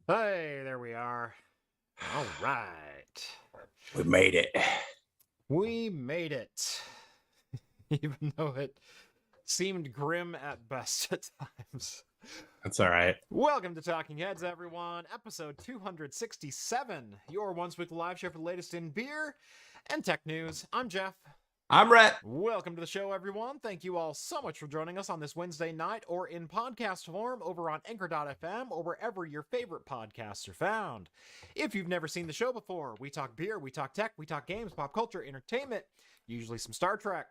Hey, there we are. All right. We made it. We made it. Even though it seemed grim at best at times. That's all right. Welcome to Talking Heads, everyone. Episode 267, your once weekly live show for the latest in beer and tech news. I'm Jeff. I'm Rett. Welcome to the show, everyone. Thank you all so much for joining us on this Wednesday night or in podcast form over on Anchor.fm or wherever your favorite podcasts are found. If you've never seen the show before, we talk beer, we talk tech, we talk games, pop culture, entertainment, usually some Star Trek.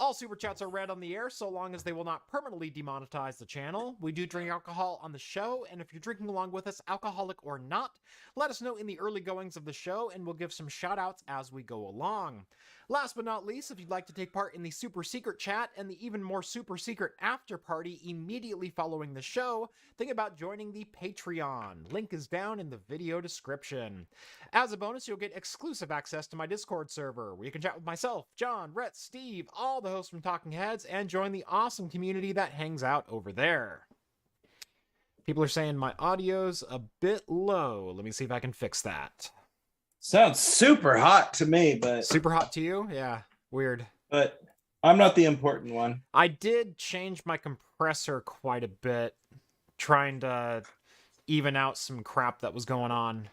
All super chats are read on the air so long as they will not permanently demonetize the channel. We do drink alcohol on the show, and if you're drinking along with us, alcoholic or not, let us know in the early goings of the show, and we'll give some shout outs as we go along. Last but not least, if you'd like to take part in the super secret chat and the even more super secret after party immediately following the show, think about joining the Patreon. Link is down in the video description. As a bonus, you'll get exclusive access to my Discord server, where you can chat with myself, John, Rett, Steve, all the hosts from Talking Heads, and join the awesome community that hangs out over there. People are saying my audio's a bit low. Let me see if I can fix that. Sounds super hot to me, but Super hot to you? Yeah, weird. but I'm not the important one. I did change my compressor quite a bit, trying to even out some crap that was going on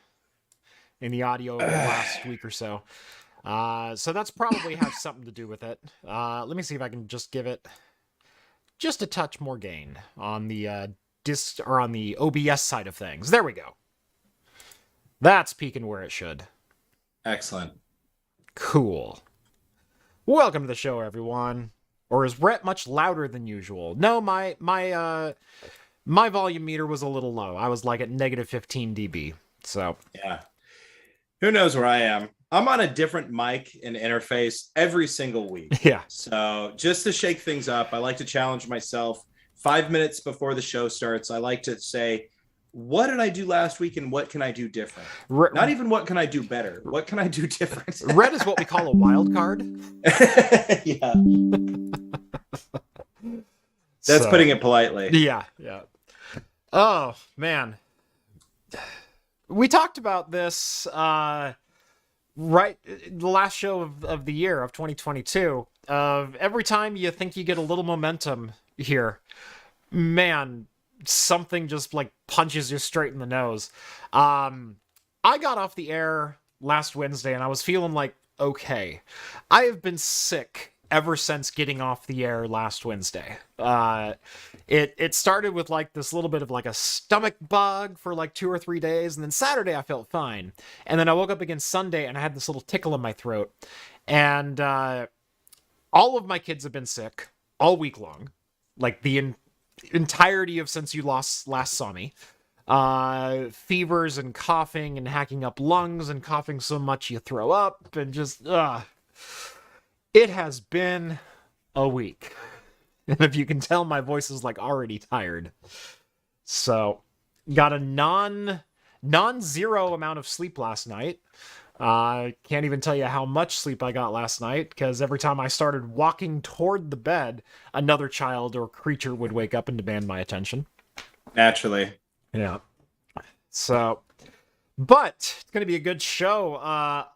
in the audio over the last week or so. So that's probably has something to do with it. Let me see if I can just give it just a touch more gain on the on the OBS side of things. There we go. That's peaking where it should. Excellent. Cool. Welcome to the show, everyone. Or is Rett much louder than usual? No, my volume meter was a little low. I was like at negative 15 dB. So Yeah. Who knows where I am? I'm on a different mic and interface every single week. yeah. So just to shake things up, I like to challenge myself 5 minutes before the show starts. I like to say, what did I do last week and what can I do different? Not even what can I do better. What can I do different? Rett is what we call a wild card. Yeah. That's putting it politely. Yeah, yeah. Oh, man. We talked about this right the last show of the year of 2022. Every time you think you get a little momentum here, man, something just like punches you straight in the nose. I got off the air last Wednesday and I was feeling like, okay, I have been sick ever since getting off the air last Wednesday. It started with like this little bit of like a stomach bug for like 2 or 3 days, and then Saturday I felt fine, and then I woke up again Sunday and I had this little tickle in my throat, and all of my kids have been sick all week long, like the entirety of since you last saw me. Fevers and coughing and hacking up lungs and coughing so much you throw up and just it has been a week. And if you can tell, my voice is like already tired. So got a non-zero amount of sleep last night. Can't even tell you how much sleep I got last night, because every time I started walking toward the bed, another child or creature would wake up and demand my attention. Naturally. Yeah. So, but it's going to be a good show.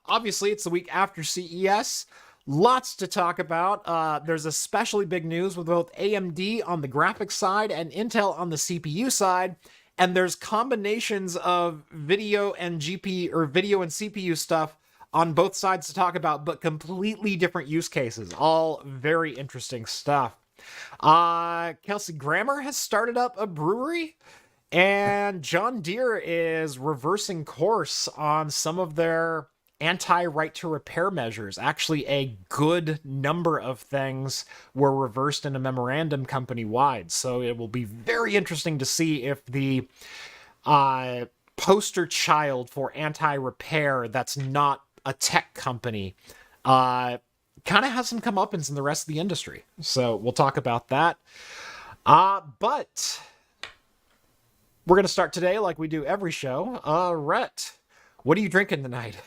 Obviously, it's the week after CES. Lots to talk about. There's especially big news with both AMD on the graphics side and Intel on the CPU side. And there's combinations of video and GPU or video and CPU stuff on both sides to talk about, but completely different use cases. All very interesting stuff. Kelsey Grammar has started up a brewery, and John Deere is reversing course on some of their anti-right to repair measures. Actually, a good number of things were reversed in a memorandum company-wide. So it will be very interesting to see if the poster child for anti-repair that's not a tech company kind of has some comeuppance in the rest of the industry. So we'll talk about that. But we're going to start today like we do every show. Rett, what are you drinking tonight?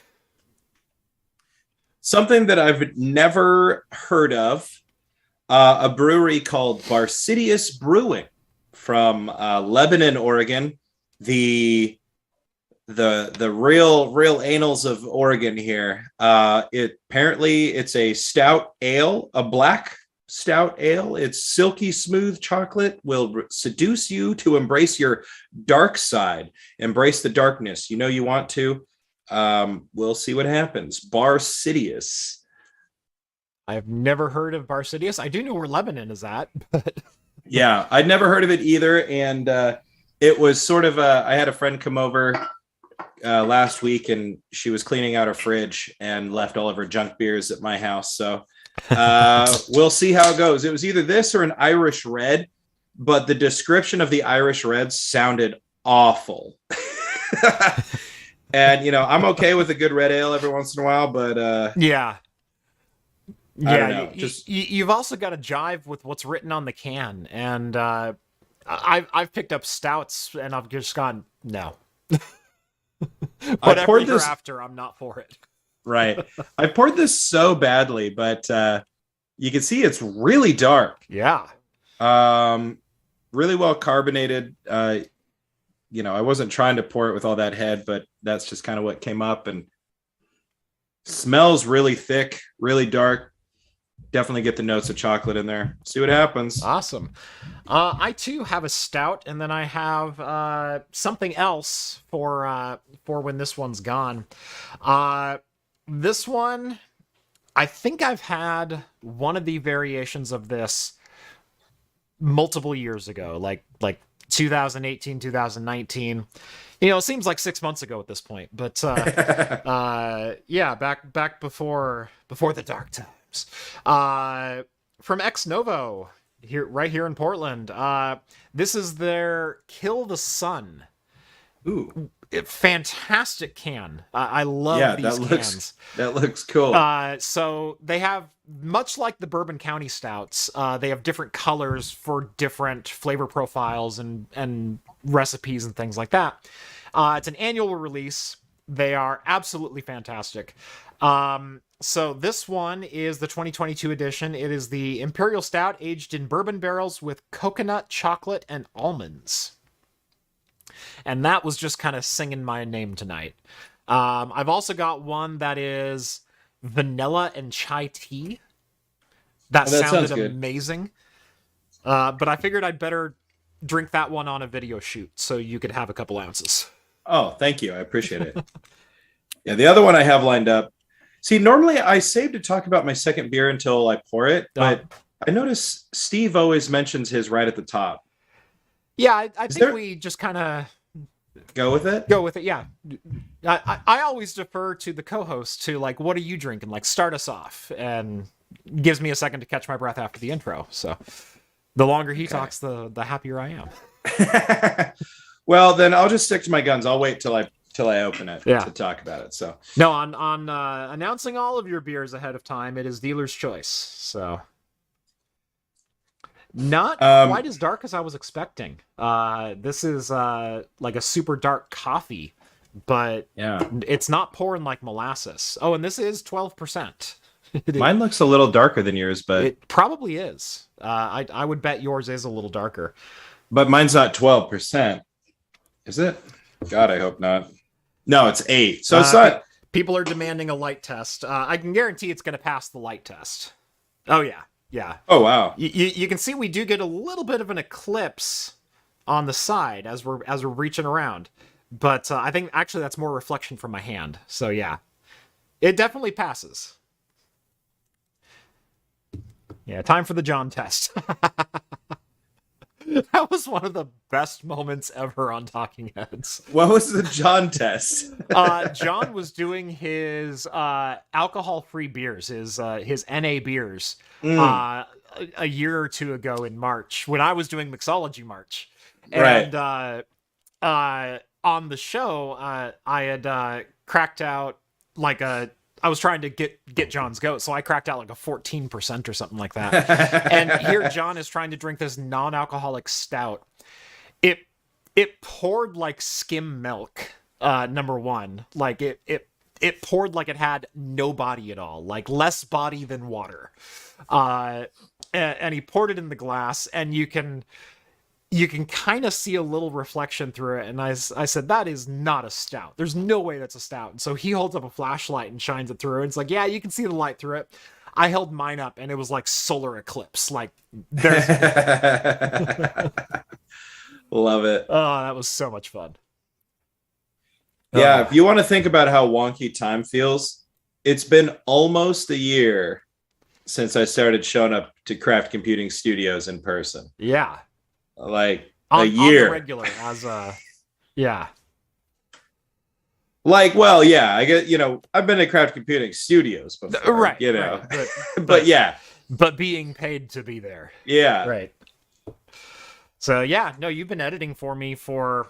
Something that I've never heard of, a brewery called Barcidius Brewing from Lebanon, Oregon. The the real annals of Oregon here. It's a stout ale, a black stout ale. It's silky smooth chocolate, will seduce you to embrace your dark side, embrace the darkness. You know you want to. We'll see what happens. Bar Sidious. I've never heard of Bar Sidious. I do know where Lebanon is at, but yeah, I'd never heard of it either. And it was sort of I had a friend come over last week, and she was cleaning out her fridge and left all of her junk beers at my house. So we'll see how it goes. It was either this or an Irish Red, but the description of the Irish Red sounded awful. And, you know, I'm okay with a good red ale every once in a while, but yeah. I don't know. You've also got to jive with what's written on the can. And I've picked up stouts and I've just gone, no. Whatever you're after, I'm not for it. Right. I poured this so badly, but you can see it's really dark. Yeah. Really well carbonated. You know, I wasn't trying to pour it with all that head, but that's just kind of what came up, and smells really thick, really dark. Definitely get the notes of chocolate in there. See what happens. Awesome. I too have a stout, and then I have something else for when this one's gone. This one, I think I've had one of the variations of this multiple years ago, like 2018, 2019. You know, it seems like 6 months ago at this point, but yeah, back before the dark times. From Ex Novo, right here in Portland. This is their Kill the Sun. Ooh. Fantastic can. I love these cans. That looks cool. So they have, much like the Bourbon County Stouts, they have different colors for different flavor profiles and recipes and things like that. It's an annual release. They are absolutely fantastic. So this one is the 2022 edition. It is the Imperial Stout aged in bourbon barrels with coconut, chocolate, and almonds. And that was just kind of singing my name tonight. I've also got one that is vanilla and chai tea. That sounded amazing. But I figured I'd better drink that one on a video shoot so you could have a couple ounces. Oh, thank you. I appreciate it. Yeah, the other one I have lined up. See, normally I save to talk about my second beer until I pour it, but I notice Steve always mentions his right at the top. Yeah, I think we just kind of go with it. Go with it, yeah. I always defer to the co-host to, like, what are you drinking? Like, start us off, and gives me a second to catch my breath after the intro. So the longer he talks, the happier I am. Well, then I'll just stick to my guns. I'll wait till I open it to talk about it. So no, on announcing all of your beers ahead of time, it is dealer's choice. So not quite as dark as I was expecting. This is like a super dark coffee, but it's not pouring like molasses. Oh, and this is 12%. Mine looks a little darker than yours, but it probably is. I would bet yours is a little darker. But mine's not 12%. Is it? God, I hope not. No, it's 8. So it's not. People are demanding a light test. I can guarantee it's going to pass the light test. Oh, yeah. Yeah. Oh, wow. You can see we do get a little bit of an eclipse on the side as we're reaching around. But I think actually that's more reflection from my hand. So, yeah. It definitely passes. Yeah, time for the John test. That was one of the best moments ever on Talking Heads. What was the John test? John was doing his alcohol-free beers, his NA beers, a year or two ago in March, when I was doing Mixology March. And on the show, I had cracked out like I was trying to get John's goat, so I cracked out like a 14% or something like that. And here John is trying to drink this non-alcoholic stout. It poured like skim milk, number one. Like it poured like it had no body at all, like less body than water. And he poured it in the glass, and you can you can kind of see a little reflection through it. And I said, that is not a stout. There's no way that's a stout. And so he holds up a flashlight and shines it through. And it's like, yeah, you can see the light through it. I held mine up and it was like solar eclipse. Like, there's... Love it. Oh, that was so much fun. Yeah, if you want to think about how wonky time feels, it's been almost a year since I started showing up to Craft Computing Studios in person. Yeah. Like a year. On the regular, as yeah. Like, well, yeah, I get, I've been at Craft Computing Studios before, right? Right. But yeah. But being paid to be there. Yeah. Right. So yeah, no, you've been editing for me for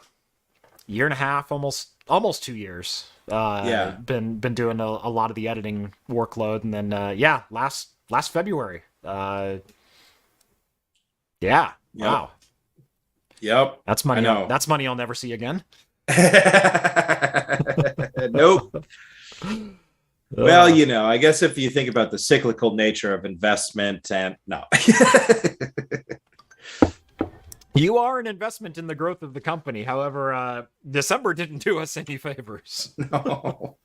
a year and a half, almost 2 years. Yeah. Been doing a lot of the editing workload, and then last February. Yeah. Yep. Wow. Yep. That's money. That's money I'll never see again. Nope. Well, I guess if you think about the cyclical nature of investment and no. You are an investment in the growth of the company. However, December didn't do us any favors. No.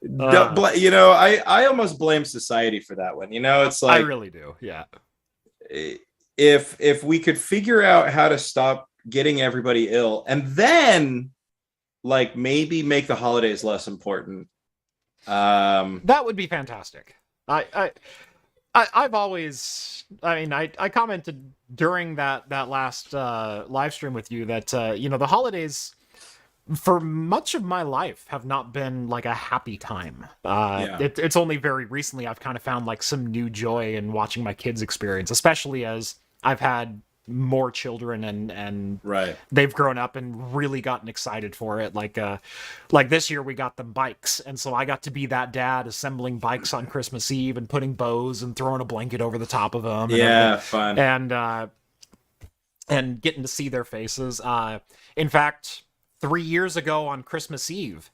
I almost blame society for that one. It's like I really do. Yeah. If we could figure out how to stop getting everybody ill and then like maybe make the holidays less important. That would be fantastic. I've always, I commented during that last live stream with you that, the holidays for much of my life have not been like a happy time. It's only very recently I've kind of found like some new joy in watching my kids experience, especially as I've had more children and right. They've grown up and really gotten excited for it. Like this year we got them bikes, and so I got to be that dad assembling bikes on Christmas Eve and putting bows and throwing a blanket over the top of them. Yeah, fun. And getting to see their faces. In fact, 3 years ago on Christmas Eve,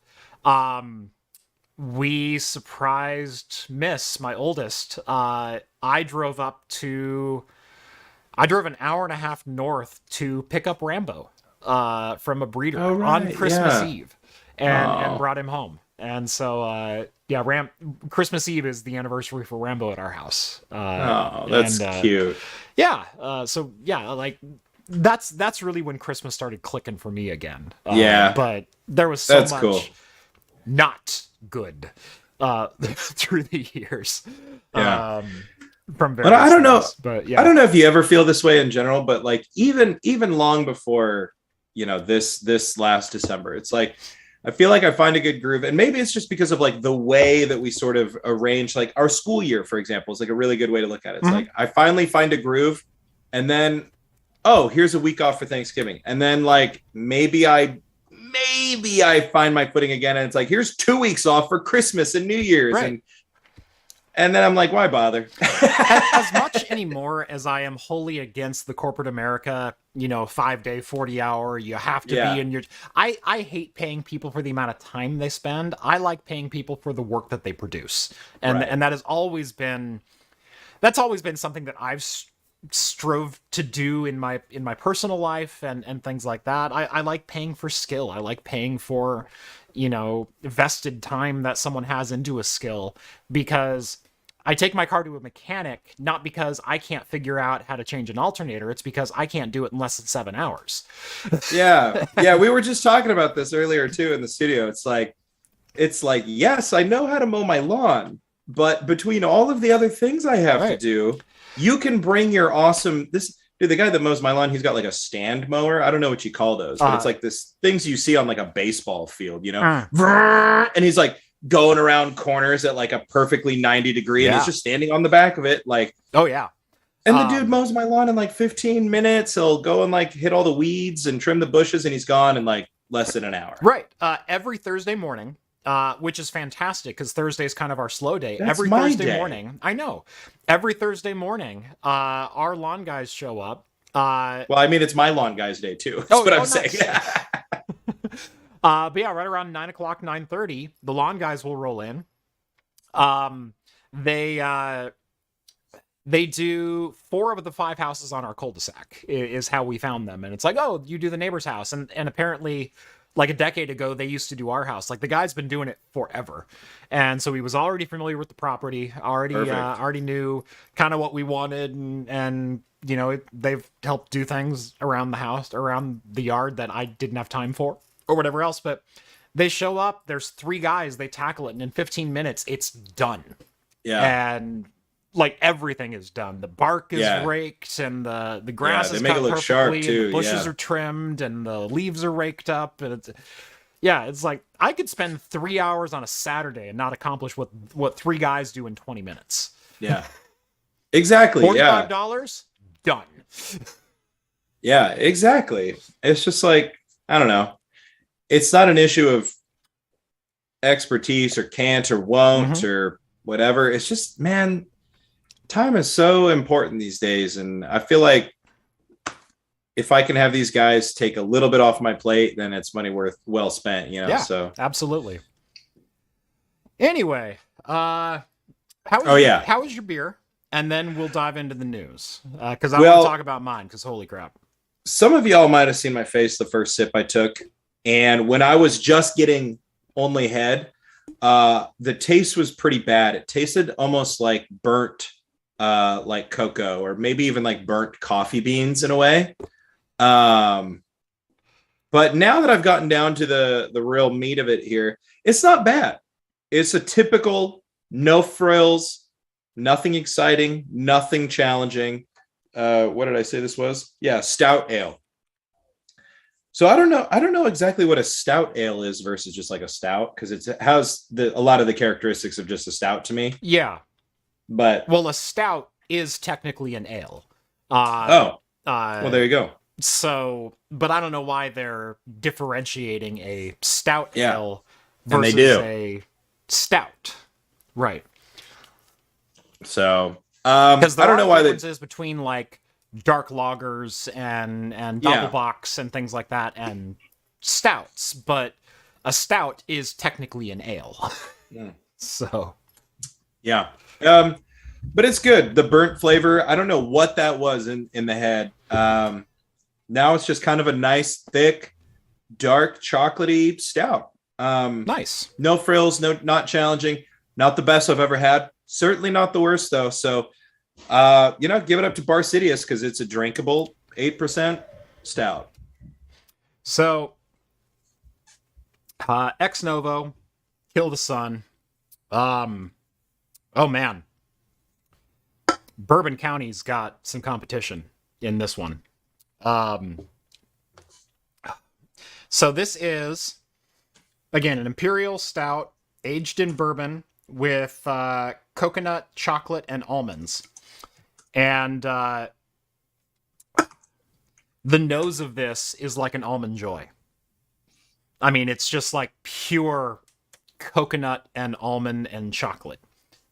we surprised Miss, my oldest. I drove an hour and a half north to pick up Rambo from a breeder on Christmas Eve and brought him home. And so, Christmas Eve is the anniversary for Rambo at our house. That's cute. Yeah. That's really when Christmas started clicking for me again. But there was so much cool. not good through the years. Yeah. But I don't know. But yeah, I don't know if you ever feel this way in general, but like even long before, this last December, it's like, I feel like I find a good groove, and maybe it's just because of like the way that we sort of arrange, like our school year, for example, is like a really good way to look at it. It's like, I finally find a groove, and then, here's a week off for Thanksgiving. And then like, maybe I find my footing again. And it's like, here's 2 weeks off for Christmas and New Year's. Right. And then I'm like, why bother? as much anymore as I am wholly against the corporate America, 5-day, 40-hour, you have to be in your... I hate paying people for the amount of time they spend. I like paying people for the work that they produce. And that has always been... That's always been something that I've strove to do in my personal life and things like that. I like paying for skill. I like paying for, vested time that someone has into a skill, because I take my car to a mechanic, not because I can't figure out how to change an alternator. It's because I can't do it in less than 7 hours. Yeah. We were just talking about this earlier too in the studio. It's like, yes, I know how to mow my lawn, but between all of the other things I have to do, you can bring your the guy that mows my lawn, he's got like a stand mower. I don't know what you call those, but it's like this things you see on like a baseball field, and he's like going around corners at like a perfectly 90 degree and he's just standing on the back of it. Like, and the dude mows my lawn in like 15 minutes. He'll go and like hit all the weeds and trim the bushes, and he's gone in like less than an hour. Right. Every Thursday morning, which is fantastic because Thursday is kind of our slow day. That's every my Thursday day. morning, I know. Every Thursday morning, our lawn guys show up. Well, I mean, it's my lawn guys' day too. That's what I'm saying. But yeah, right around 9 o'clock, 9:30, the lawn guys will roll in. They They do 4 of the 5 houses on our cul-de-sac is how we found them. And it's like, oh, you do the neighbor's house. And apparently, like a decade ago, they used to do our house. Like the guy's been doing it forever. And so he was already familiar with the property, already knew kind of what we wanted. And you know, they've helped do things around the house, around the yard that I didn't have time for or whatever else. But they show up, there's 3 guys, they tackle it. And in 15 minutes, it's done. Yeah. And like everything is done. The bark is raked and the grass is cut perfectly. Sharp too. And the bushes are trimmed and the leaves are raked up. And it's like I could spend 3 hours on a Saturday and not accomplish what 3 guys do in 20 minutes. Yeah, exactly. $45 done. Yeah, exactly. It's just like, I don't know. It's not an issue of expertise or can't or won't or whatever. It's just, man, time is so important these days. And I feel like if I can have these guys take a little bit off my plate, then it's money well spent, you know? Yeah, so absolutely. Anyway, how is your beer? And then we'll dive into the news. Because I want to talk about mine, because holy crap. Some of y'all might have seen my face the first sip I took. And when I was just getting only head, the taste was pretty bad. It tasted almost like burnt like cocoa, or maybe even like burnt coffee beans in a way. But now that I've gotten down to the real meat of it here, it's not bad. It's a typical, no frills, nothing exciting, nothing challenging. What did I say this was? Yeah, stout ale. So I don't know exactly what a stout ale is versus just like a stout, because it has a lot of the characteristics of just a stout to me. Yeah. But a stout is technically an ale. Well, there you go. So, but I don't know why they're differentiating a stout ale versus a stout. Right. So, because I don't know why the differences between like dark lagers and doppelbocks and things like that and stouts, but a stout is technically an ale. Yeah. So, yeah. But it's good. The burnt flavor, I don't know what that was in the head. Now it's just kind of a nice, thick, dark, chocolatey stout. Nice. No frills, not challenging. Not the best I've ever had. Certainly not the worst, though. So, give it up to Barcidius because it's a drinkable 8% stout. So, Ex Novo, Kill the Sun. Oh, man. Bourbon County's got some competition in this one. So this is, again, an imperial stout aged in bourbon with coconut, chocolate, and almonds. And the nose of this is like an Almond Joy. I mean, it's just like pure coconut and almond and chocolate.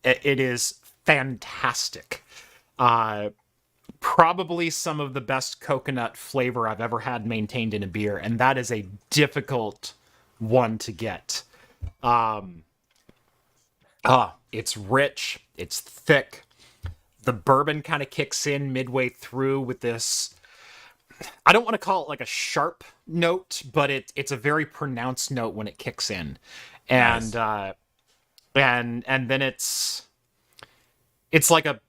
It is fantastic. Probably some of the best coconut flavor I've ever had maintained in a beer, and that is a difficult one to get. It's rich, it's thick. The bourbon kind of kicks in midway through with this, I don't want to call it like a sharp note, but it's a very pronounced note when it kicks in. And nice. And then it's like a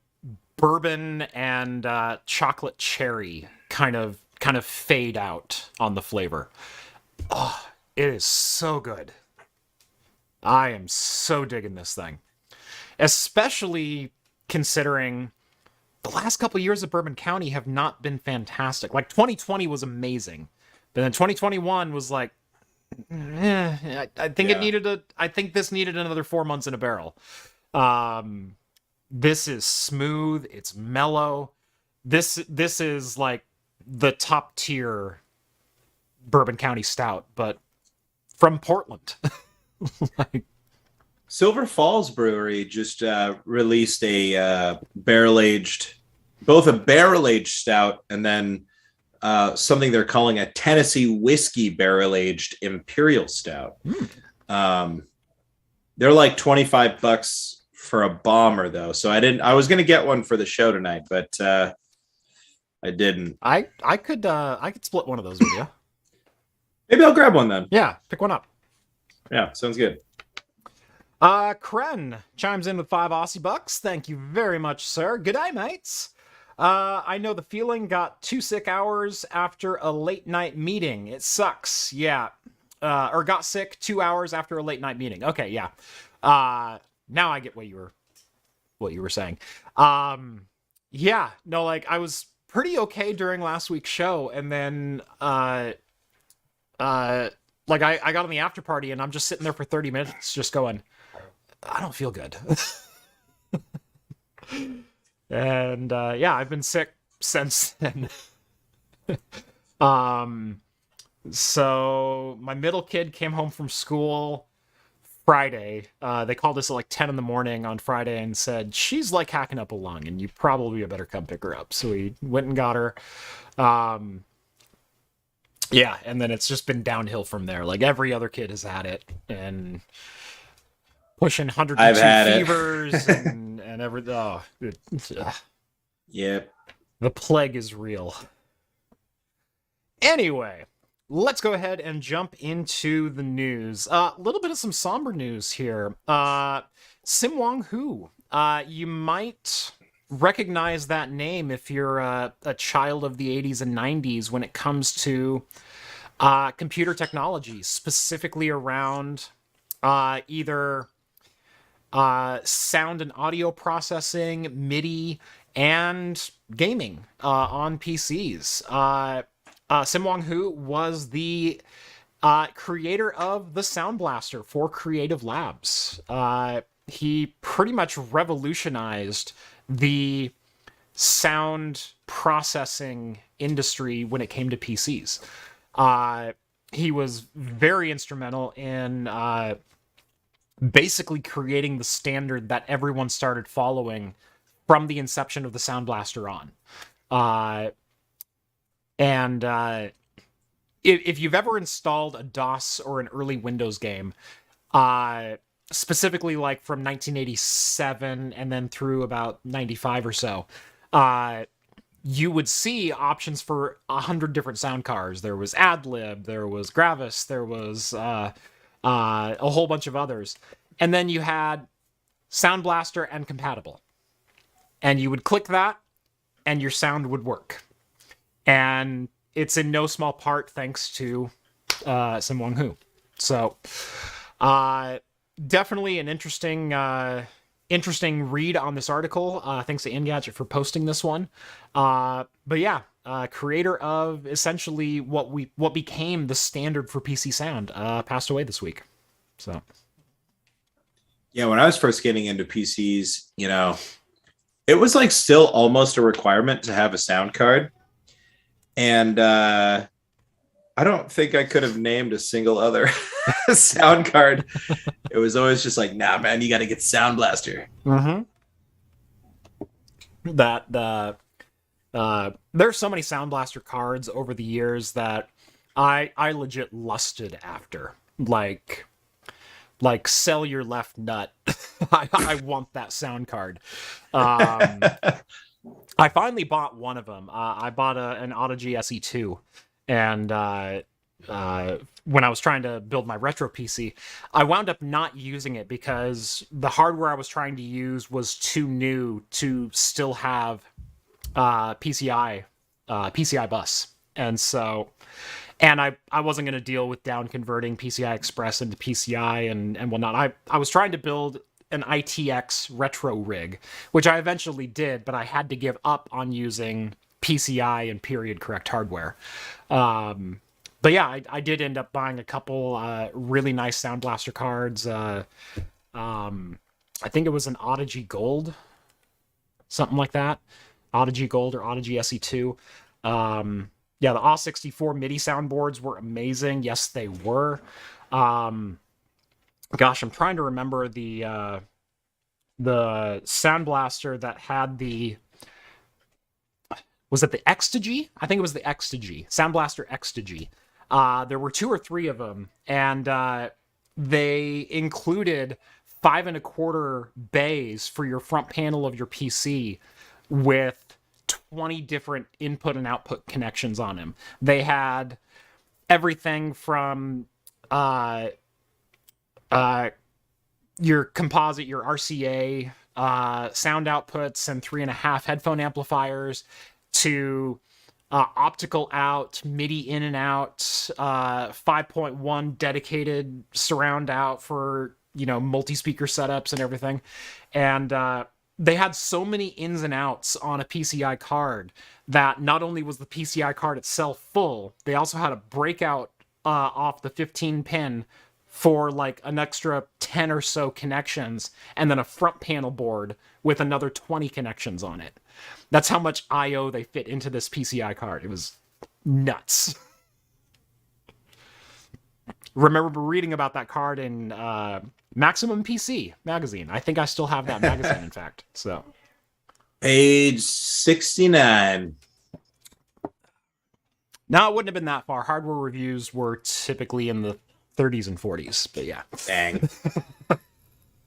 bourbon and chocolate cherry kind of fade out on the flavor. Oh, it is so good. I am so digging this thing. Especially considering the last couple of years of Bourbon County have not been fantastic. Like 2020 was amazing, but then 2021 was like, I think this needed another 4 months in a barrel. This is smooth. It's mellow. This is like the top tier Bourbon County stout, but from Portland. Like, Silver Falls Brewery just released a barrel-aged stout and then something they're calling a Tennessee whiskey barrel-aged imperial stout. They're like $25 for a bomber though, so I was gonna get one for the show tonight, but I didn't. I could split one of those with you. Maybe I'll grab one then. Yeah, pick one up. Yeah, sounds good. Kren chimes in with 5 Aussie bucks. Thank you very much, sir. Good day, mates. I know the feeling. Got 2 sick hours after a late night meeting. It sucks. Yeah. Or got sick 2 hours after a late night meeting. Okay, yeah. Now I get what you were saying. Yeah, no, like I was pretty okay during last week's show, and then like I got on the after party and I'm just sitting there for 30 minutes just going, I don't feel good. And yeah, I've been sick since then. So my middle kid came home from school Friday. They called us at like 10 in the morning on Friday and said, she's like hacking up a lung and you probably better come pick her up. So we went and got her. Yeah, and then it's just been downhill from there. Like every other kid has had it, and pushing 102 fevers and everything. Oh, Yep. The plague is real. Anyway, let's go ahead and jump into the news. A little bit of some somber news here. Sim Wong Hu. You might recognize that name if you're a child of the 80s and 90s when it comes to computer technology, specifically around either sound and audio processing, MIDI, and gaming on PCs. Sim Wong Hu was the creator of the Sound Blaster for Creative Labs. He pretty much revolutionized the sound processing industry when it came to PCs. He was very instrumental in basically creating the standard that everyone started following from the inception of the Sound Blaster on. If you've ever installed a DOS or an early Windows game, specifically like from 1987 and then through about 95 or so, you would see options for 100 different sound cards. There was AdLib, there was Gravis, there was a whole bunch of others. And then you had Sound Blaster and compatible. And you would click that, and your sound would work. And it's in no small part thanks to Sim Wong Hu. So, definitely an interesting read on this article. Thanks to Engadget for posting this one. But yeah, creator of essentially what became the standard for PC sound, passed away this week. So, yeah, when I was first getting into PCs, it was like still almost a requirement to have a sound card. And I don't think I could have named a single other sound card. It was always just like, nah, man, you got to get Sound Blaster. Mm-hmm. There's so many Sound Blaster cards over the years that I legit lusted after. Like sell your left nut. I want that sound card. I finally bought one of them. I bought an Audigy SE2, and when I was trying to build my retro PC, I wound up not using it because the hardware I was trying to use was too new to still have PCI bus, and so. And I wasn't going to deal with down converting PCI Express into PCI and whatnot. I was trying to build an ITX retro rig, which I eventually did, but I had to give up on using PCI and period correct hardware. But yeah, I did end up buying a couple really nice Sound Blaster cards. I think it was an Audigy Gold, something like that. Audigy Gold or Audigy SE2. Yeah, the AW64 MIDI soundboards were amazing. Yes, they were. Gosh, I'm trying to remember the Sound Blaster that had the... Was it the Extagy? I think it was the Extagy. Sound Blaster Extagy. There were 2 or 3 of them, and they included 5.25 bays for your front panel of your PC with 20 different input and output connections on them. They had everything from your composite, your RCA, sound outputs, and 3.5 headphone amplifiers, to optical out, MIDI in and out, 5.1 dedicated surround out for, multi-speaker setups and everything. And they had so many ins and outs on a PCI card that not only was the PCI card itself full, they also had a breakout off the 15 pin for like an extra 10 or so connections, and then a front panel board with another 20 connections on it. That's how much I/O they fit into this PCI card. It was nuts. Remember reading about that card in Maximum PC magazine. I think I still have that magazine, in fact. So, page 69. Now, it wouldn't have been that far. Hardware reviews were typically in the 30s and 40s, but yeah. Dang.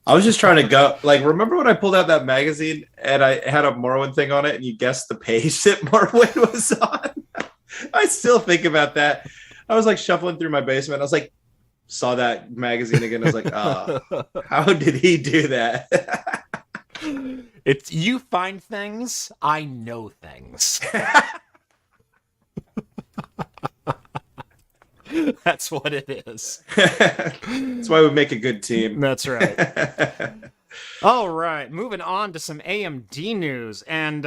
I was just trying to go, remember when I pulled out that magazine and I had a Morrowind thing on it and you guessed the page that Morrowind was on? I still think about that. I was shuffling through my basement. I was saw that magazine again. I was how did he do that? It's you find things, I know things. That's what it is. That's why we make a good team. That's right. All right, moving on to some AMD news, and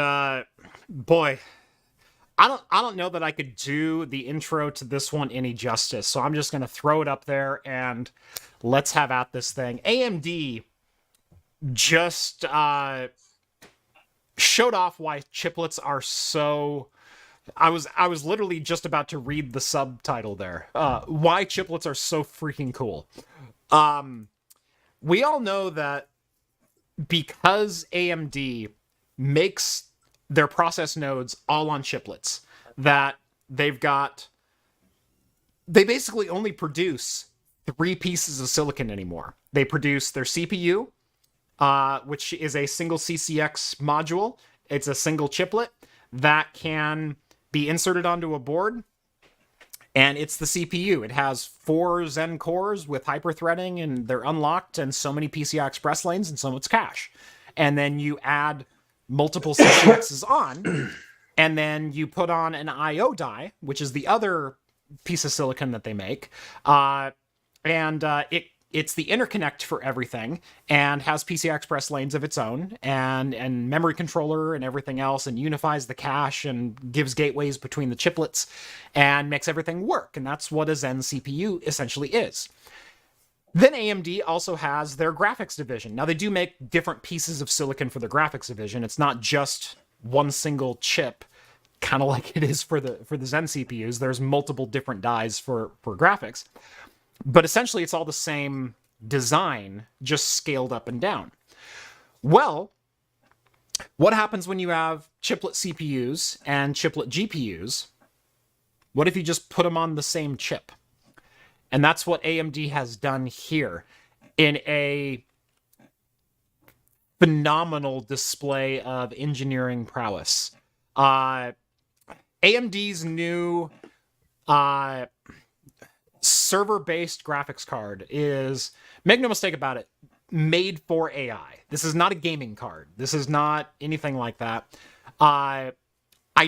boy, I don't know that I could do the intro to this one any justice, so I'm just gonna throw it up there and let's have at this thing. AMD just showed off why chiplets are so. I was literally just about to read the subtitle there. Why chiplets are so freaking cool. We all know that because AMD makes their process nodes all on chiplets, that they basically only produce 3 pieces of silicon anymore. They produce their CPU, which is a single CCX module. It's a single chiplet that can be inserted onto a board, and it's the CPU. It has 4 Zen cores with hyper-threading, and they're unlocked, and so many PCI Express lanes, and so much cache. And then you add multiple CCXs on, and then you put on an I/O die, which is the other piece of silicon that they make, it's the interconnect for everything, and has PCI Express lanes of its own, and memory controller and everything else, and unifies the cache and gives gateways between the chiplets and makes everything work. And that's what a Zen CPU essentially is. Then AMD also has their graphics division. Now, they do make different pieces of silicon for the graphics division. It's not just one single chip, kind of like it is for the Zen CPUs. There's multiple different dies for graphics. But essentially, it's all the same design, just scaled up and down. Well, what happens when you have chiplet CPUs and chiplet GPUs? What if you just put them on the same chip? And that's what AMD has done here in a phenomenal display of engineering prowess. AMD's new server-based graphics card is, make no mistake about it, made for AI. This is not a gaming card. This is not anything like that. I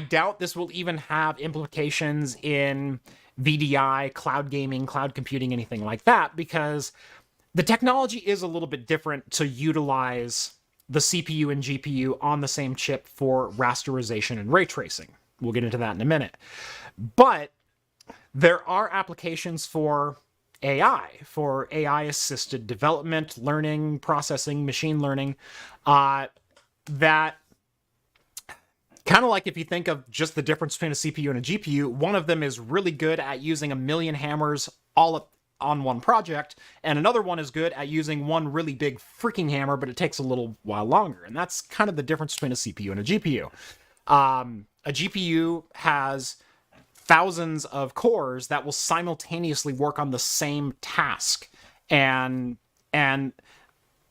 doubt this will even have implications in VDI, cloud gaming, cloud computing, anything like that, because the technology is a little bit different to utilize the CPU and GPU on the same chip for rasterization and ray tracing. We'll get into that in a minute. But there are applications for AI-assisted development, learning, processing, machine learning, that kind of like if you think of just the difference between a CPU and a GPU, one of them is really good at using 1 million hammers all up on one project, and another one is good at using one really big freaking hammer, but it takes a little while longer. And that's kind of the difference between a CPU and a GPU. A GPU has thousands of cores that will simultaneously work on the same task, and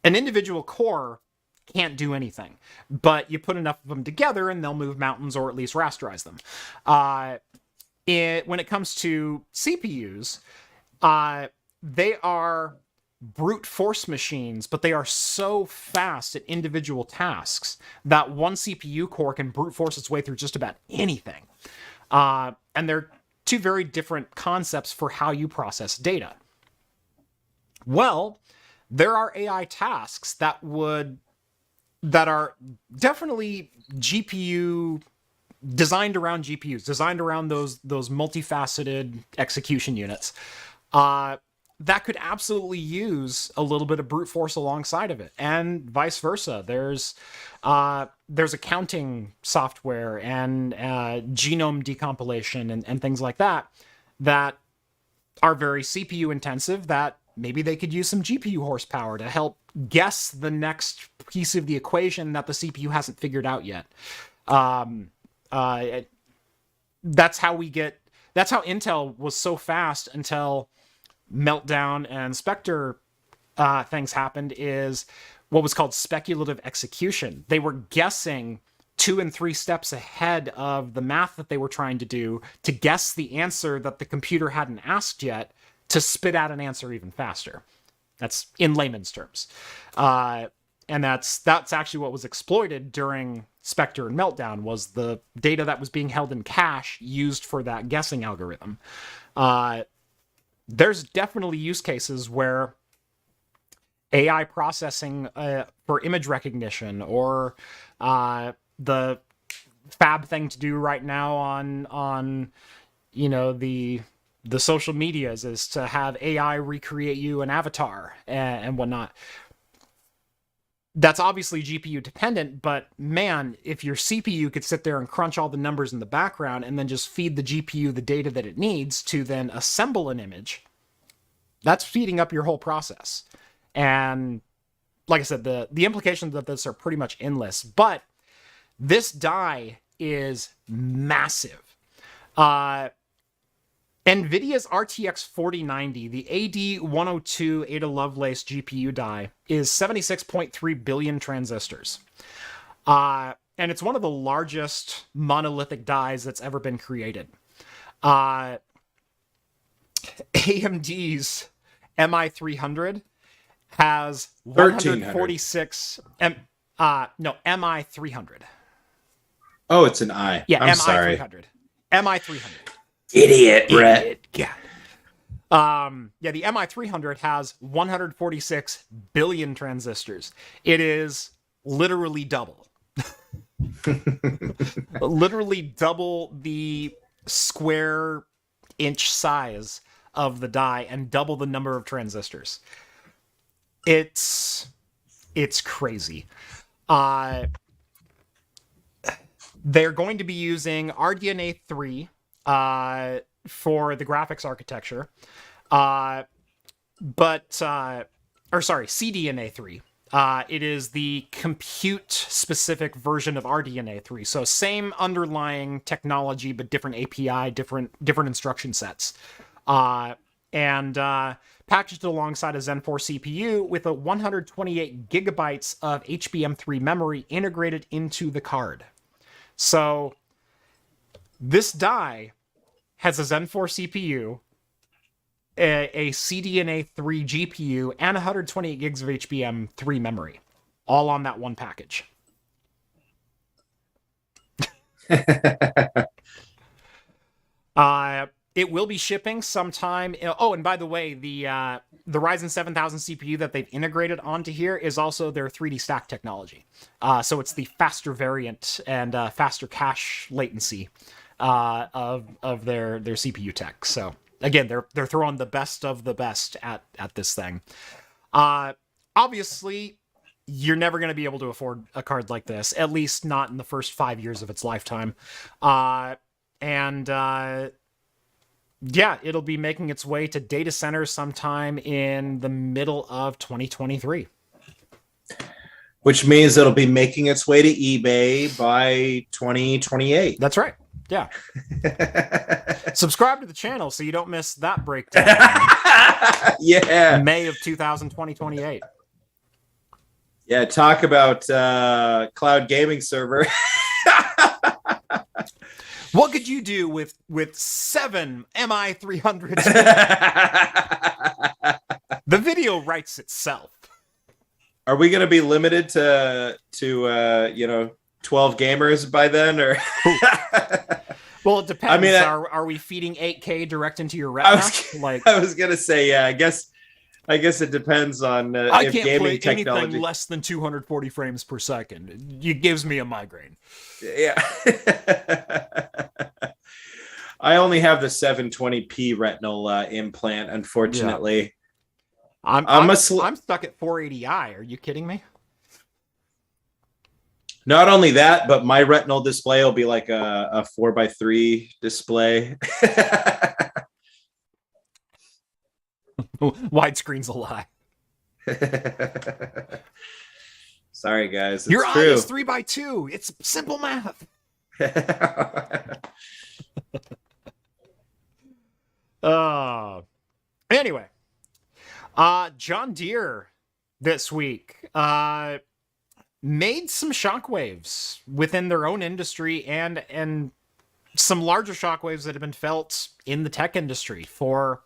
An individual core can't do anything, but you put enough of them together and they'll move mountains or at least rasterize them. When it comes to CPUs, they are brute force machines, but they are so fast at individual tasks that one CPU core can brute force its way through just about anything. And they're two very different concepts for how you process data. Well, there are AI tasks that are definitely GPU designed around GPUs, designed around those multifaceted execution units, that could absolutely use a little bit of brute force alongside of it, and vice versa. There's accounting software and genome decompilation and things like that are very CPU intensive, that maybe they could use some GPU horsepower to help guess the next piece of the equation that the CPU hasn't figured out yet. That's how Intel was so fast until Meltdown and Spectre things happened, is what was called speculative execution. They were guessing 2 and 3 steps ahead of the math that they were trying to do to guess the answer that the computer hadn't asked yet, to spit out an answer even faster. That's in layman's terms. And that's actually what was exploited during Spectre and Meltdown, was the data that was being held in cache used for that guessing algorithm. There's definitely use cases where AI processing for image recognition, or the fab thing to do right now on the social medias is to have AI recreate you an avatar and whatnot. That's obviously GPU dependent, but man, if your CPU could sit there and crunch all the numbers in the background and then just feed the GPU the data that it needs to then assemble an image, that's speeding up your whole process. And like I said, the implications of this are pretty much endless, but this die is massive. NVIDIA's RTX 4090, the AD102 Ada Lovelace GPU die, is 76.3 billion transistors. And it's one of the largest monolithic dies that's ever been created. AMD's MI300 has 146... MI300. Oh, it's an I. Yeah, I'm MI300. sorry. MI300. Idiot, Rett. Yeah. The MI300 has 146 billion transistors. It is literally double. Literally double the square inch size of the die and double the number of transistors. It's crazy. They're going to be using RDNA 3 for the graphics architecture, CDNA 3. It is the compute-specific version of RDNA 3. So same underlying technology, but different API, different instruction sets. And packaged alongside a Zen 4 CPU with a 128 gigabytes of HBM2 memory integrated into the card. So this die has a Zen 4 CPU, a CDNA 3 GPU, and 128 gigs of HBM3 memory, all on that one package. It will be shipping sometime. Oh, and by the way, the Ryzen 7000 CPU that they've integrated onto here is also their 3D stack technology. So it's the faster variant and faster cache latency of their CPU tech. So again, they're throwing the best of the best at this thing. Obviously, you're never going to be able to afford a card like this, at least not in the first 5 years of its lifetime. Yeah, it'll be making its way to data centers sometime in the middle of 2023. Which means it'll be making its way to eBay by 2028. That's right. Yeah. Subscribe to the channel so you don't miss that breakdown. Yeah. May of 2028. Yeah, talk about cloud gaming server. What could you do with 7 MI300s? The video writes itself. Are we going to be limited to 12 gamers by then, or? Well, it depends. I mean, are we feeding 8K direct into your retina? I was going to say, yeah. I guess it depends on I can't gaming play technology. Anything less than 240 frames per second. It gives me a migraine. Yeah. I only have the 720p retinal implant, unfortunately. Yeah. I'm stuck at 480i. Are you kidding me? Not only that, but my retinal display will be like a 4:3 display. Widescreen's a lie. Sorry, guys. Your eye is 3:2. It's simple math. Anyway, John Deere this week made some shockwaves within their own industry and some larger shockwaves that have been felt in the tech industry for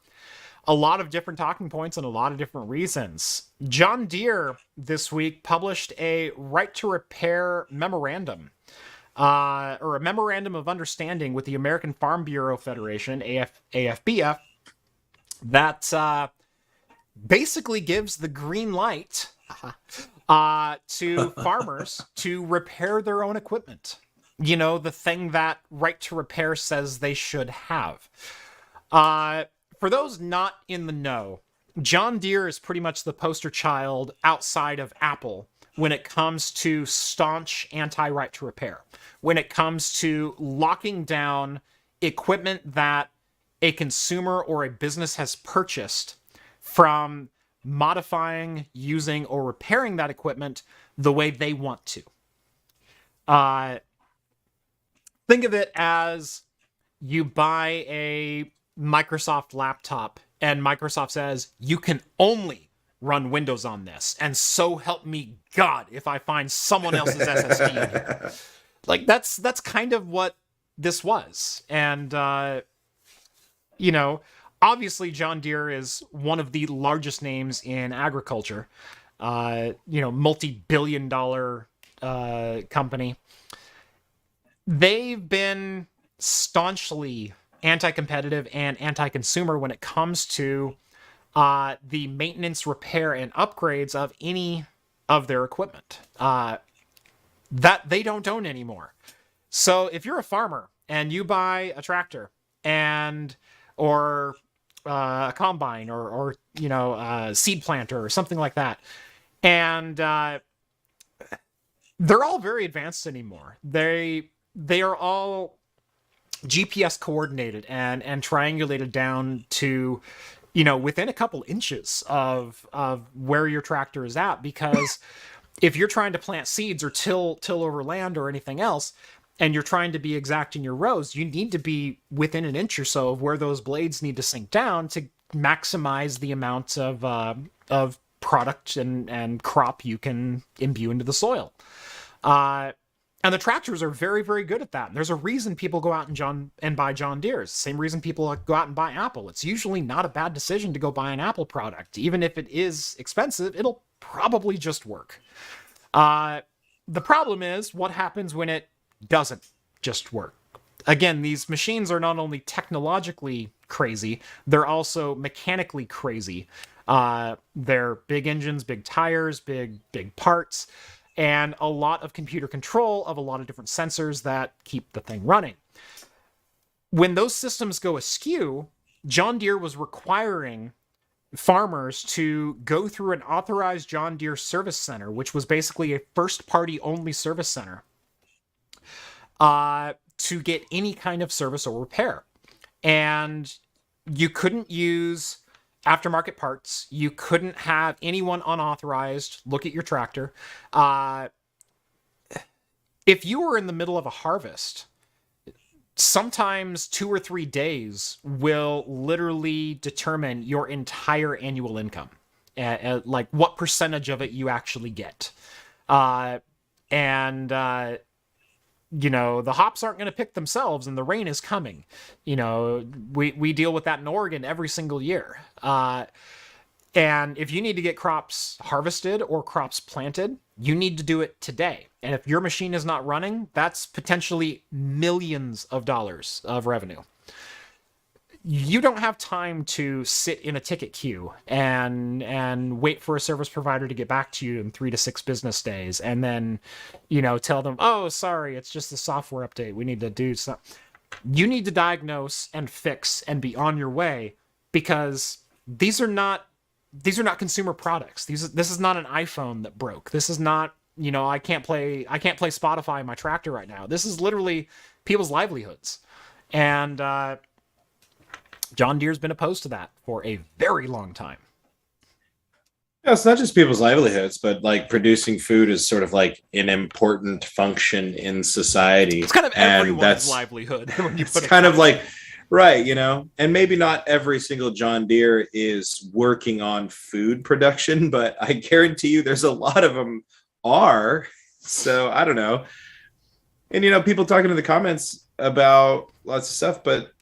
a lot of different talking points and a lot of different reasons. John Deere this week published a right to repair memorandum, or a memorandum of understanding with the American Farm Bureau Federation, AFBF, that basically gives the green light to farmers to repair their own equipment. You know, the thing that right to repair says they should have. For those not in the know, John Deere is pretty much the poster child outside of Apple when it comes to staunch anti-right to repair. When it comes to locking down equipment that a consumer or a business has purchased from modifying, using, or repairing that equipment the way they want to. Think of it as you buy a Microsoft laptop and Microsoft says, you can only run Windows on this. And so help me God if I find someone else's SSD in here. Like, that's kind of what this was. And, obviously John Deere is one of the largest names in agriculture, multi-billion-dollar company. They've been staunchly anti-competitive and anti-consumer when it comes to the maintenance, repair, and upgrades of any of their equipment that they don't own anymore. So if you're a farmer and you buy a tractor or a combine or a seed planter or something like that, and they're all very advanced anymore. They are all GPS coordinated and triangulated down to, within a couple inches of where your tractor is at. Because if you're trying to plant seeds or till over land or anything else, and you're trying to be exact in your rows, you need to be within an inch or so of where those blades need to sink down to maximize the amount of product and crop you can imbue into the soil. And the tractors are very, very good at that. And there's a reason people go out and buy John Deere's. Same reason people go out and buy Apple. It's usually not a bad decision to go buy an Apple product. Even if it is expensive, it'll probably just work. The problem is what happens when it doesn't just work. Again, these machines are not only technologically crazy, they're also mechanically crazy. They're big engines, big tires, big parts, and a lot of computer control of a lot of different sensors that keep the thing running. When those systems go askew, John Deere was requiring farmers to go through an authorized John Deere service center, which was basically a first-party only service center, to get any kind of service or repair. And you couldn't use aftermarket parts. You couldn't have anyone unauthorized look at your tractor. If you were in the middle of a harvest, sometimes 2 or 3 days will literally determine your entire annual income. like what percentage of it you actually get. And the hops aren't going to pick themselves, and the rain is coming. We deal with that in Oregon every single year. And if you need to get crops harvested or crops planted, you need to do it today. And if your machine is not running, that's potentially millions of dollars of revenue. You don't have time to sit in a ticket queue and wait for a service provider to get back to you in 3 to 6 business days, and then, tell them, oh, sorry, it's just a software update. We need to do something. You need to diagnose and fix and be on your way, because these are not consumer products. This is not an iPhone that broke. This is not, I can't play Spotify in my tractor right now. This is literally people's livelihoods. And John Deere's been opposed to that for a very long time. Yeah, it's not just people's livelihoods, but like producing food is sort of like an important function in society. It's kind of everyone's livelihood. It's kind of like, right, and maybe not every single John Deere is working on food production, but I guarantee you there's a lot of them are. So I don't know. And, people talking in the comments about lots of stuff, but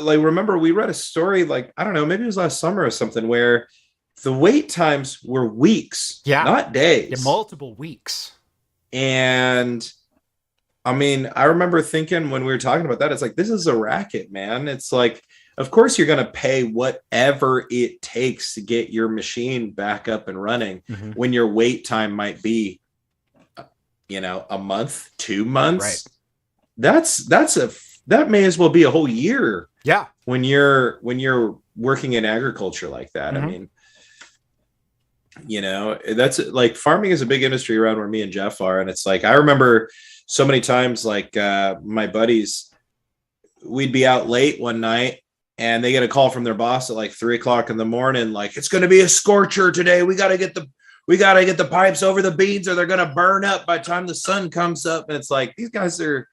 like, remember we read a story, like, I don't know, maybe it was last summer or something, where the wait times were weeks, not days. Yeah, multiple weeks. And I mean, I remember thinking when we were talking about that, it's like, this is a racket, man. It's like, of course you're going to pay whatever it takes to get your machine back up and running when your wait time might be, a month, 2 months. Right. That may as well be a whole year. Yeah. When you're working in agriculture like that. I mean, that's like, farming is a big industry around where me and Jeff are. And it's like, I remember so many times, like my buddies, we'd be out late one night and they get a call from their boss at like 3:00 in the morning. Like, it's going to be a scorcher today. We got to get the pipes over the beans or they're going to burn up by the time the sun comes up. And it's like, these guys are,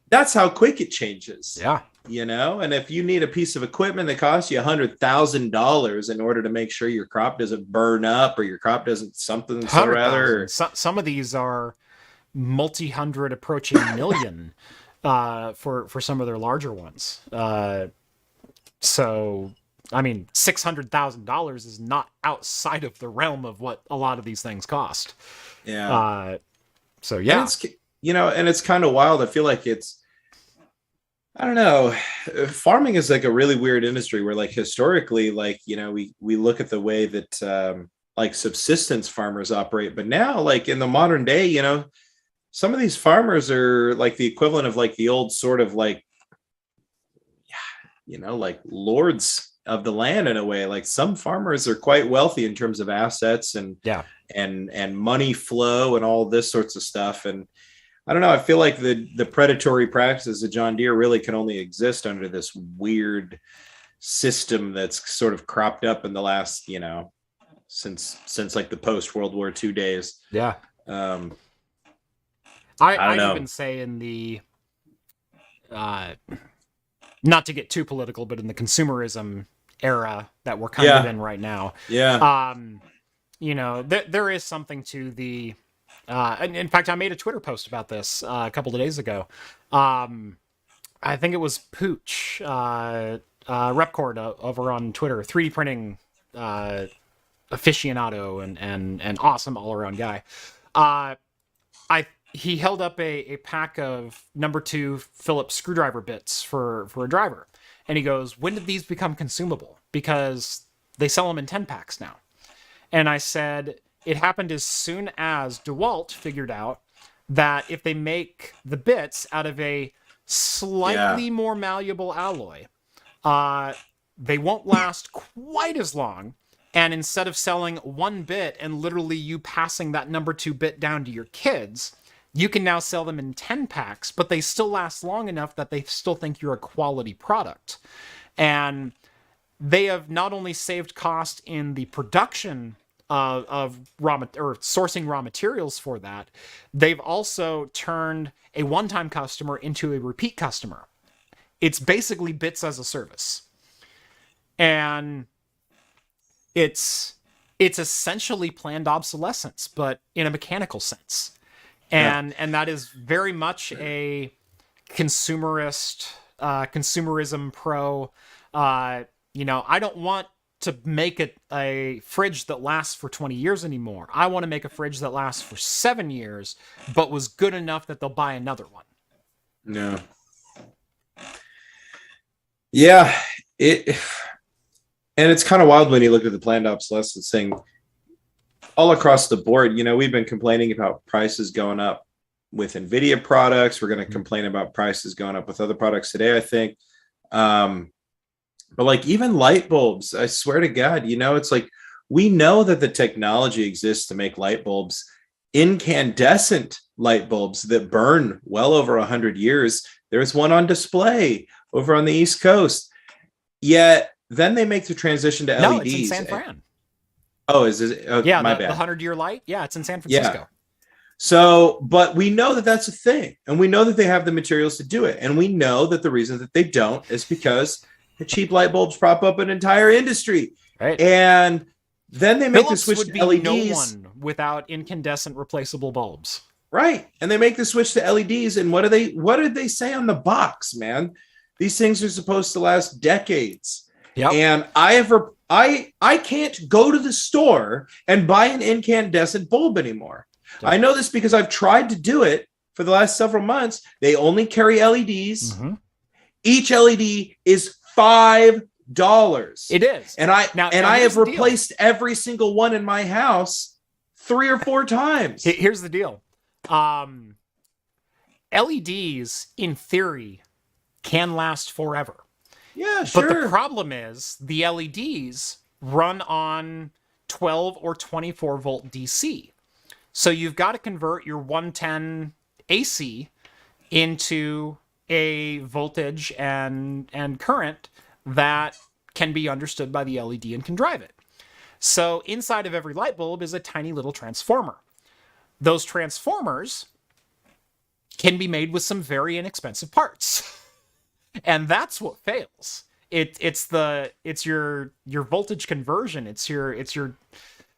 that's how quick it changes. Yeah. And if you need a piece of equipment that costs you $100,000 in order to make sure your crop doesn't burn up or your crop doesn't something so rather. Some of these are multi-hundred approaching million for some of their larger ones. So, I mean, $600,000 is not outside of the realm of what a lot of these things cost. Yeah. So, yeah. And it's kind of wild. I feel like I don't know. Farming is like a really weird industry where, like, historically, like, we look at the way that like subsistence farmers operate, but now, like, in the modern day, some of these farmers are like the equivalent of like the old sort of like, like lords of the land in a way. Like, some farmers are quite wealthy in terms of assets and money flow and all this sorts of stuff. And I don't know. I feel like the predatory practices of John Deere really can only exist under this weird system that's sort of cropped up in the last, since like the post World War II days. Yeah. I'd even say in the, not to get too political, but in the consumerism era that we're kind of in right now. Yeah. There is something to the, and in fact, I made a Twitter post about this a couple of days ago. I think it was Pooch, Repcord over on Twitter, 3D printing aficionado and awesome all around guy. He held up a pack of number 2 Phillips screwdriver bits for a driver, and he goes, "When did these become consumable? Because they sell them in 10 packs now." And I said, it happened as soon as DeWalt figured out that if they make the bits out of a slightly more malleable alloy, they won't last quite as long. And instead of selling 1 bit and literally you passing that number 2 bit down to your kids, you can now sell them in 10 packs, but they still last long enough that they still think you're a quality product. And they have not only saved cost in the production of sourcing raw materials for that, they've also turned a one-time customer into a repeat customer. It's basically bits as a service. And it's essentially planned obsolescence, but in a mechanical sense. And that is very much a consumerism pro. I don't want to make a fridge that lasts for 20 years anymore. I want to make a fridge that lasts for 7 years, but was good enough that they'll buy another one. No. Yeah, and it's kind of wild when you look at the planned obsolescence thing all across the board. We've been complaining about prices going up with NVIDIA products. We're going to complain about prices going up with other products today, I think. But like even light bulbs, I swear to God, it's like we know that the technology exists to make light bulbs, incandescent light bulbs that burn well over 100 years. There's one on display over on the East Coast. Yet then they make the transition to LEDs. No, it's in San Fran. Oh, is it? Oh, yeah, my the bad. 100-year light. Yeah, it's in San Francisco. Yeah. So, but we know that that's a thing, and we know that they have the materials to do it, and we know that the reason that they don't is because the cheap light bulbs prop up an entire industry, right? And then they make the switch would to be LEDs. No one without incandescent replaceable bulbs, right? And they make the switch to LEDs, and what did they say on the box, man? These things are supposed to last decades. Yep. And I can't go to the store and buy an incandescent bulb anymore. Yep. I know this because I've tried to do it for the last several months. They only carry LEDs. Mm-hmm. Each LED is $5. It is. And I have replaced every single one in my house 3 or 4 times. Here's the deal. LEDs, in theory, can last forever. Yeah, sure. But the problem is the LEDs run on 12 or 24 volt DC. So you've got to convert your 110 AC into a voltage and current that can be understood by the LED and can drive it. So inside of every light bulb is a tiny little transformer. Those transformers can be made with some very inexpensive parts. And that's what fails. It's your voltage conversion. It's your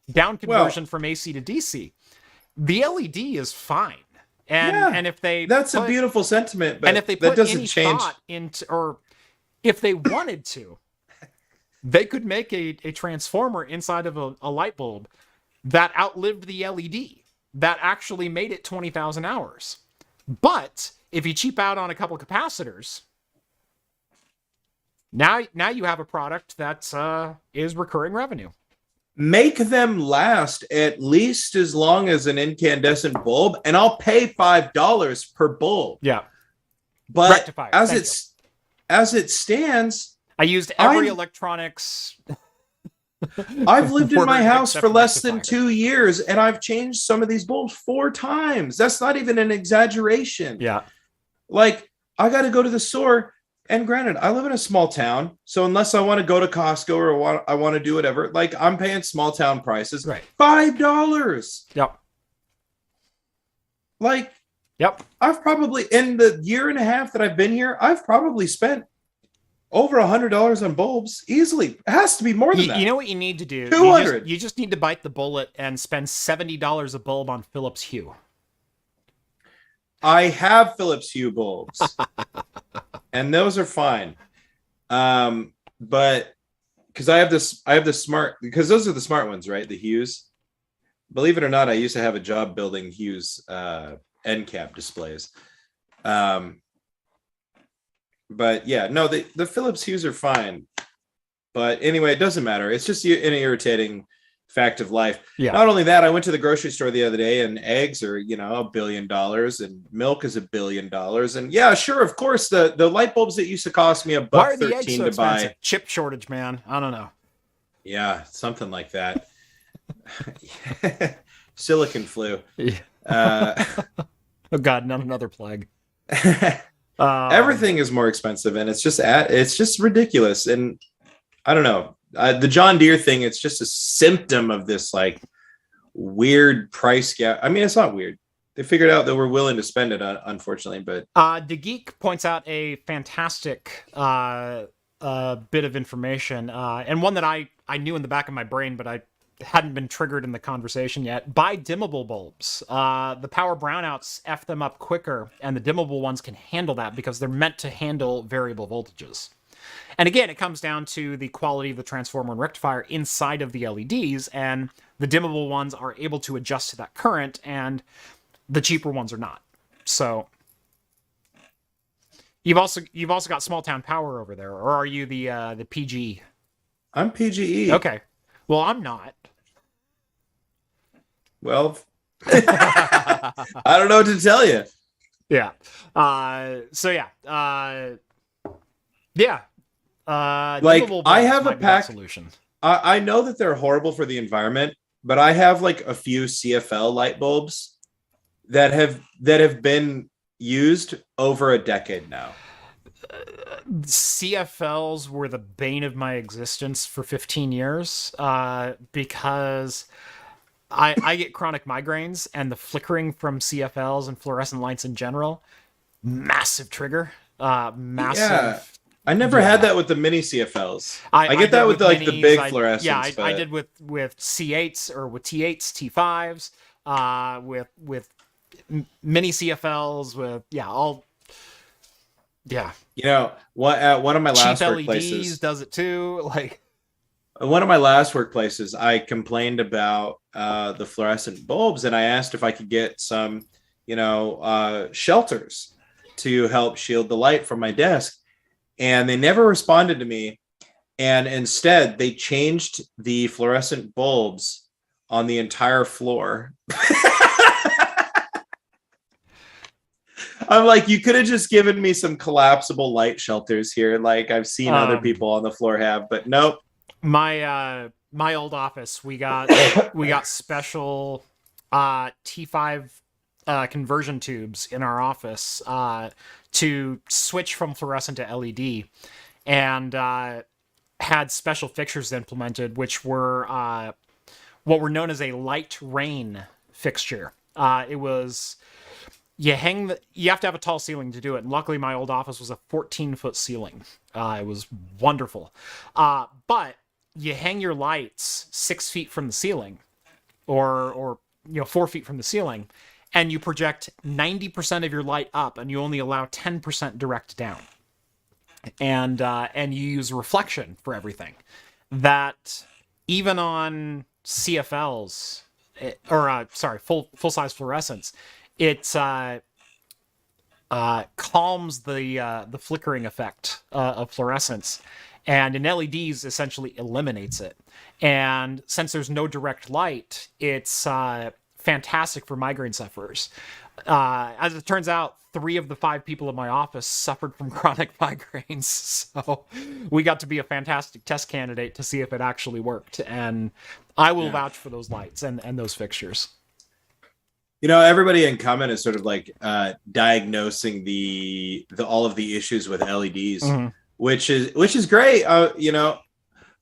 down conversion from AC to DC. The LED is fine. And if they that's a beautiful sentiment, but and if they put that doesn't any change thought into, or if they wanted to, they could make a transformer inside of a light bulb that outlived the LED, that actually made it 20,000 hours. But if you cheap out on a couple capacitors, now you have a product that is recurring revenue. Make them last at least as long as an incandescent bulb, and I'll pay $5 per bulb. Yeah, but rectifier. As it stands, I used every electronics. I've lived in my house for less than 2 years, and I've changed some of these bulbs 4 times. That's not even an exaggeration. Yeah, like I got to go to the store. And granted, I live in a small town, so unless I want to go to Costco or I want to do whatever, like I'm paying small town prices, right? $5. Yep. Like, yep. I've probably in the year and a half that I've been here, I've probably spent over $100 on bulbs easily. It has to be more than that. You know what you need to do? 200. You just need to bite the bullet and spend $70 a bulb on Philips Hue. I have Philips Hue bulbs. And those are fine. But because I have the smart, because those are the smart ones, right? The Hues. Believe it or not, I used to have a job building Hues end cap displays. But yeah, no, the Philips Hues are fine. But anyway, it doesn't matter. It's just an irritating fact of life. Yeah. Not only that, I went to the grocery store the other day, and eggs are $1 billion, and milk is $1 billion. And yeah, sure, of course, the light bulbs that used to cost me $1.13 to buy. Chip shortage, man. I don't know. Yeah, something like that. Silicon flu. Yeah. Oh God, not another plague. Everything is more expensive, and it's just ridiculous. And I don't know. The John Deere thing, it's just a symptom of this like weird price gap. I mean, it's not weird. They figured out that we're willing to spend it, unfortunately. But The Geek points out a fantastic bit of information, and one that I knew in the back of my brain, but I hadn't been triggered in the conversation yet. Buy dimmable bulbs. The power brownouts F them up quicker, and the dimmable ones can handle that because they're meant to handle variable voltages. And again, it comes down to the quality of the transformer and rectifier inside of the LEDs, and the dimmable ones are able to adjust to that current, and the cheaper ones are not. So you've also got small town power over there, or are you the PG? I'm PGE. Okay. Well, I'm not. Well, I don't know what to tell you. Yeah. So yeah. Yeah. Like I have a pack solution. I know that they're horrible for the environment, but I have like a few CFL light bulbs that have been used over a decade now. CFLs were the bane of my existence for 15 years because I get chronic migraines, and the flickering from CFLs and fluorescent lights in general, massive trigger. Massive. Yeah. I never had that with the mini CFLs. I get that with like the big fluorescents. Yeah, I did with C8s or with T8s, T5s, with mini CFLs, with all. Yeah. You know, what at one of my last cheap workplaces LEDs does it too. Like one of my last workplaces, I complained about the fluorescent bulbs, and I asked if I could get some, shelters to help shield the light from my desk. And they never responded to me. And instead, they changed the fluorescent bulbs on the entire floor. I'm like, you could have just given me some collapsible light shelters here, like I've seen other people on the floor have, but nope. My old office, we got special T5 conversion tubes in our office to switch from fluorescent to LED, and had special fixtures implemented, which were what were known as a light rain fixture. It was you have to have a tall ceiling to do it, and luckily my old office was a 14-foot ceiling. It was wonderful, but you hang your lights 6 feet from the ceiling, or 4 feet from the ceiling, and you project 90% of your light up, and you only allow 10% direct down. And you use reflection for everything. That even on CFLs, full-size fluorescents, it calms the flickering effect of fluorescence, and in LEDs essentially eliminates it. And since there's no direct light, it's fantastic for migraine sufferers. As it turns out, 3 of the 5 people in my office suffered from chronic migraines, so we got to be a fantastic test candidate to see if it actually worked. And I will vouch for those lights and those fixtures. Everybody in comment is sort of like diagnosing the all of the issues with LEDs, mm-hmm. which is great,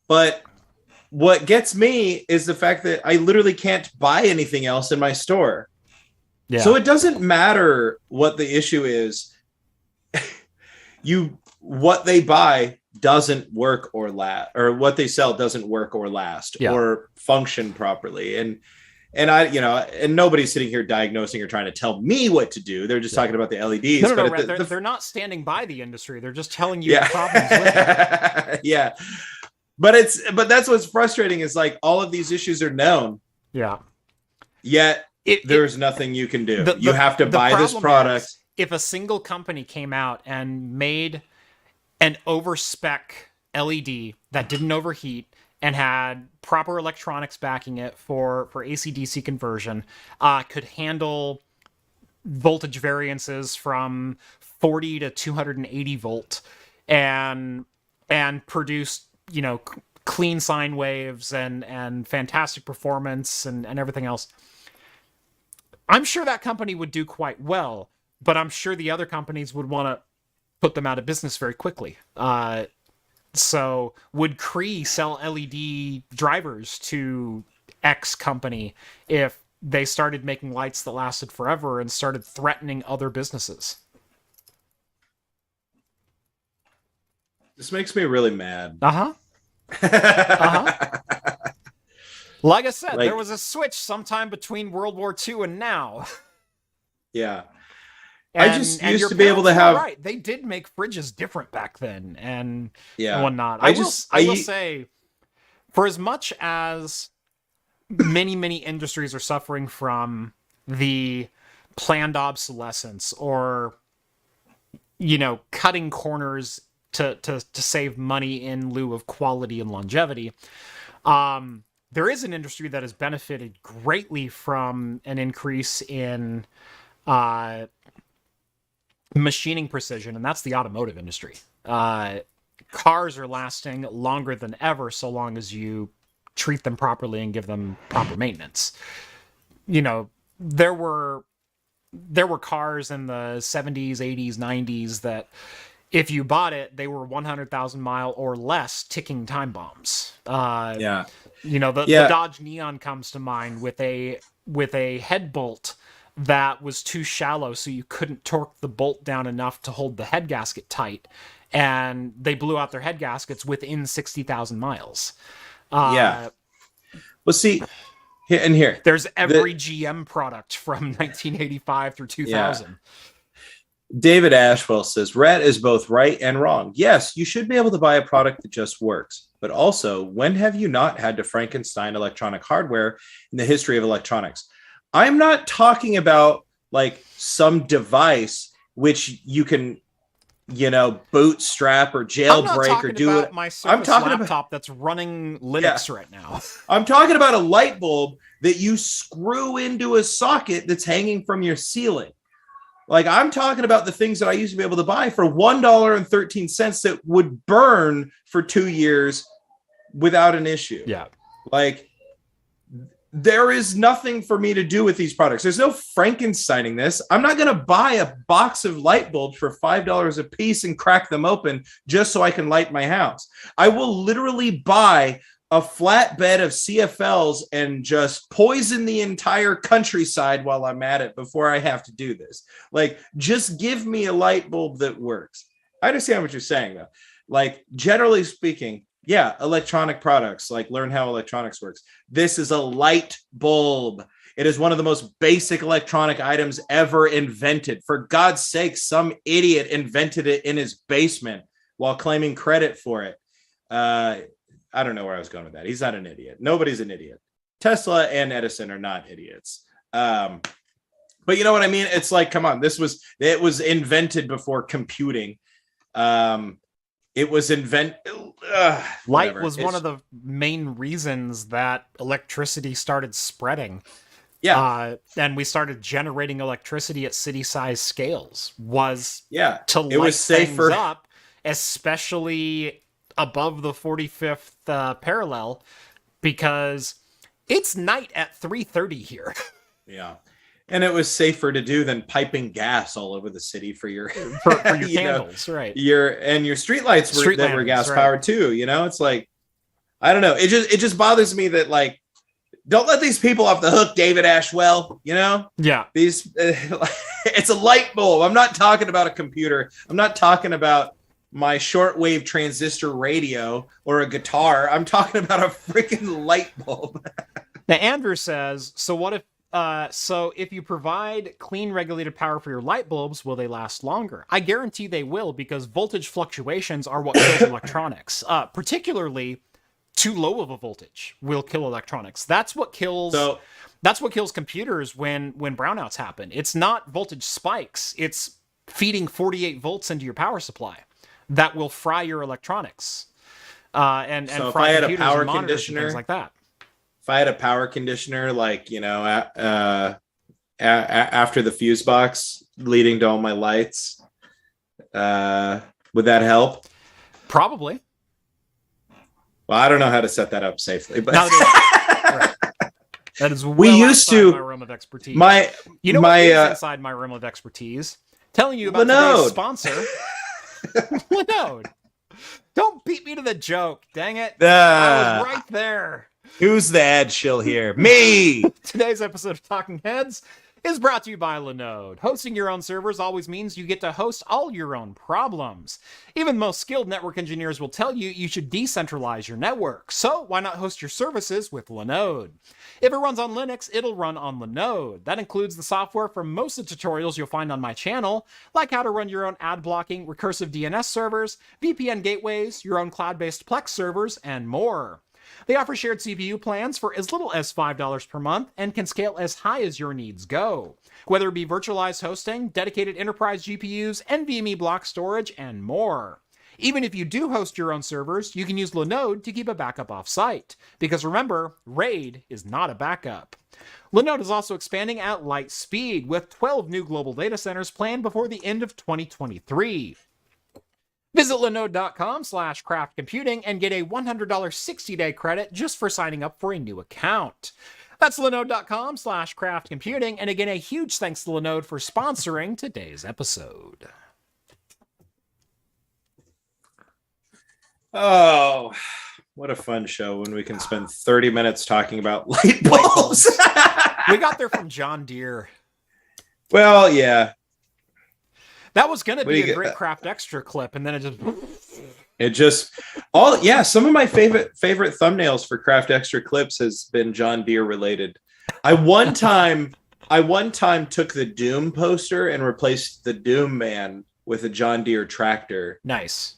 but what gets me is the fact that I literally can't buy anything else in my store. Yeah. So it doesn't matter what the issue is. What they buy doesn't work or last, or what they sell doesn't work or last or function properly. And I, and nobody's sitting here diagnosing or trying to tell me what to do. They're just talking about the LEDs. No, they're not standing by the industry. They're just telling you the problems with it. Yeah. But that's what's frustrating is like all of these issues are known. Yeah. Yet there's nothing you can do. You have to buy this product. If a single company came out and made an over-spec LED that didn't overheat and had proper electronics backing it for AC/DC conversion, could handle voltage variances from 40 to 280 volt, and produce clean sine waves and fantastic performance and everything else, I'm sure that company would do quite well, but I'm sure the other companies would want to put them out of business very quickly. So would Cree sell LED drivers to X company if they started making lights that lasted forever and started threatening other businesses? This makes me really mad. Uh-huh. Like I said, there was a switch sometime between World War II and now. Yeah. And, I just used to be able to have. Right, they did make fridges different back then, and Yeah. whatnot. I will say, for as much as many industries are suffering from the planned obsolescence or cutting corners to save money in lieu of quality and longevity, there is an industry that has benefited greatly from an increase in machining precision, and that's the automotive industry. Cars are lasting longer than ever so long as you treat them properly and give them proper maintenance. There were cars in the 70s, 80s, 90s that if you bought it, they were 100,000 mile or less ticking time bombs. The Dodge Neon comes to mind with a head bolt that was too shallow, so you couldn't torque the bolt down enough to hold the head gasket tight, and they blew out their head gaskets within 60,000 miles. Well, see, here there's every GM product from 1985 through 2000. Yeah. David Ashwell says, Rett is both right and wrong. Yes, you should be able to buy a product that just works. But also, when have you not had to Frankenstein electronic hardware in the history of electronics? I'm not talking about like some device which you can, bootstrap or jailbreak or do it. I'm talking about laptop that's running Linux right now. I'm talking about a light bulb that you screw into a socket that's hanging from your ceiling. Like, I'm talking about the things that I used to be able to buy for $1.13 that would burn for 2 years without an issue. Yeah. Like, there is nothing for me to do with these products. There's no Frankensteining this. I'm not going to buy a box of light bulbs for $5 a piece and crack them open just so I can light my house. I will literally buy a flatbed of CFLs and just poison the entire countryside while I'm at it before I have to do this. Like, just give me a light bulb that works. I understand what you're saying, though. Like, generally speaking, yeah, electronic products, like learn how electronics works. This is a light bulb. It is one of the most basic electronic items ever invented. For God's sake, some idiot invented it in his basement while claiming credit for it. I don't know where I was going with that. He's not an idiot. Nobody's an idiot. Tesla and Edison are not idiots. But you know what I mean? It's like, come on, it was invented before computing. It was light was one of the main reasons that electricity started spreading. Yeah. And we started generating electricity at city-sized scales to light it was safer. Things up, especially above the 45th parallel, because it's night at 3:30 here. Yeah. And it was safer to do than piping gas all over the city for your for your candles, right? Your streetlights were gas powered too. It's like, I don't know. It just bothers me that, like, don't let these people off the hook, David Ashwell. Yeah. It's a light bulb. I'm not talking about a computer. I'm not talking about my shortwave transistor radio or a guitar. I'm talking about a freaking light bulb. Now, Andrew says, so if you provide clean regulated power for your light bulbs, will they last longer? I guarantee they will, because voltage fluctuations are what kills electronics. Particularly, too low of a voltage will kill electronics. That's what kills computers when brownouts happen. It's not voltage spikes. It's feeding 48 volts into your power supply that will fry your electronics. And so fry if I had computers a power and monitors conditioner, and things like that. If I had a power conditioner, like, after the fuse box leading to all my lights, would that help? Probably. Well, I don't know how to set that up safely, but right. That is outside my realm of expertise. What is inside my realm of expertise? Telling you about today's sponsor, Linode. Don't beat me to the joke, dang it! I was right there. Who's the ad shill here? Me! Today's episode of Talking Heads is brought to you by Linode. Hosting your own servers always means you get to host all your own problems. Even the most skilled network engineers will tell you you should decentralize your network. So why not host your services with Linode? If it runs on Linux, it'll run on Linode. That includes the software for most of the tutorials you'll find on my channel, like how to run your own ad blocking, recursive DNS servers, VPN gateways, your own cloud-based Plex servers, and more. They offer shared CPU plans for as little as $5 per month and can scale as high as your needs go. Whether it be virtualized hosting, dedicated enterprise GPUs, NVMe block storage, and more. Even if you do host your own servers, you can use Linode to keep a backup off-site. Because remember, RAID is not a backup. Linode is also expanding at light speed, with 12 new global data centers planned before the end of 2023. Visit linode.com/craftcomputing and get a $100 60-day credit just for signing up for a new account. That's linode.com/craftcomputing, and again, a huge thanks to Linode for sponsoring today's episode. Oh, what a fun show when we can spend 30 minutes talking about light bulbs. We got there from John Deere. Well, yeah. That was going to be a great Craft Extra clip, and then some of my favorite thumbnails for Craft Extra clips has been John Deere related. I one time took the Doom poster and replaced the Doom man with a John Deere tractor. Nice.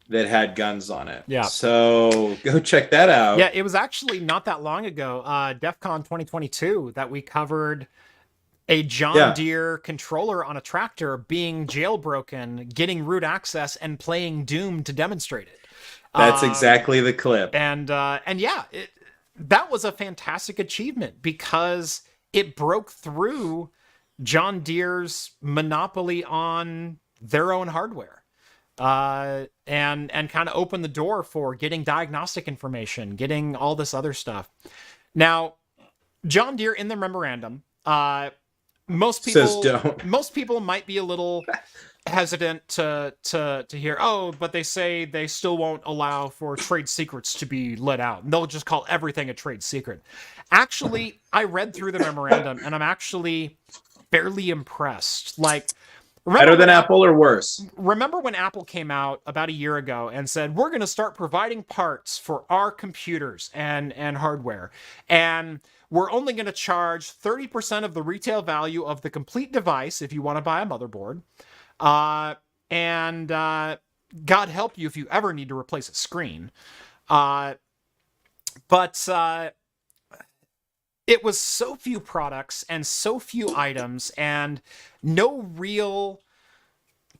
That had guns on it. Yeah. So go check that out. Yeah, it was actually not that long ago, DEF CON 2022, that we covered a John Deere controller on a tractor being jailbroken, getting root access, and playing Doom to demonstrate it. That's exactly the clip. And yeah, that was a fantastic achievement because it broke through John Deere's monopoly on their own hardware. And kind of opened the door for getting diagnostic information, getting all this other stuff. Now, John Deere in the memorandum, most people might be a little hesitant to hear, but they say they still won't allow for trade secrets to be let out. And they'll just call everything a trade secret. Actually, I read through the memorandum and I'm actually fairly impressed. Better than Apple or worse? Remember when Apple came out about a year ago and said, we're going to start providing parts for our computers and hardware. And we're only going to charge 30% of the retail value of the complete device if you want to buy a motherboard. And God help you if you ever need to replace a screen. But it was so few products and so few items and no real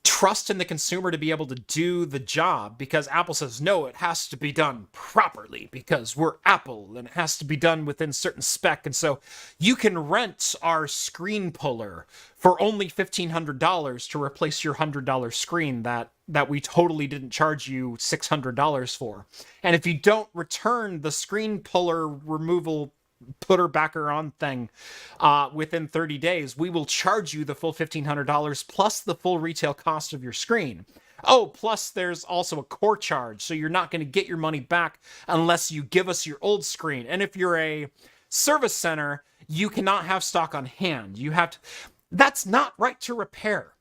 trust in the consumer to be able to do the job because Apple says, no, it has to be done properly because we're Apple and it has to be done within certain spec. And so you can rent our screen puller for only $1,500 to replace your $100 screen that we totally didn't charge you $600 for. And if you don't return the screen puller removal putter backer on thing within 30 days, we will charge you the full $1,500 plus the full retail cost of your screen. Oh, plus there's also a core charge, so you're not going to get your money back unless you give us your old screen. And if you're a service center, you cannot have stock on hand. You have to. That's not right to repair.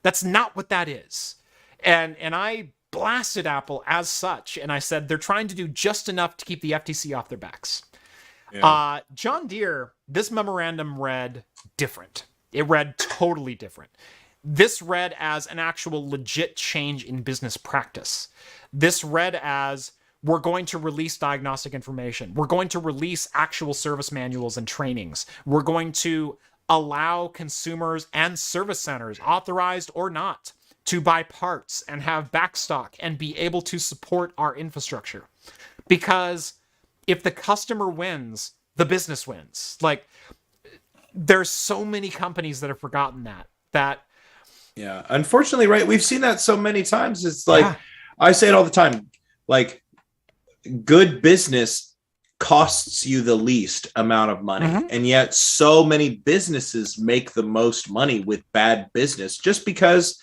That's not what that is. And I blasted Apple as such, and I said they're trying to do just enough to keep the FTC off their backs. Yeah. John Deere, this memorandum read different. It read totally different. This read as an actual legit change in business practice. This read as, we're going to release diagnostic information. We're going to release actual service manuals and trainings. We're going to allow consumers and service centers, authorized or not, to buy parts and have backstock and be able to support our infrastructure. Because if the customer wins, the business wins. There's so many companies that have forgotten that. Yeah, unfortunately, right? We've seen that so many times. It's I say it all the time. Good business costs you the least amount of money. Mm-hmm. And yet so many businesses make the most money with bad business just because,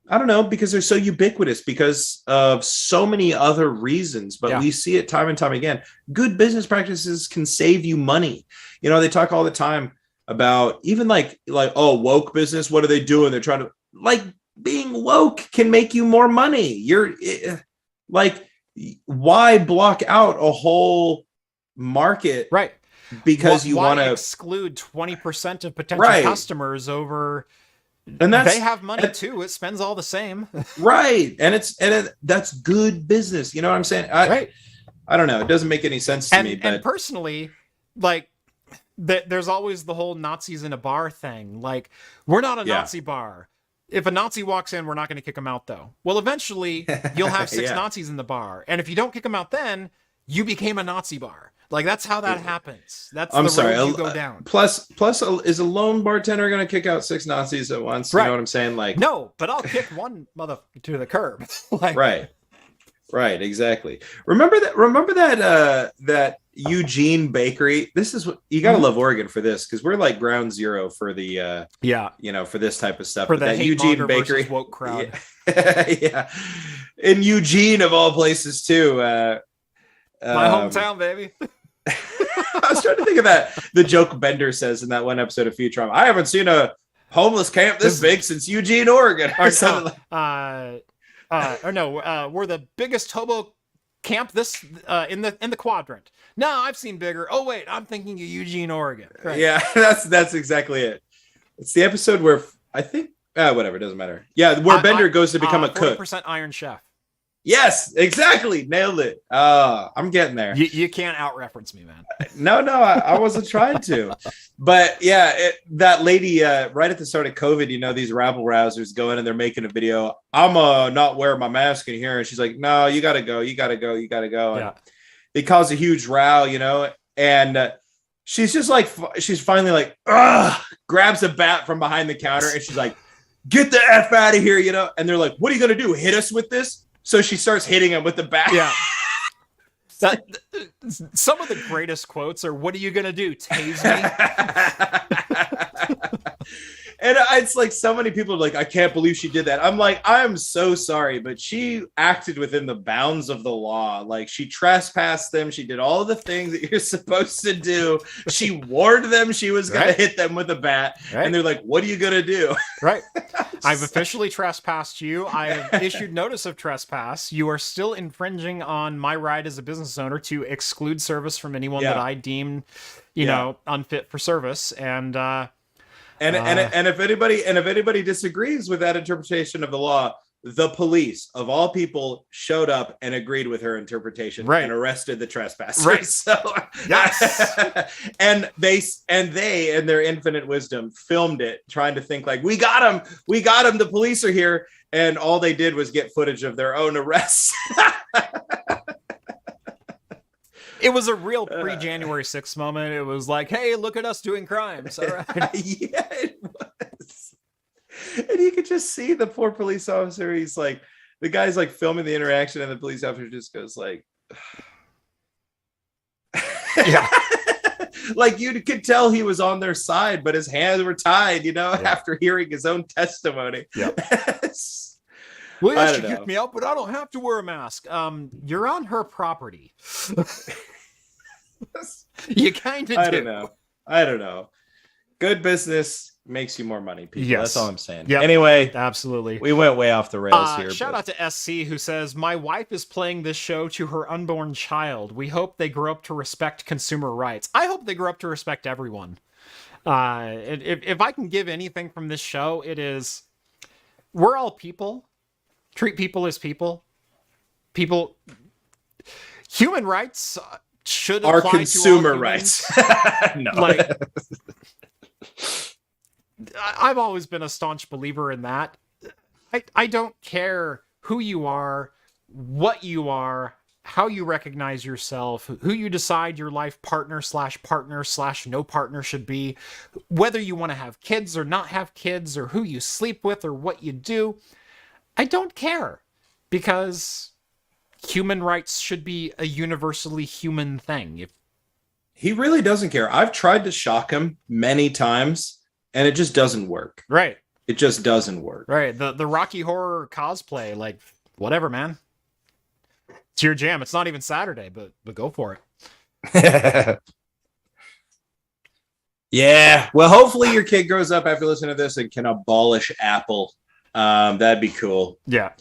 I don't know, because they're so ubiquitous, because of so many other reasons. But we see it time and time again. Good business practices can save you money. They talk all the time about even like oh, woke business, what are they doing? They're trying to, like, being woke can make you more money. You're like, why block out a whole market, right? Because you want to exclude 20% of potential customers over, and they have money too. It spends all the same. Right. And that's good business. You know what I'm saying? I don't know. It doesn't make any sense to me. But... And personally, like, there's always the whole Nazis in a bar thing. Like, we're not a Nazi bar. If a Nazi walks in, we're not going to kick him out, though. Well, eventually, you'll have 6 Nazis in the bar. And if you don't kick them out then, you became a Nazi bar. Like, that's how that happens. That's road you go down. Plus, is a lone bartender going to kick out 6 Nazis at once? You know what I'm saying? Like, no, but I'll kick one mother to the curb. Like, right, exactly. Remember that Eugene bakery? This is what you gotta love Oregon for this, because we're like ground zero for the for this type of stuff. For the that Eugene bakery woke crowd. Yeah. In Eugene of all places too. My hometown, baby. I was trying to think of that. The joke Bender says in that one episode of Futurama. I haven't seen a homeless camp this big since Eugene, Oregon. Or something we're the biggest hobo camp this in the quadrant. No, I've seen bigger. Oh wait, I'm thinking of Eugene, Oregon. Right. Yeah, that's exactly it. It's the episode where I think whatever, it doesn't matter. Yeah, where Bender goes to become a cook. 40% Iron Chef. Yes, exactly. Nailed it. I'm getting there. You can't out-reference me, man. No, I wasn't trying to. But yeah, that lady right at the start of COVID, these rabble-rousers go in and they're making a video. I'm not wearing my mask in here. And she's like, no, you got to go. You got to go. You got to go. Yeah. And they cause a huge row, and she's just like, she's finally like, grabs a bat from behind the counter. And she's like, get the F out of here, And they're like, what are you going to do? Hit us with this? So she starts hitting him with the bat. Yeah. Some of the greatest quotes are, what are you going to do? Tase me? And it's like so many people are like, I can't believe she did that. I'm like, I'm so sorry, but she acted within the bounds of the law. Like, she trespassed them. She did all of the things that you're supposed to do. She warned them she was going to hit them with a bat. And they're like, what are you going to do? Right. I've officially trespassed you. I have issued notice of trespass. You are still infringing on my right as a business owner to exclude service from anyone that I deem, unfit for service. And if anybody disagrees with that interpretation of the law, the police of all people showed up and agreed with her interpretation and arrested the trespasser. Right. So yes. and they in their infinite wisdom filmed it, trying to think like, we got him, the police are here, and all they did was get footage of their own arrests. It was a real pre-January 6th moment. It was like, hey, look at us doing crimes. All right. Yeah, it was. And you could just see the poor police officer. He's like, the guy's like filming the interaction, and the police officer just goes like, yeah. Like, you could tell he was on their side, but his hands were tied, after hearing his own testimony. Yeah. Well, yeah, she kicked me out, but I don't have to wear a mask. You're on her property. You kind of do. I don't know. Good business makes you more money, people. Yes. That's all I'm saying. Yep. Anyway, absolutely. We went way off the rails here. Shout out to SC, who says, my wife is playing this show to her unborn child. We hope they grow up to respect consumer rights. I hope they grow up to respect everyone. If I can give anything from this show, it is, we're all people. Treat people as people. Human rights should apply to consumer all rights. No. Like, I've always been a staunch believer in that. I don't care who you are, what you are, how you recognize yourself, who you decide your life partner / no partner should be, whether you want to have kids or not have kids, or who you sleep with or what you do. I don't care, because human rights should be a universally human thing. He really doesn't care. I've tried to shock him many times, and it just doesn't work. Right. It just doesn't work. Right. The Rocky Horror cosplay, like, whatever, man. It's your jam. It's not even Saturday, but go for it. Yeah. Well, hopefully your kid grows up after listening to this and can abolish Apple. That'd be cool. Yeah.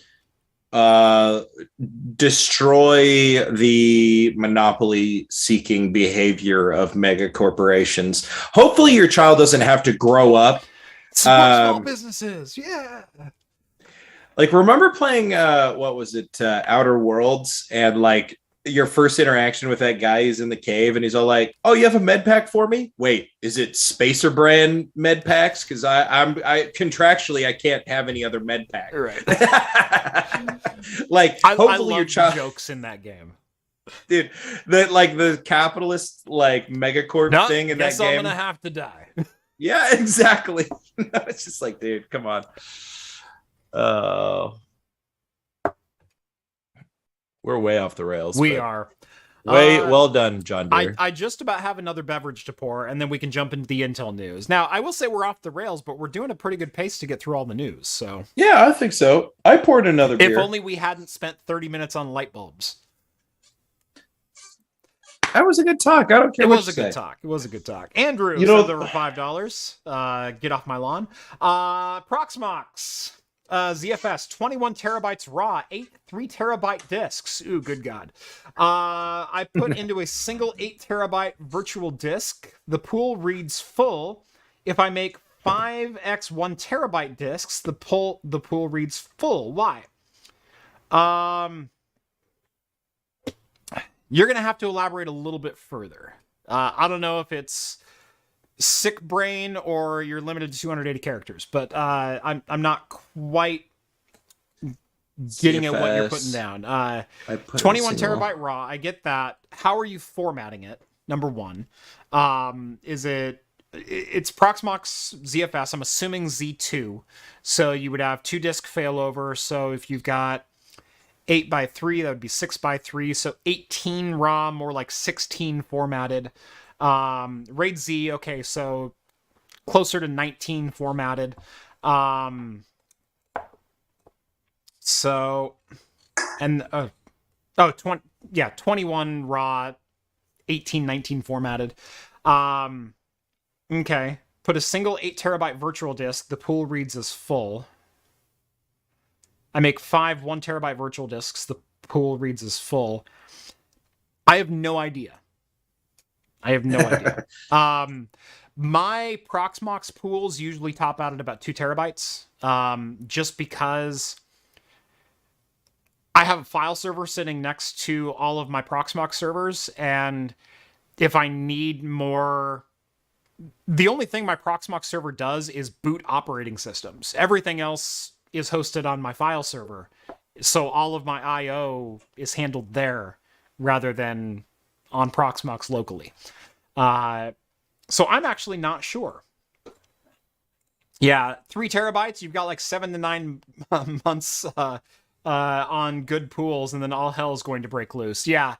Destroy the monopoly seeking behavior of mega corporations. Hopefully your child doesn't have to grow up. Support small businesses. Yeah. Like, remember playing, what was it? Outer Worlds, and like your first interaction with that guy is in the cave and he's all like, "Oh, you have a med pack for me? Wait, is it Spacer brand med packs? Because I contractually I can't have any other med pack." Right. Like, hopefully I your child jokes in that game, dude. The capitalist like megacorp thing in that game. I'm gonna have to die. Yeah, exactly. It's just like, dude, come on. We're way off the rails. We are. Well done, John Deere. I just about have another beverage to pour, and then we can jump into the Intel news. Now, I will say we're off the rails, but we're doing a pretty good pace to get through all the news. So yeah, I think so. I poured another beer. If only we hadn't spent 30 minutes on light bulbs. That was a good talk. I don't care. It was a good talk. It was a good talk. Andrew, you know, over $5. Get off my lawn. Proxmox. ZFS 21 terabytes raw, 3 terabyte disks. Ooh, good God. I put into a single 8 terabyte virtual disk. The pool reads full. If I make 5x 1 terabyte disks, the pool reads full. Why? You're gonna have to elaborate a little bit further. I don't know if it's sick brain or you're limited to 280 characters, but I'm not quite getting CFS. at what you're putting down. I put 21 terabyte raw, I get that. How are you formatting it? Number one. It's Proxmox ZFS, I'm assuming Z2, so you would have 2 disk failover. So if you've got 8x3, that would be 6x3, so 18 raw, more like 16 formatted. RAID Z, okay, so closer to 19 formatted. 21 raw, 18, 19 formatted. Okay, put a single 8 terabyte virtual disk. The pool reads as full. I make 5 1 terabyte virtual disks. The pool reads as full. I have no idea. My Proxmox pools usually top out at about 2 terabytes, just because I have a file server sitting next to all of my Proxmox servers, and if I need more... The only thing my Proxmox server does is boot operating systems. Everything else is hosted on my file server, so all of my I/O is handled there rather than on Proxmox locally. So I'm actually not sure. Yeah, 3 terabytes, you've got like 7 to 9 months on good pools, and then all hell's going to break loose. Yeah,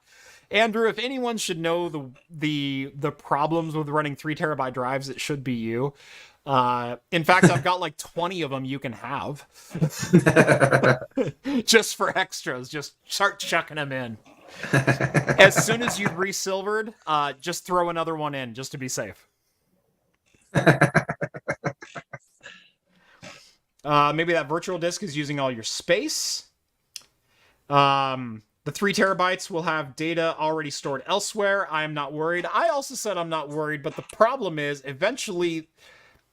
Andrew, if anyone should know the problems with running 3 terabyte drives, it should be you. In fact, I've got like 20 of them you can have. Just for extras, just start chucking them in. As soon as you've resilvered, just throw another one in, just to be safe. Maybe that virtual disk is using all your space. The 3 terabytes will have data already stored elsewhere. I am not worried. I also said I'm not worried, but the problem is eventually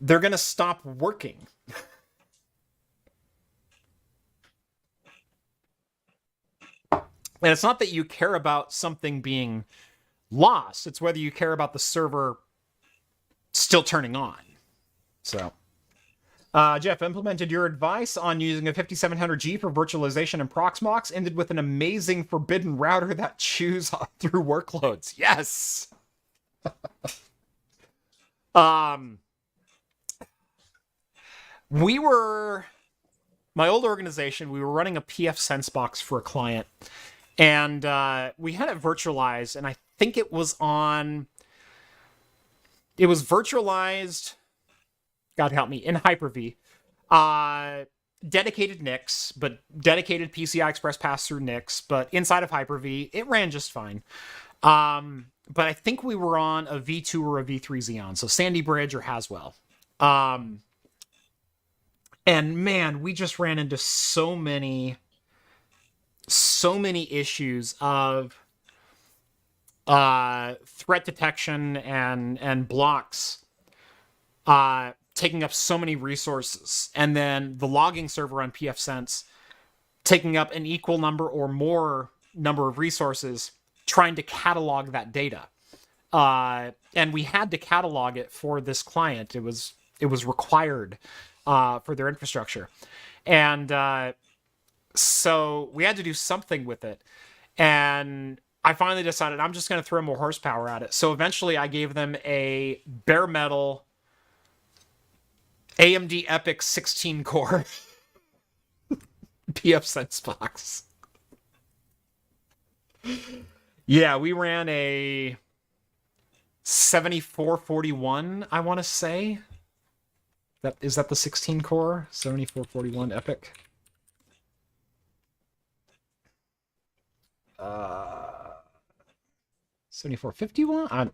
they're going to stop working. And it's not that you care about something being lost. It's whether you care about the server still turning on. So, Jeff, implemented your advice on using a 5700G for virtualization and Proxmox. Ended with an amazing forbidden router that chews through workloads. Yes! My old organization, we were running a PF Sense box for a client. And we had it virtualized, and I think it was virtualized, God help me, in Hyper-V. Dedicated NICs, but dedicated PCI Express pass-through NICs, but inside of Hyper-V, it ran just fine. But I think we were on a V2 or a V3 Xeon, so Sandy Bridge or Haswell. And man, we just ran into so many issues of threat detection and blocks taking up so many resources, and then the logging server on pfSense taking up an equal number or more number of resources trying to catalog that data. And we had to catalog it for this client. It was required for their infrastructure. And so we had to do something with it. And I finally decided I'm just going to throw more horsepower at it. So eventually I gave them a bare metal AMD EPYC 16-core pfSense box. Yeah, we ran a 7441, I want to say. Is that the 16-core? 7441 EPYC? 7451?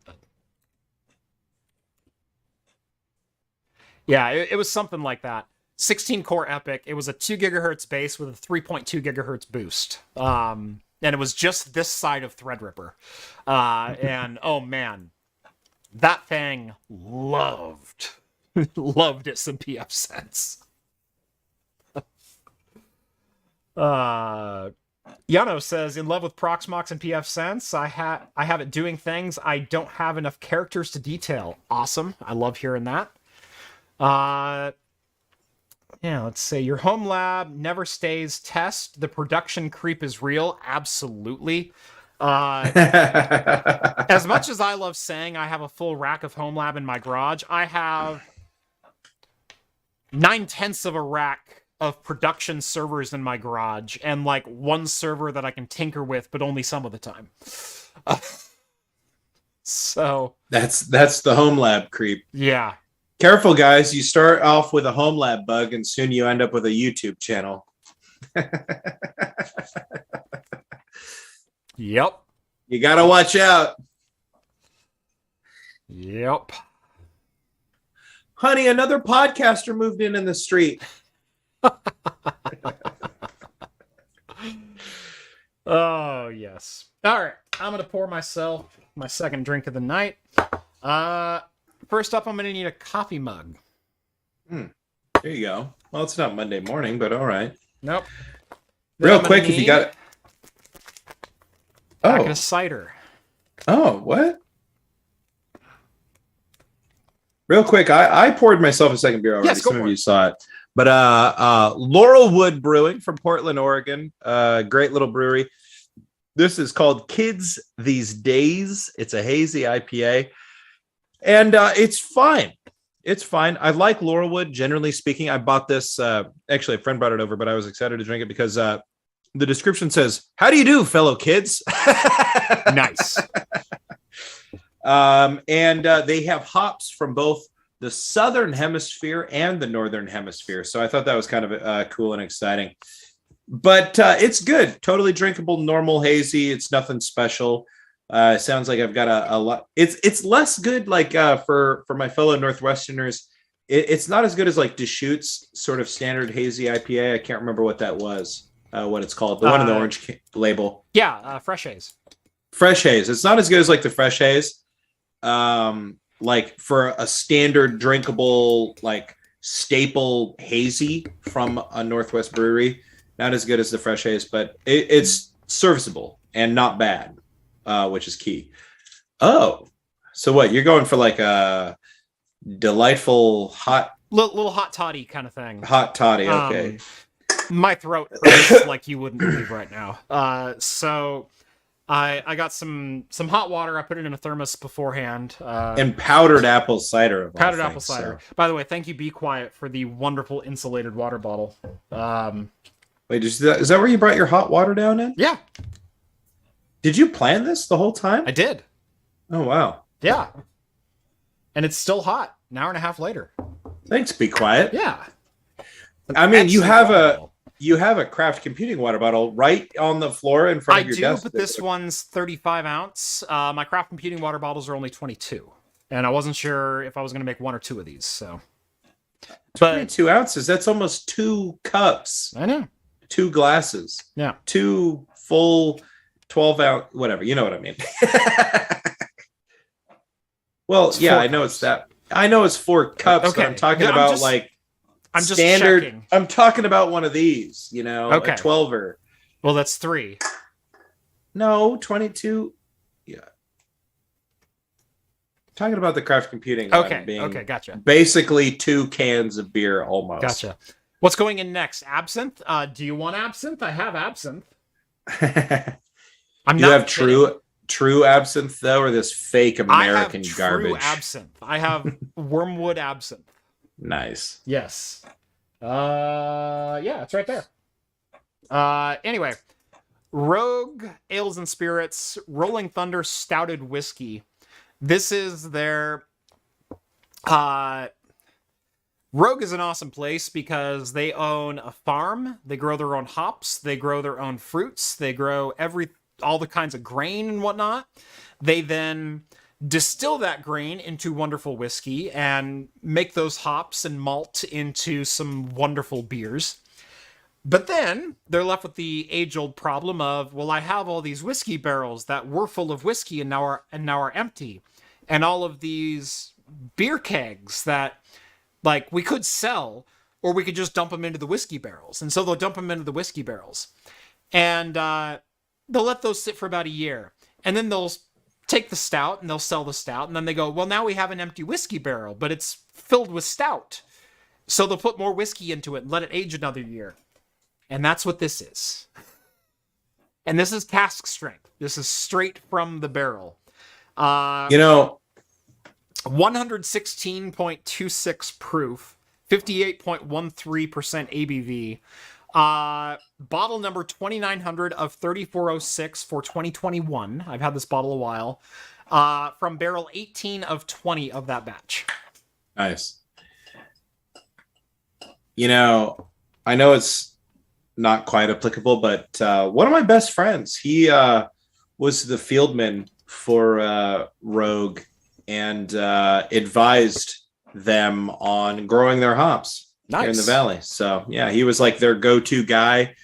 Yeah, it was something like that. 16-core EPYC. It was a 2 gigahertz base with a 3.2 gigahertz boost. And it was just this side of Threadripper. And, oh man, that thing loved it some pfSense. Yano says, in love with Proxmox and pfSense. I have it doing things I don't have enough characters to detail. Awesome. I love hearing that. Yeah, let's say your home lab never stays test. The production creep is real. Absolutely. As much as I love saying I have a full rack of home lab in my garage, I have 9/10 of a rack of production servers in my garage, and like one server that I can tinker with, but only some of the time. So that's the home lab creep. Yeah. Careful, guys. You start off with a home lab bug, and soon you end up with a YouTube channel. Yep. You got to watch out. Yep. Honey, another podcaster moved in the street. Oh, yes. All right. I'm going to pour myself my second drink of the night. First up, I'm going to need a coffee mug. There you go. Well, it's not Monday morning, but all right. Nope. Real quick, if you got it. Packet of cider. Oh, what? Real quick, I poured myself a second beer already. Yes, Some of you saw it. But Laurelwood Brewing from Portland, Oregon. Great little brewery. This is called Kids These Days. It's a hazy IPA. And it's fine. It's fine. I like Laurelwood, generally speaking. I bought this. Actually, a friend brought it over, but I was excited to drink it because the description says, "How do you do, fellow kids?" Nice. And they have hops from both the Southern Hemisphere and the Northern Hemisphere. So I thought that was kind of cool and exciting. But it's good. Totally drinkable, normal hazy. It's nothing special. Sounds like I've got a lot. It's less good like for my fellow Northwesterners. It's not as good as like Deschutes sort of standard hazy IPA. I can't remember what that was, what it's called. The one in the orange label. Yeah, Fresh Haze. Fresh Haze. It's not as good as like the Fresh Haze. Like for a standard drinkable, like staple hazy from a Northwest brewery. Not as good as the Fresh Haze, but it's serviceable and not bad. Which is key. Oh, so what? You're going for like a delightful hot... Little hot toddy kind of thing. Hot toddy, okay. My throat hurts like you wouldn't believe right now. So I got some hot water. I put it in a thermos beforehand. And powdered apple cider. Powdered apple cider. So. By the way, thank you, Be Quiet, for the wonderful insulated water bottle. Wait, is that where you brought your hot water down in? Yeah. Did you plan this the whole time? I did. Oh, wow. Yeah. And it's still hot an hour and a half later. Thanks, Be Quiet. Yeah. I mean, you have you have a craft computing water bottle right on the floor in front of your desk. But this one's 35 ounce. My craft computing water bottles are only 22. And I wasn't sure if I was going to make 1 or 2 of these, so. 22 ounces, that's almost 2 cups. I know. 2 glasses. Yeah. 2 full 12 ounce, whatever. You know what I mean. Well, yeah, I know it's that. I know it's 4 cups, okay. but I'm talking about I'm just standard. Checking. I'm talking about one of these, a 12er. Well, that's 3. No, 22. Yeah. I'm talking about the craft computing. Okay, gotcha. Basically 2 cans of beer almost. Gotcha. What's going in next? Absinthe? Do you want absinthe? I have absinthe. You have true absinthe though, or this fake American garbage? Absinthe. I have wormwood absinthe. Nice. Yes. Yeah, it's right there. Anyway, Rogue Ales and Spirits Rolling Thunder Stouted Whiskey. This is their Rogue is an awesome place because they own a farm, they grow their own hops, they grow their own fruits, they grow all the kinds of grain and whatnot. They then distill that grain into wonderful whiskey and make those hops and malt into some wonderful beers. But then they're left with the age-old problem of, well, I have all these whiskey barrels that were full of whiskey and now are empty. And all of these beer kegs that we could sell, or we could just dump them into the whiskey barrels. And so they'll dump them into the whiskey barrels. And they'll let those sit for about a year. And then they'll take the stout and they'll sell the stout. And then they go, well, now we have an empty whiskey barrel, but it's filled with stout. So they'll put more whiskey into it and let it age another year. And that's what this is. And this is cask strength. This is straight from the barrel. 116.26 proof, 58.13% ABV. Bottle number 2900 of 3406 for 2021. I've had this bottle a while. From barrel 18 of 20 of that batch. Nice. I know it's not quite applicable, but one of my best friends, he was the fieldman for Rogue and advised them on growing their hops here in the valley. So yeah, he was like their go-to guy.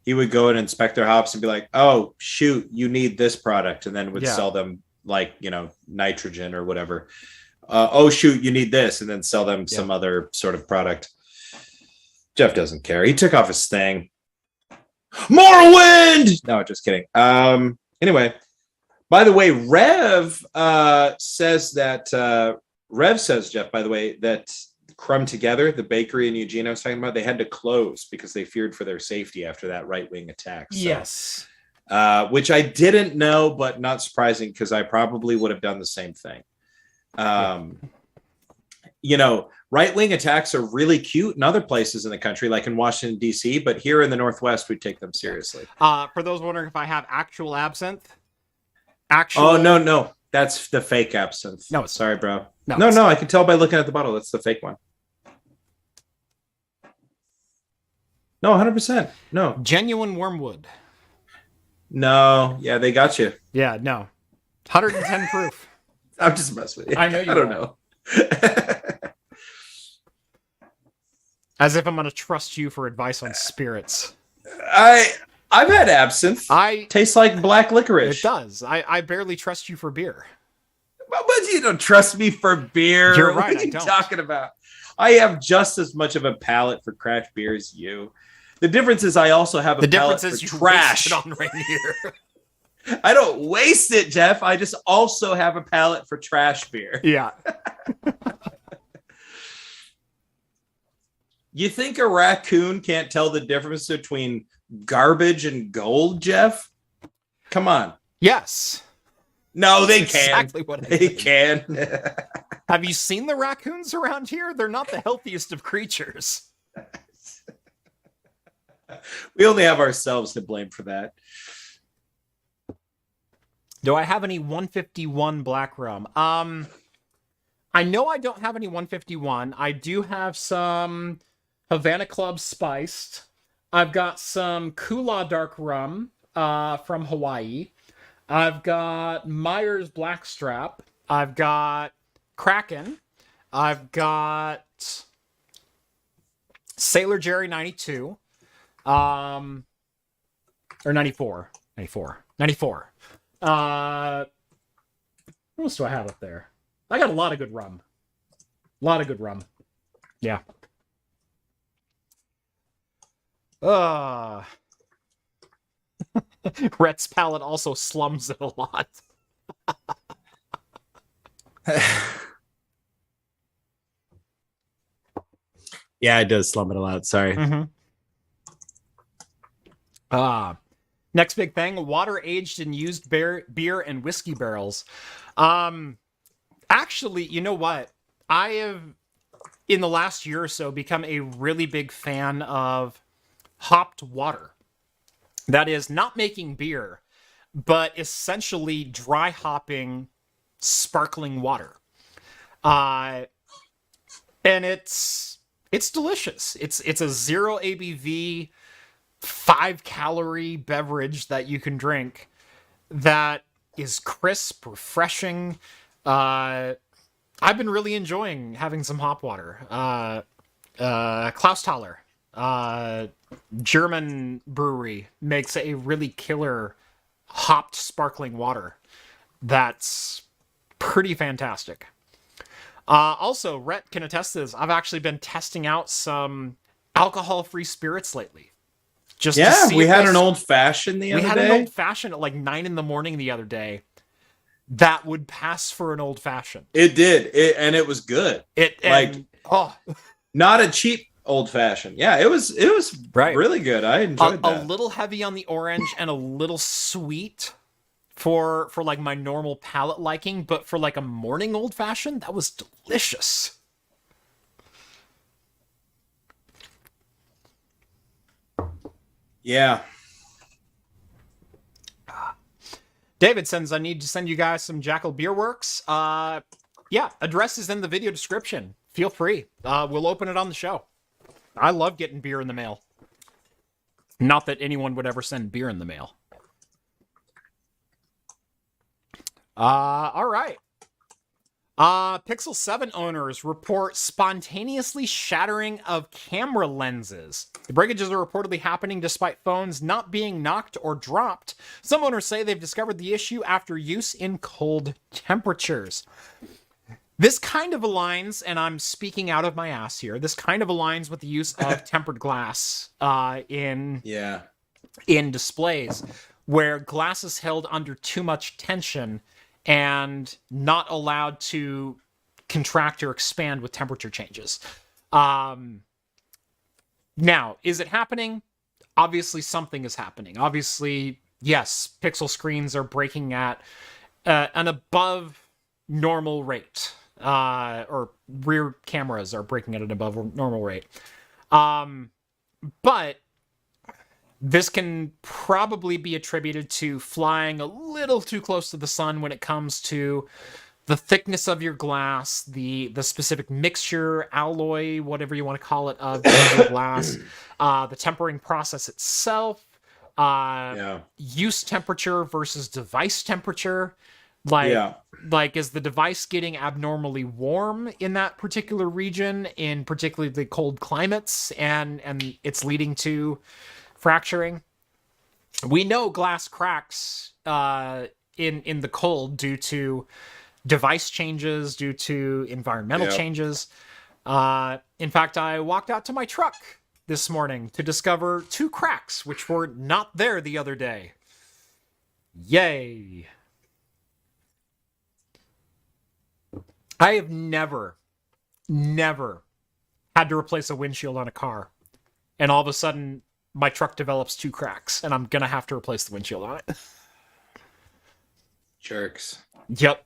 He would go and inspect their hops and be like, oh shoot, you need this product, and then would sell them nitrogen or whatever. Oh shoot, you need this, and then sell them some other sort of product. Jeff doesn't care. He took off his thing. Morrowind! No, just kidding. Anyway, by the way, Rev says, Jeff, by the way, that Crumb Together, the bakery in Eugene I was talking about, they had to close because they feared for their safety after that right-wing attack. So, yes. Which I didn't know, but not surprising because I probably would have done the same thing. Right-wing attacks are really cute in other places in the country, like in Washington, D.C., but here in the Northwest, we take them seriously. For those wondering if I have actual absinthe. Oh, no. That's the fake absinthe. No, sorry, bro. No, I can tell by looking at the bottle. That's the fake one. No, 100%. No. Genuine wormwood. No. Yeah, they got you. Yeah, no. 110 proof. I'm just messing with you. I know you I don't know. As if I'm going to trust you for advice on spirits. I've had absinthe. Tastes like black licorice. It does. I barely trust you for beer. But you don't trust me for beer. You're right. What are you talking about? I have just as much of a palate for craft beer as you. The difference is I also have a palate for trash. On right here. I don't waste it, Jeff. I just also have a palate for trash beer. Yeah. You think a raccoon can't tell the difference between garbage and gold, Jeff? Come on. Yes. No, they can. Exactly what they can. Have you seen the raccoons around here? They're not the healthiest of creatures. We only have ourselves to blame for that. Do I have any 151 black rum? I know I don't have any 151. I do have some Havana Club spiced. I've got some Kula Dark Rum from Hawaii. I've got Myers Blackstrap. I've got Kraken. I've got Sailor Jerry 92. Or 94. 94. 94. What else do I have up there? I got a lot of good rum. A lot of good rum. Yeah. Rhett's palate also slums it a lot. Yeah, it does slum it a lot. Sorry. Next big thing, water aged in used beer and whiskey barrels. Actually, you know what? I have, in the last year or so, become a really big fan of hopped water. That is not making beer, but essentially dry hopping sparkling water. And it's delicious. It's a 0 ABV, 5-calorie beverage that you can drink that is crisp, refreshing. I've been really enjoying having some hop water. Klausthaler, German brewery, makes a really killer hopped sparkling water that's pretty fantastic. Also, Rett can attest to this. I've actually been testing out some alcohol-free spirits lately. Just yeah, we had an old fashioned the other day. We had an old fashioned at like 9 a.m. the other day. That would pass for an old fashioned. It did, and it was good. Not a cheap old fashioned. Yeah, it was right. Really good. I enjoyed that. A little heavy on the orange and a little sweet for like my normal palate liking, but for like a morning old fashioned, that was delicious. Yeah. David sends, I need to send you guys some Jackal Beer Works. Yeah, address is in the video description. Feel free. We'll open it on the show. I love getting beer in the mail. Not that anyone would ever send beer in the mail. All right. Pixel 7 owners report spontaneously shattering of camera lenses. The breakages are reportedly happening despite phones not being knocked or dropped. Some owners say they've discovered the issue after use in cold temperatures. This kind of aligns, and I'm speaking out of my ass here, this kind of aligns with the use of tempered glass in displays, where glass is held under too much tension and not allowed to contract or expand with temperature changes. Now, is it happening? Obviously, something is happening. Obviously, yes, Pixel screens are breaking at an above normal rate. Or rear cameras are breaking at an above normal rate. But this can probably be attributed to flying a little too close to the sun when it comes to the thickness of your glass, the specific mixture, alloy, whatever you want to call it, of your glass, the tempering process itself, use temperature versus device temperature. Like, is the device getting abnormally warm in that particular region, in particularly the cold climates, and it's leading to fracturing? We know glass cracks in the cold due to device changes, due to environmental changes. In fact, I walked out to my truck this morning to discover 2 cracks, which were not there the other day. Yay! I have never had to replace a windshield on a car, and all of a sudden my truck develops 2 cracks, and I'm gonna have to replace the windshield on it. Jerks. Yep.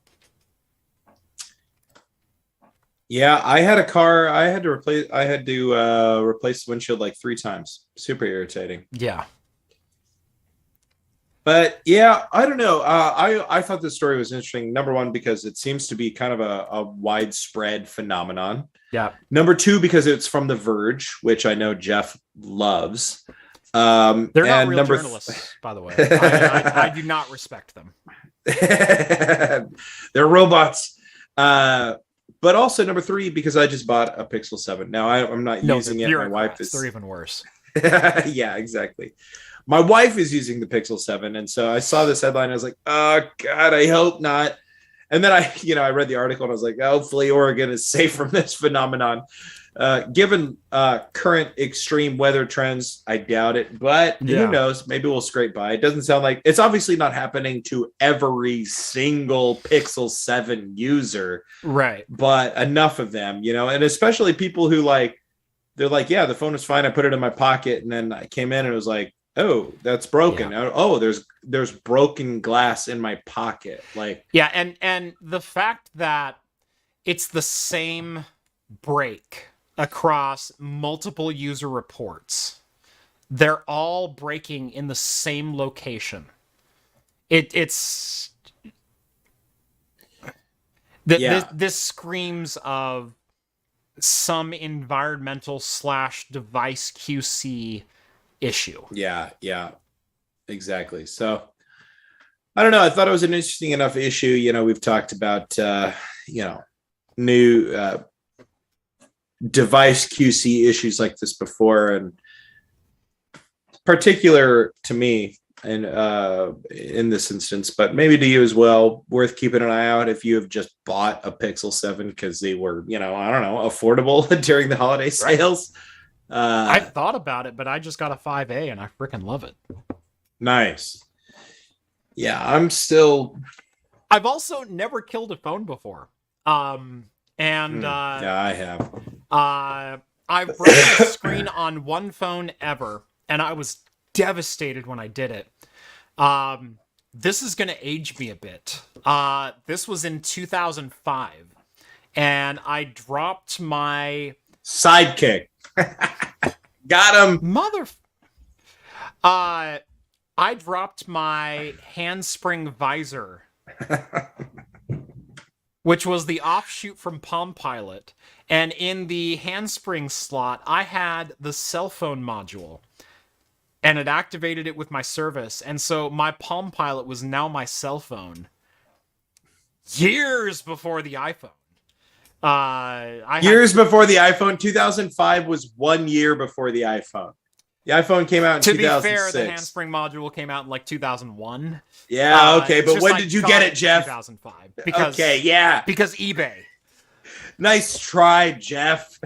Yeah, I had a car. I had to replace the windshield like 3 times. Super irritating. Yeah. But yeah, I don't know. I thought this story was interesting. Number 1, because it seems to be kind of a widespread phenomenon. Yeah. Number 2, because it's from The Verge, which I know Jeff loves. They're not real journalists, by the way. I do not respect them. They're robots. But also number 3, because I just bought a Pixel 7. Now I'm not using it. My wife is. They're even worse. Yeah, exactly. My wife is using the Pixel 7, and so I saw this headline. And I was like, "Oh God, I hope not." And then I read the article, and I was like, "Hopefully, Oregon is safe from this phenomenon." Given current extreme weather trends, I doubt it, but who knows? Maybe we'll scrape by. It doesn't sound like it's obviously not happening to every single Pixel 7 user, right? But enough of them, and especially people who they're like, yeah, the phone was fine. I put it in my pocket, and then I came in and it was like, oh, that's broken. Yeah. Oh, there's broken glass in my pocket. And the fact that it's the same break across multiple user reports, they're all breaking in the same location. This screams of some environmental / device QC issue. Yeah, exactly. So I don't know. I thought it was an interesting enough issue. We've talked about new device QC issues like this before, and particular to me in this instance, but maybe to you as well, worth keeping an eye out if you have just bought a Pixel 7 because they were, I don't know, affordable during the holiday sales. I thought about it, but I just got a 5A and I freaking love it. Nice. Yeah, I've also never killed a phone before. Yeah, I have. I've broken the screen on one phone ever, and I was devastated when I did it. This is going to age me a bit. This was in 2005, and I dropped my sidekick. Got him, I dropped my handspring visor, which was the offshoot from Palm Pilot. And in the handspring slot, I had the cell phone module. And it activated it with my service. And so my Palm Pilot was now my cell phone. Years before the iPhone. Before the iPhone. 2005 was 1 year before the iPhone. The iPhone came out in 2006. To be fair, the handspring module came out in 2001. Yeah, okay, but when did you get it, Jeff? 2005. Because eBay. Nice try, Jeff.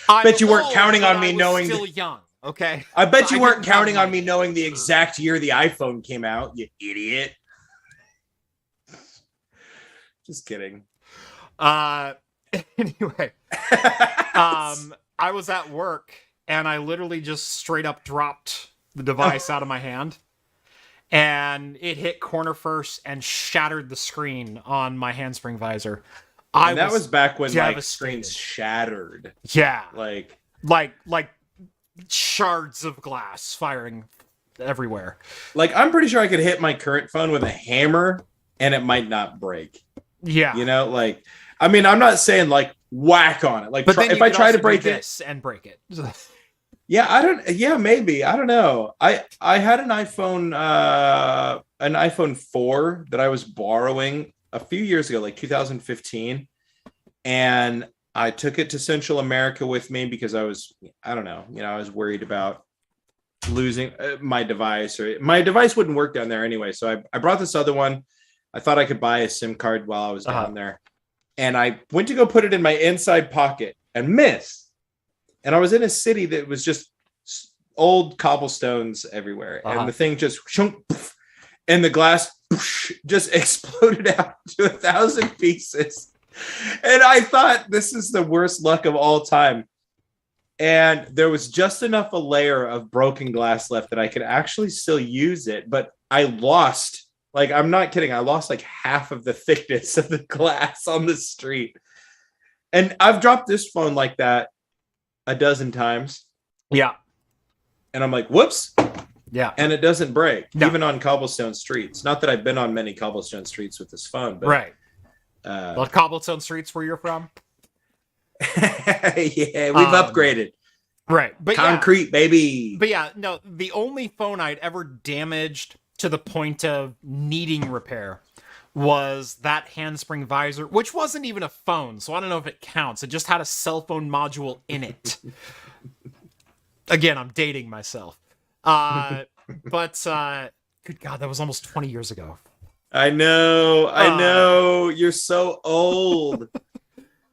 I bet you weren't counting on me knowing. Still young, okay. I bet you weren't counting on me knowing the exact year the iPhone came out. You idiot. Just kidding. Anyway, I was at work. And I literally just straight up dropped the device out of my hand. And it hit corner first and shattered the screen on my handspring visor. That was back when screens shattered. Yeah. Like shards of glass firing everywhere. I'm pretty sure I could hit my current phone with a hammer and it might not break. Yeah. I'm not saying whack on it. But if I try to break this and break it. Yeah, maybe. I don't know. I had an iPhone 4 that I was borrowing a few years ago, 2015. And I took it to Central America with me because I was worried about losing my device, or my device wouldn't work down there anyway. So I brought this other one. I thought I could buy a SIM card while I was down there. And I went to go put it in my inside pocket and missed. And I was in a city that was just old cobblestones everywhere. And the thing just, and the glass just exploded out to 1,000 pieces. And I thought, this is the worst luck of all time. And there was just enough a layer of broken glass left that I could actually still use it. But I lost, I'm not kidding, I lost half of the thickness of the glass on the street. And I've dropped this phone like that a dozen times. Yeah. And I'm like, whoops. Yeah. And it doesn't break, even on cobblestone streets. Not that I've been on many cobblestone streets with this phone, but right. Cobblestone streets where you're from? Yeah, we've upgraded. Right. But concrete, baby. But yeah, no, the only phone I'd ever damaged to the point of needing repair was that handspring visor, which wasn't even a phone, so I don't know if it counts. It just had a cell phone module in it. Again, I'm dating myself. But good God, that was almost 20 years ago. I know. You're so old.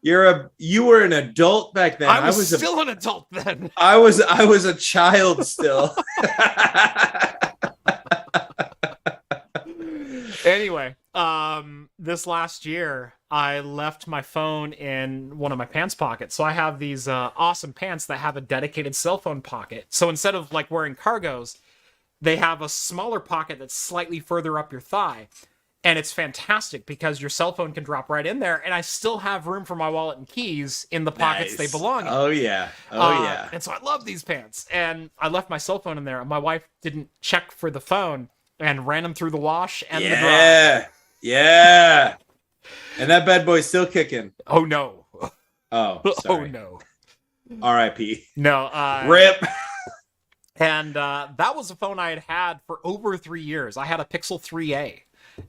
You were an adult back then. I was still an adult then. I was a child still. Anyway, this last year I left my phone in one of my pants pockets. So I have these awesome pants that have a dedicated cell phone pocket. So instead of like wearing cargos, they have a smaller pocket that's slightly further up your thigh. And it's fantastic because your cell phone can drop right in there, and I still have room for my wallet and keys in the pockets they belong in. Oh yeah. Yeah. And so I love these pants. And I left my cell phone in there. My wife didn't check for the phone and ran them through the wash and the dry. Yeah. And that bad boy's still kicking. Oh no. Oh, sorry. Oh no. R.I.P. No. Rip. And that was a phone I had for over 3 years. I had a Pixel 3a.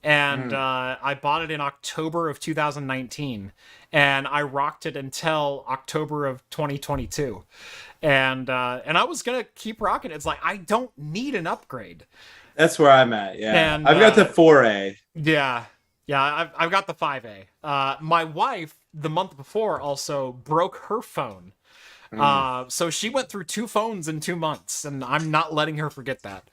And I bought it in October of 2019, and I rocked it until October of 2022, and I was gonna keep rocking it. It's like I don't need an upgrade. That's where I'm at. Yeah, and, I've got the 4A. Yeah, I've got the 5A. My wife the month before also broke her phone. So she went through 2 phones in 2 months, and I'm not letting her forget that.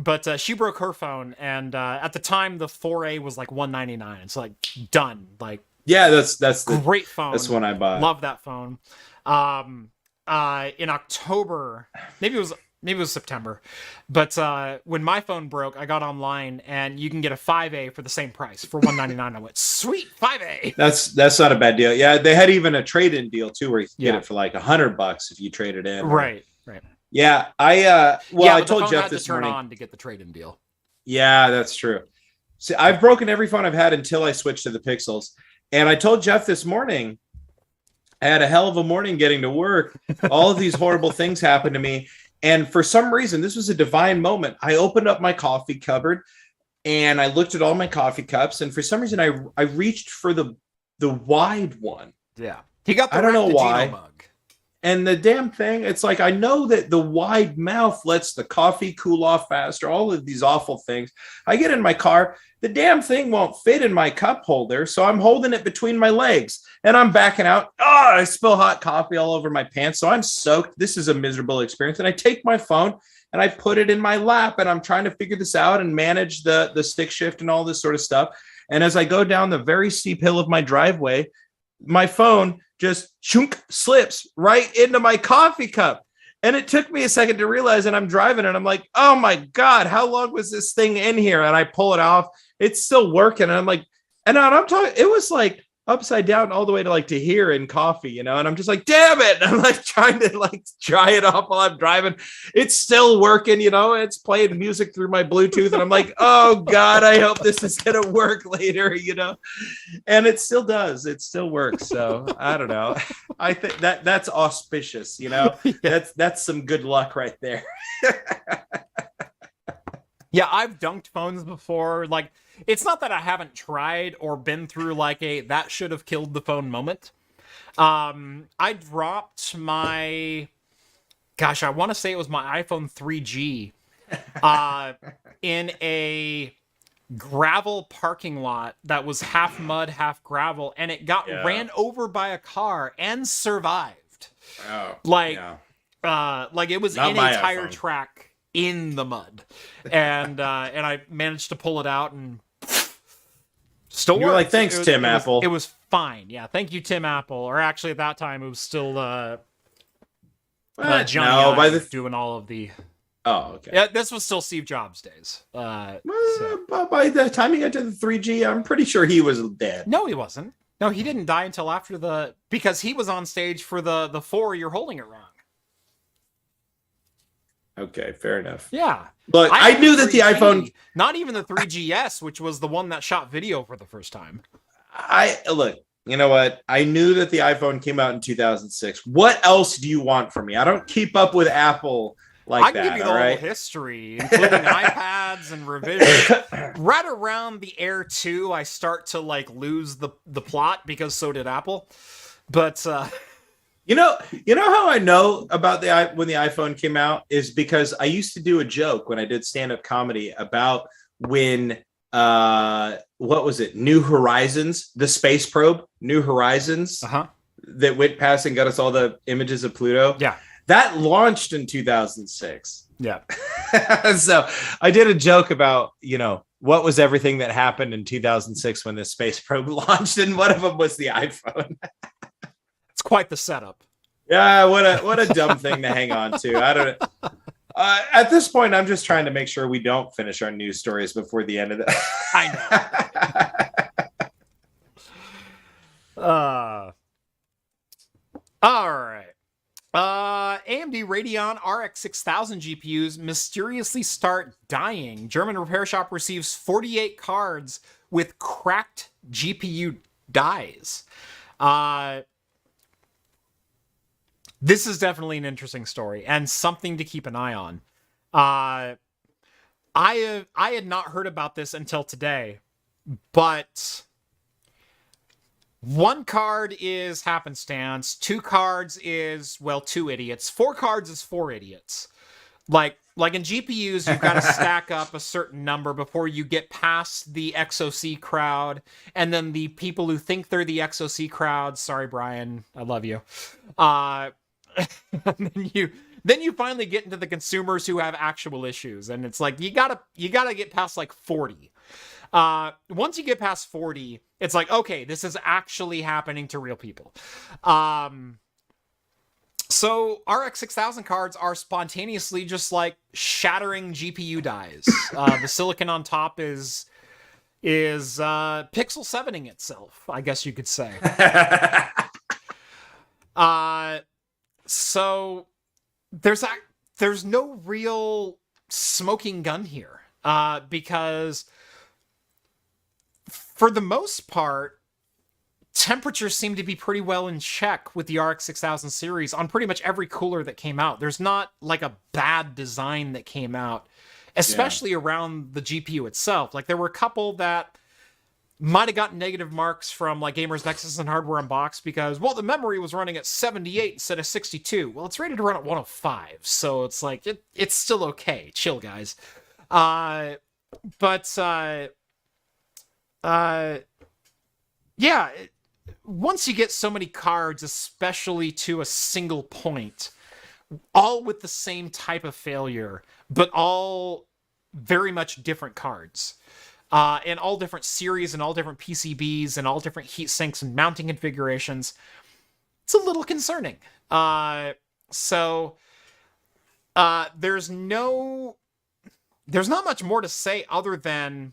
But she broke her phone, and at the time, the 4A was like $199. It's like done. Like yeah, that's the great phone. That's one I bought. Love that phone. In October, maybe it was September, but when my phone broke, I got online, and you can get a 5A for the same price for $199. I went sweet 5A. That's not a bad deal. Yeah, they had even a trade-in deal too, where you can get it for like $100 if you trade it in. Right. Yeah, I told Jeff this morning. On to get the trade-in deal. Yeah, that's true. See, I've broken every phone I've had until I switched to the Pixels, and I told Jeff this morning. I had a hell of a morning getting to work. All of these horrible things happened to me, and for some reason, this was a divine moment. I opened up my coffee cupboard, and I looked at all my coffee cups, and for some reason, I reached for the wide one. Yeah, he got. I don't know why. Mug. And the damn thing, it's like, I know that the wide mouth lets the coffee cool off faster, all of these awful things. I get in my car, the damn thing won't fit in my cup holder, so I'm holding it between my legs, and I'm backing out. Oh, I spill hot coffee all over my pants, so I'm soaked. This is a miserable experience. And I take my phone, and I put it in my lap, and I'm trying to figure this out and manage the stick shift and all this sort of stuff. And as I go down the very steep hill of my driveway, my phone just slips right into my coffee cup. And it took me a second to realize, and I'm driving and I'm like, oh my God, how long was this thing in here? And I pull it off. It's still working. And I'm like, and I'm talking, it was like upside down all the way to like to here in coffee, and I'm just like, damn it. And I'm like trying to like dry it off while I'm driving. It's still working, it's playing music through my Bluetooth. And I'm like, oh God, I hope this is going to work later, and it still does. It still works. So I don't know. I think that's auspicious, Yeah. That's some good luck right there. Yeah, I've dunked phones before. Like, it's not that I haven't tried or been through like a that should have killed the phone moment. I dropped my, gosh, I want to say it was my iPhone 3G in a gravel parking lot that was half mud, half gravel, and it got ran over by a car and survived. Oh, like it was not in a my tire iPhone. track in the mud, and I managed to pull it out and still worked. You were like, thanks, Tim Apple. It was fine. Yeah, thank you, Tim Apple. Or actually, at that time, it was still Johnny Ive doing all of the. Oh, okay. Yeah, this was still Steve Jobs' days. But by the time he got to the 3G, I'm pretty sure he was dead. No, he wasn't. No, he didn't die until after because he was on stage for the 4. You're holding it wrong. Okay, fair enough. Yeah. But I knew that the iPhone... Not even the 3GS, which was the one that shot video for the first time. Look, you know what? I knew that the iPhone came out in 2006. What else do you want from me? I don't keep up with Apple like that. I can give you the whole history, including iPads and revisions. Right around the Air 2, I start to like lose the plot because so did Apple. But you know how I know about when the iPhone came out is because I used to do a joke when I did stand-up comedy about when what was it? New Horizons, the space probe, New Horizons, that went past and got us all the images of Pluto. Yeah. That launched in 2006. Yeah. So I did a joke about, what was everything that happened in 2006 when the space probe launched, and one of them was the iPhone. It's quite the setup. Yeah, what a dumb thing to hang on to. I don't know. At this point, I'm just trying to make sure we don't finish our news stories before the end of the. I know. All right. AMD Radeon RX 6000 GPUs mysteriously start dying. German repair shop receives 48 cards with cracked GPU dies. This is definitely an interesting story and something to keep an eye on. I had not heard about this until today, but one card is happenstance, 2 cards is, 2 idiots, 4 cards is 4 idiots. Like in GPUs, you've got to stack up a certain number before you get past the XOC crowd, and then the people who think they're the XOC crowd, sorry, Brian, I love you. Then you finally get into the consumers who have actual issues, and it's like you gotta get past like 40. Once you get past 40, it's like, okay, this is actually happening to real people. So RX 6000 cards are spontaneously just like shattering GPU dies. The silicon on top is pixel 7ing itself, I guess you could say. So there's no real smoking gun here, because for the most part, temperatures seem to be pretty well in check with the RX 6000 series on pretty much every cooler that came out. There's not like a bad design that came out, especially around the GPU itself. Like there were a couple that might have gotten negative marks from like Gamers Nexus and Hardware Unboxed because, the memory was running at 78 instead of 62. Well, it's rated to run at 105, so it's like, it's still okay. Chill, guys. Once you get so many cards, especially to a single point, all with the same type of failure, but all very much different cards, and all different series and all different PCBs and all different heat sinks and mounting configurations, it's a little concerning. There's not much more to say other than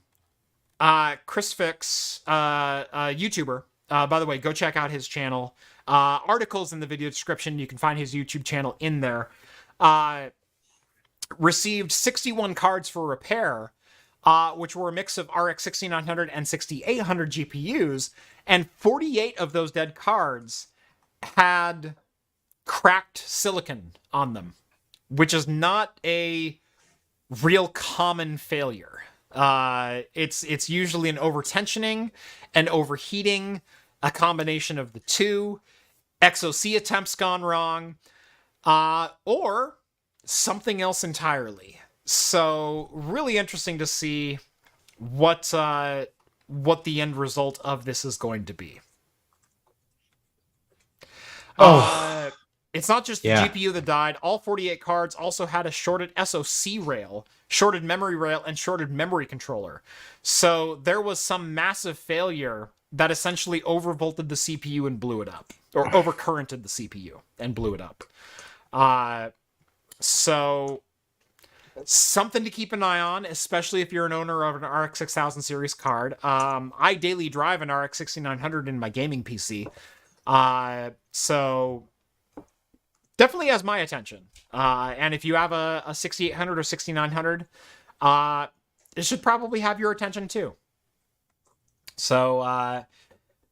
ChrisFix, YouTuber. By the way, go check out his channel. Articles in the video description. You can find his YouTube channel in there. Received 61 cards for repair, which were a mix of RX 6900 and 6800 GPUs, and 48 of those dead cards had cracked silicon on them, which is not a real common failure. It's usually an overtensioning, an overheating, a combination of the two, XOC attempts gone wrong, or something else entirely. So really interesting to see what the end result of this is going to be. It's not just the GPU that died. All 48 cards also had a shorted SoC rail, shorted memory rail, and shorted memory controller. So there was some massive failure that essentially overvolted the CPU and blew it up, or overcurrented the CPU and blew it up. So something to keep an eye on, especially if you're an owner of an RX 6000 series card. I daily drive an RX 6900 in my gaming PC. So definitely has my attention. And if you have a 6800 or 6900, it should probably have your attention too. So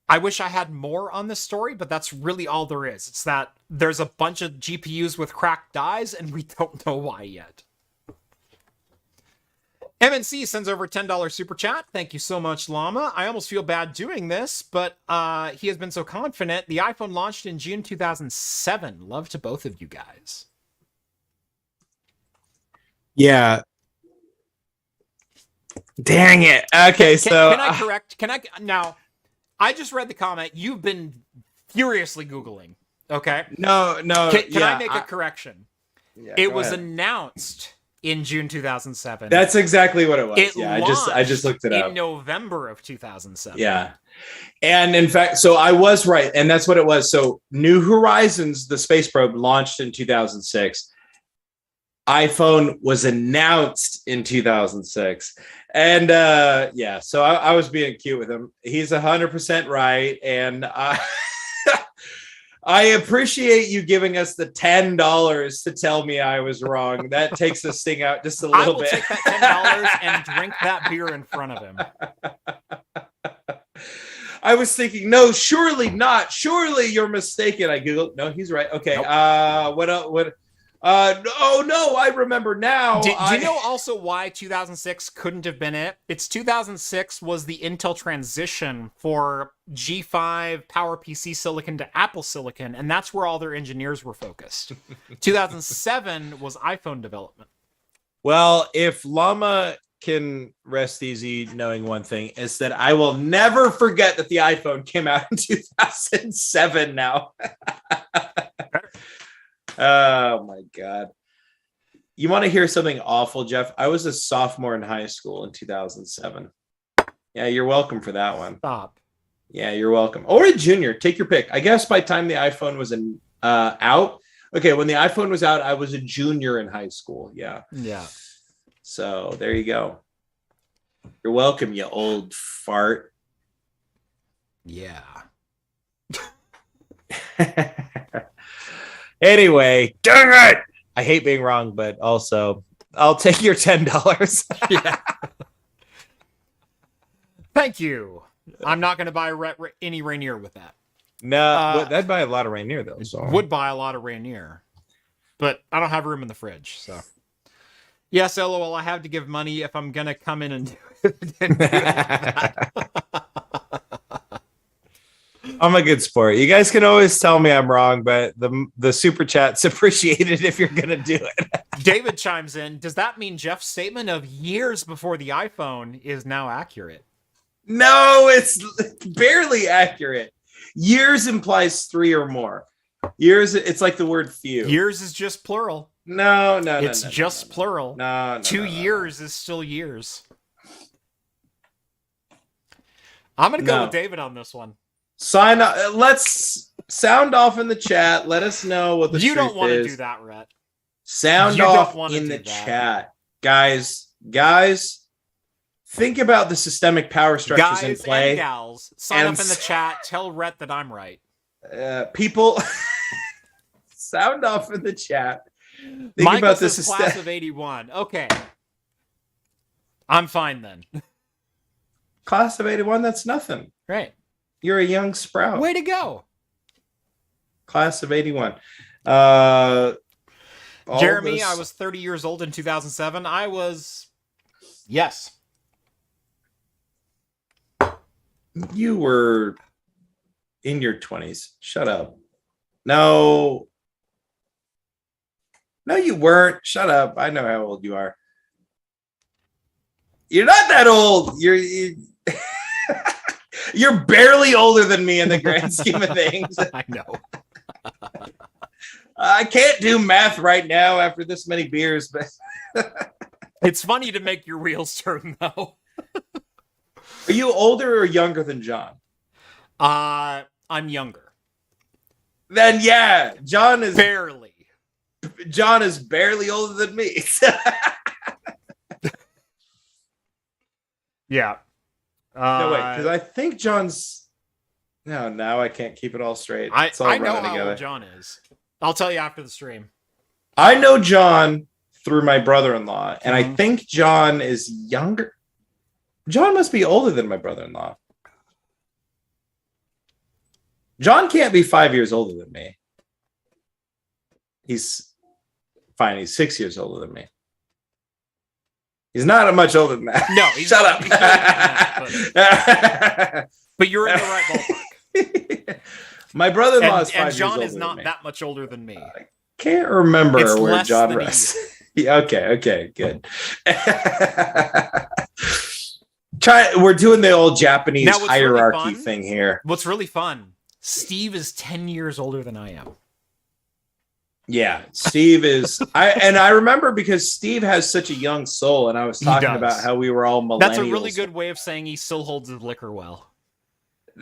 I wish I had more on this story, but that's really all there is. It's that there's a bunch of GPUs with cracked dies, and we don't know why yet. MNC sends over a $10 super chat. Thank you so much, Llama. I almost feel bad doing this, but he has been so confident. The iPhone launched in June 2007. Love to both of you guys. Yeah. Dang it. Okay, Can I correct? Now, I just read the comment. You've been furiously Googling. Okay? No. Can I make a correction? Yeah, it was announced in June 2007. That's exactly what it was. I just looked it up. In November of 2007. Yeah. And in fact, so I was right. And that's what it was. So New Horizons, the space probe, launched in 2006. iPhone was announced in 2006. And so I was being cute with him. He's 100% right. And I appreciate you giving us the $10 to tell me I was wrong. That takes the sting out just a little bit. I will take that $10 and drink that beer in front of him. I was thinking, no, surely not. Surely you're mistaken. I Googled. No, he's right. Okay. Nope. What else? Oh no, I remember now. Do you know also why 2006 couldn't have been it? It's 2006 was the Intel transition for G5 PowerPC silicon to Apple silicon, and that's where all their engineers were focused. 2007 was iPhone development. Well, if Llama can rest easy knowing one thing, is that I will never forget that the iPhone came out in 2007 now. Oh my God. You want to hear something awful, Jeff? I was a sophomore in high school in 2007. Yeah, you're welcome for that one. Stop. Yeah, you're welcome. Or a junior. Take your pick. I guess by the time the iPhone was out. Okay, when the iPhone was out, I was a junior in high school. Yeah. Yeah. So there you go. You're welcome, you old fart. Yeah. Anyway, dang it! I hate being wrong, but also I'll take your $10. Yeah. Thank you. I'm not going to buy any Rainier with that. No, that'd buy a lot of Rainier though. So. Would buy a lot of Rainier, but I don't have room in the fridge. So, yes, LOL. I have to give money if I'm going to come in and do it. I'm a good sport. You guys can always tell me I'm wrong, but the super chat's appreciated if you're gonna do it. David chimes in. Does that mean Jeff's statement of years before the iPhone is now accurate? No, it's barely accurate. Years implies 3 or more. Years, it's like the word few. Years is just plural. No. It's just plural. No. 2 years is still years. I'm gonna go with David on this one. Sign up. Let's sound off in the chat. Let us know what the You truth don't want to is. do that, Rett. Sound off in the chat. Guys, think about the systemic power structures in play. And gals, sign up in the chat. Tell Rett that I'm right. People, sound off in the chat. Think Michael about says this class of 81. Okay. I'm fine then. Class of 81, that's nothing. Right. You're a young sprout. Way to go. Class of 81. Jeremy, I was 30 years old in 2007. I was... Yes. You were in your 20s. Shut up. No, you weren't. Shut up. I know how old you are. You're not that old. You're barely older than me in the grand scheme of things. I know. I can't do math right now after this many beers, but it's funny to make your wheels turn, though. Are you older or younger than John? I'm younger. Then yeah, John is barely older than me. Yeah. No, wait, because I think John's... No, now I can't keep it all straight. It's all I know running how together. old John is. I'll tell you after the stream. I know John through my brother-in-law, and I think John is younger. John must be older than my brother-in-law. John can't be 5 years older than me. He's fine. He's 6 years older than me. He's not much older than that. No, he's Shut up. He's that, but you're in the right ballpark. My brother-in-law is 5 and years John older is than not me. that much older than me. I can't remember It's where less John than a rests. Yeah, okay, good. We're doing the old Japanese hierarchy really thing here. What's really fun, Steve is 10 years older than I am. Yeah, Steve is. I remember because Steve has such a young soul, and I was talking about how we were all millennials. That's a really good way of saying he still holds his liquor well.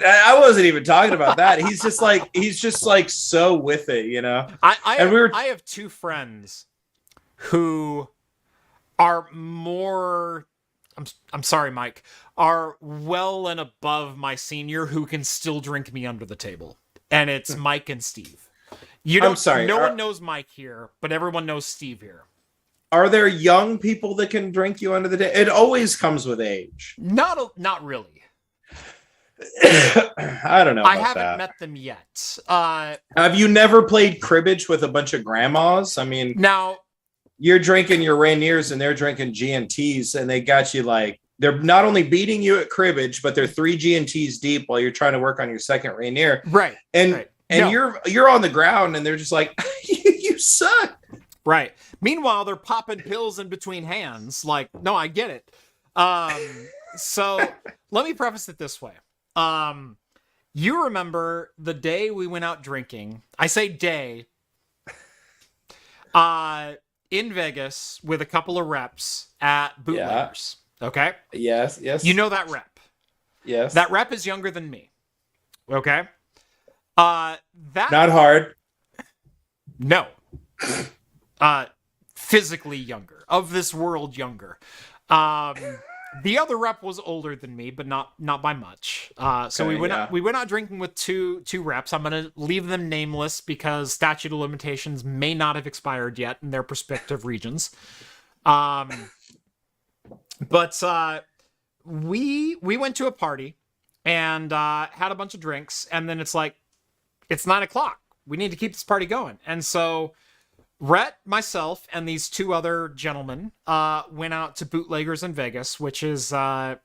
I wasn't even talking about that. He's just like so with it, you know. I have two friends who are more. I'm sorry, Mike. Are well and above my senior who can still drink me under the table, and it's Mike and Steve. I'm sorry. No one knows Mike here, but everyone knows Steve here. Are there young people that can drink you under the table? It always comes with age. Not really. I don't know. I haven't met them yet. Have you never played cribbage with a bunch of grandmas? I mean, now you're drinking your Rainiers and they're drinking G&Ts, and they got you like they're not only beating you at cribbage, but they're 3 G&Ts deep while you're trying to work on your second Rainier. Right. And you're on the ground, and they're just like, you suck. Right. Meanwhile, they're popping pills in between hands. Like, no, I get it. So let me preface it this way. You remember the day we went out drinking? I say day. In Vegas with a couple of reps at Bootleggers. Yeah. Okay? Yes. You know that rep. Yes. That rep is younger than me. Okay? Not hard. No. Physically younger. Of this world younger. The other rep was older than me, but not by much. So we went out drinking with two reps. I'm gonna leave them nameless because statute of limitations may not have expired yet in their respective regions. But we went to a party and had a bunch of drinks, and then it's like it's 9:00. We need to keep this party going, and so Rett, myself, and these two other gentlemen went out to Bootleggers in Vegas, which is one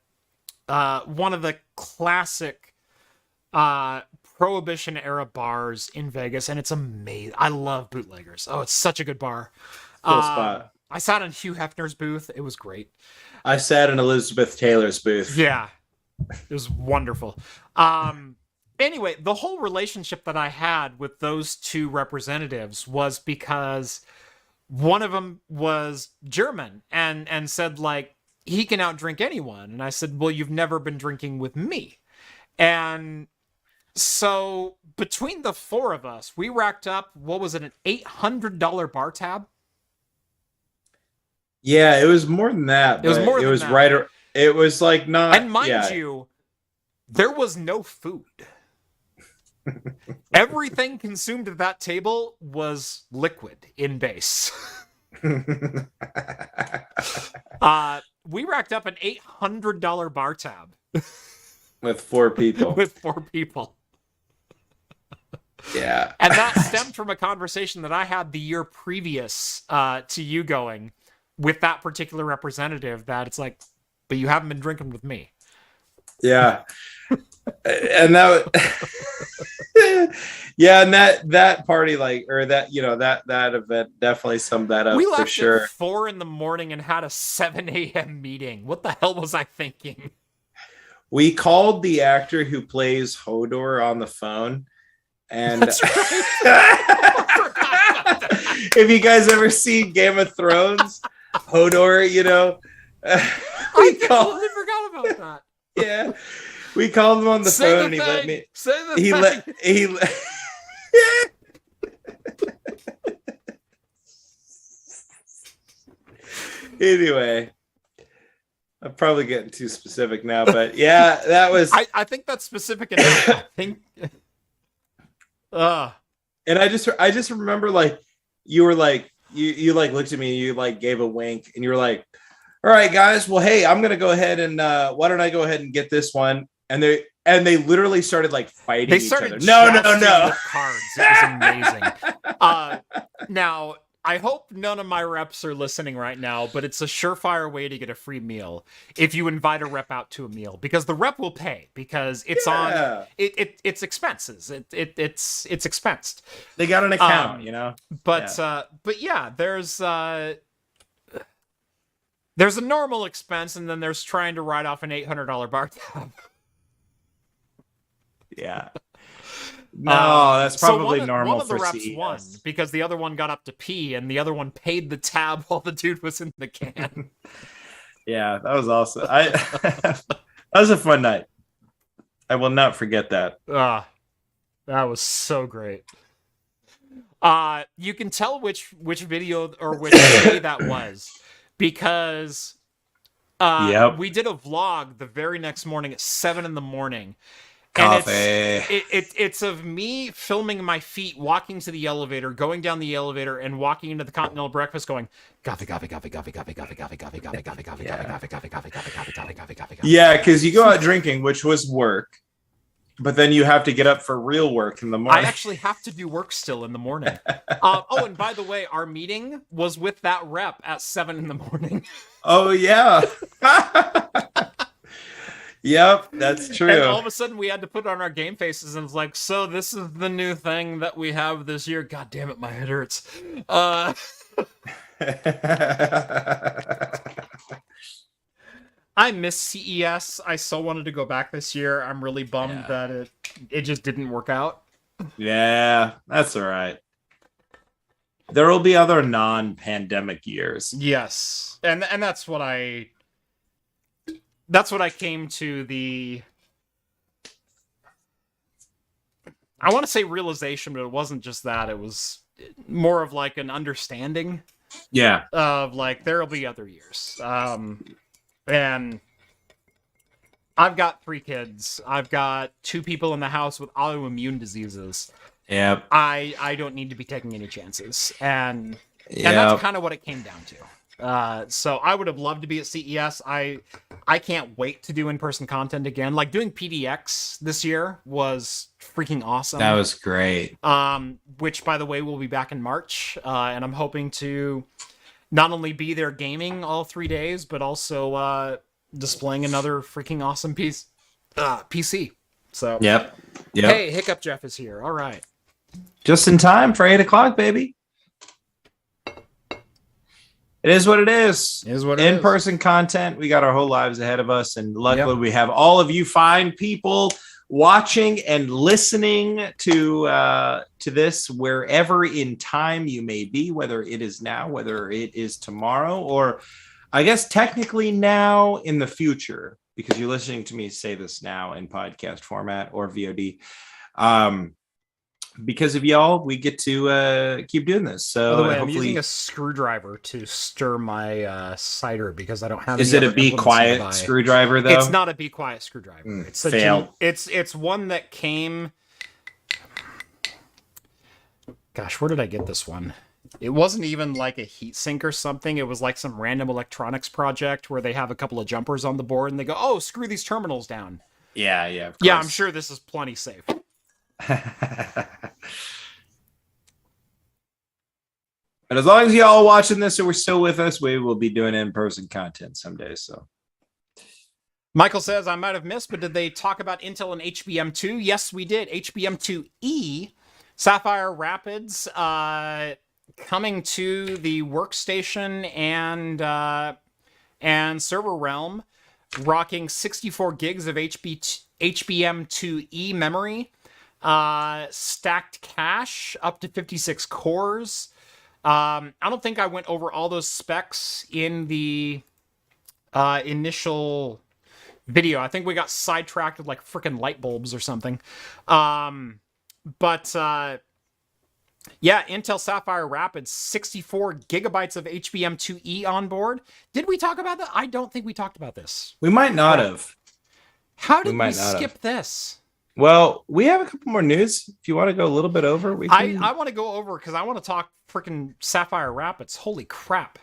of the classic Prohibition-era bars in Vegas, and it's amazing. I love Bootleggers. Oh, it's such a good bar. Cool spot. I sat in Hugh Hefner's booth. It was great. I sat in Elizabeth Taylor's booth. Yeah, it was wonderful. Anyway, the whole relationship that I had with those two representatives was because one of them was German and said, like, he can outdrink anyone. And I said, well, you've never been drinking with me. And so between the four of us, we racked up, what was it, an $800 bar tab? Yeah, it was more than that. It was more than that. Right. It was like not. And mind you, there was no food. Everything consumed at that table was liquid in base. We racked up an $800 bar tab. With 4 people. With 4 people. Yeah. And that stemmed from a conversation that I had the year previous to you going with that particular representative, that it's like, but you haven't been drinking with me. Yeah. And that yeah, and that party, like, or that, you know, that event definitely summed that up. We left for sure. at 4 a.m. and had a 7 a.m. meeting. What the hell was I thinking? We called the actor who plays Hodor on the phone, and that's right. If you guys ever see Game of Thrones, Hodor, you know, I completely forgot about that. Yeah. We called him on the phone, and he let me. Anyway, I'm probably getting too specific now, but yeah, that was. I think that's specific enough. I think. And I just remember, like, you were like, you like looked at me, and you like gave a wink, and you were like, "All right, guys, well, hey, I'm gonna go ahead and why don't I go ahead and get this one." and they literally started like fighting They each started other. No. with cards. It was amazing. Now, I hope none of my reps are listening right now, but it's a surefire way to get a free meal if you invite a rep out to a meal, because the rep will pay, because it's on it's expenses. It's expensed. They got an account, But yeah, there's a normal expense, and then there's trying to write off an $800 bar tab. Yeah. No, that's probably normal. One of the for reps CES. won because the other one got up to pee, and the other one paid the tab while the dude was in the can. Yeah, that was awesome. That was a fun night. I will not forget that. That was so great. You can tell which video or which day that was, because we did a vlog the very next morning at 7 a.m. And it's of me filming my feet walking to the elevator, going down the elevator, and walking into the continental breakfast, going coffee, coffee, coffee, coffee, coffee, coffee, coffee, coffee, coffee, coffee, coffee, coffee, coffee, coffee, coffee, coffee, coffee, coffee, coffee. Yeah, because you go out drinking, which was work, but then you have to get up for real work in the morning. I actually have to do work still in the morning. And by the way, our meeting was with that rep at 7 a.m. Oh yeah. Yep, that's true. And all of a sudden we had to put on our game faces, and it's like, so this is the new thing that we have this year. God damn it, my head hurts. I miss CES. I so wanted to go back this year. I'm really bummed that it just didn't work out. Yeah, that's all right. There will be other non-pandemic years. Yes. And that's what I came to the, I want to say realization, but it wasn't just that. It was more of like an understanding. Yeah. Of like, there'll be other years. And I've got 3 kids. I've got 2 people in the house with autoimmune diseases. Yep. I don't need to be taking any chances. And that's kind of what it came down to. So I would have loved to be at CES. I can't wait to do in-person content again. Like, doing PDX this year was freaking awesome. That was great. Which, by the way, will be back in March. And I'm hoping to not only be there gaming all 3 days, but also displaying another freaking awesome PC. So yep. Hey, Hiccup Jeff is here. All right. Just in time for 8 o'clock, baby. It is what it is. In-person content. We got our whole lives ahead of us, and luckily we have all of you fine people watching and listening to this wherever in time you may be, whether it is now, whether it is tomorrow, or I guess technically now in the future, because you're listening to me say this now in podcast format or VOD. Because of y'all, we get to keep doing this. So, by the way, I'm using a screwdriver to stir my cider because I don't have. Is it a Be Quiet screwdriver though? It's not a Be Quiet screwdriver. It's failed. It's one that came. Gosh, where did I get this one? It wasn't even like a heat sink or something. It was like some random electronics project where they have a couple of jumpers on the board and they go, "Oh, screw these terminals down." Yeah. Yeah, I'm sure this is plenty safe. But as long as y'all are watching this and we're still with us, we will be doing in-person content someday. So Michael says, I might have missed, but did they talk about Intel and HBM2? Yes, we did. HBM2E, Sapphire Rapids, coming to the workstation and server realm, rocking 64 gigs of HBM2E memory. Stacked cache up to 56 cores. I don't think I went over all those specs in the initial video. I think we got sidetracked with like freaking light bulbs or something. But Intel Sapphire Rapids, 64 gigabytes of HBM2E on board. Did we talk about that? I don't think we talked about this. We might not have. How did we skip this? Well, we have a couple more news. If you want to go a little bit over, we can... I want to go over because I want to talk freaking Sapphire Rapids. Holy crap.